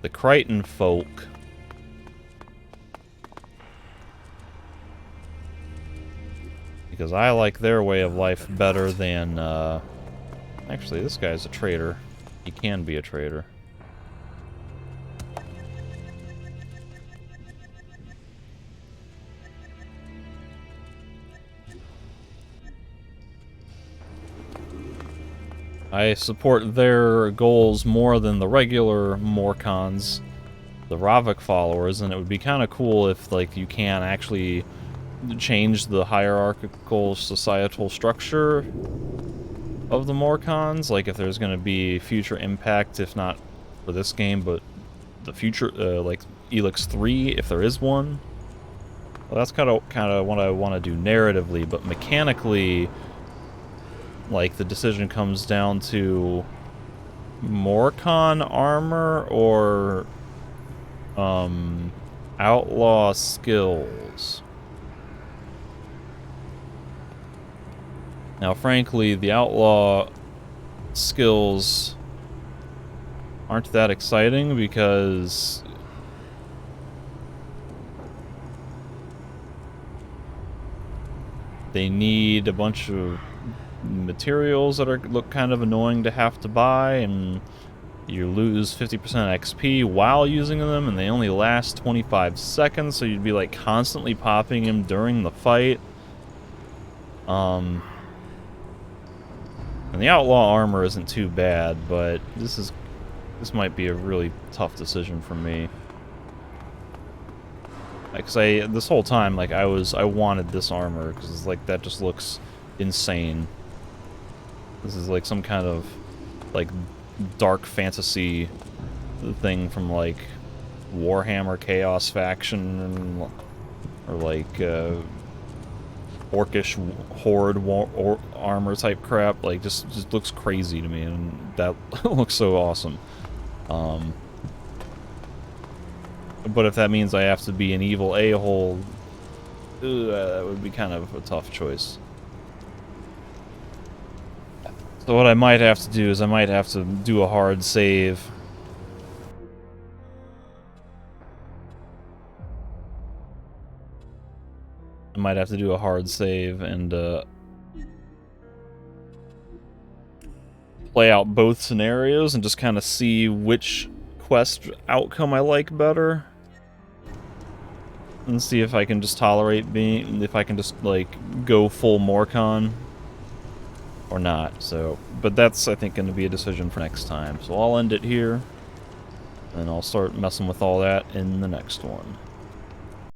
the Crichton folk because I like their way of life better than, actually this guy's a traitor. He can be a traitor. I support their goals more than the regular Morcons, the Ravik followers, and it would be kind of cool if, like, you can actually change the hierarchical societal structure of the Morcons. Like, if there's going to be future impact, if not for this game, but the future, like, Elex 3, if there is one. Well, that's kind of what I want to do narratively, but mechanically, like, the decision comes down to Morcon armor or outlaw skills. Now, frankly, the outlaw skills aren't that exciting because they need a bunch of materials that look kind of annoying to have to buy, and you lose 50% XP while using them, and they only last 25 seconds, so you'd be like constantly popping them during the fight. And the outlaw armor isn't too bad, but this might be a really tough decision for me. Like, this whole time, like, I wanted this armor because like that just looks insane. This is like some kind of like dark fantasy thing from like Warhammer Chaos Faction or like orcish horde armor type crap. Like just looks crazy to me, and that looks so awesome. But if that means I have to be an evil a-hole, that would be kind of a tough choice. So what I might have to do is I might have to do a hard save. I might have to do a hard save and play out both scenarios and just kind of see which quest outcome I like better. and see if I can just tolerate being, if I can just, like, go full Morcon or not. So, but that's, I think, going to be a decision for next time. So I'll end it here, and I'll start messing with all that in the next one.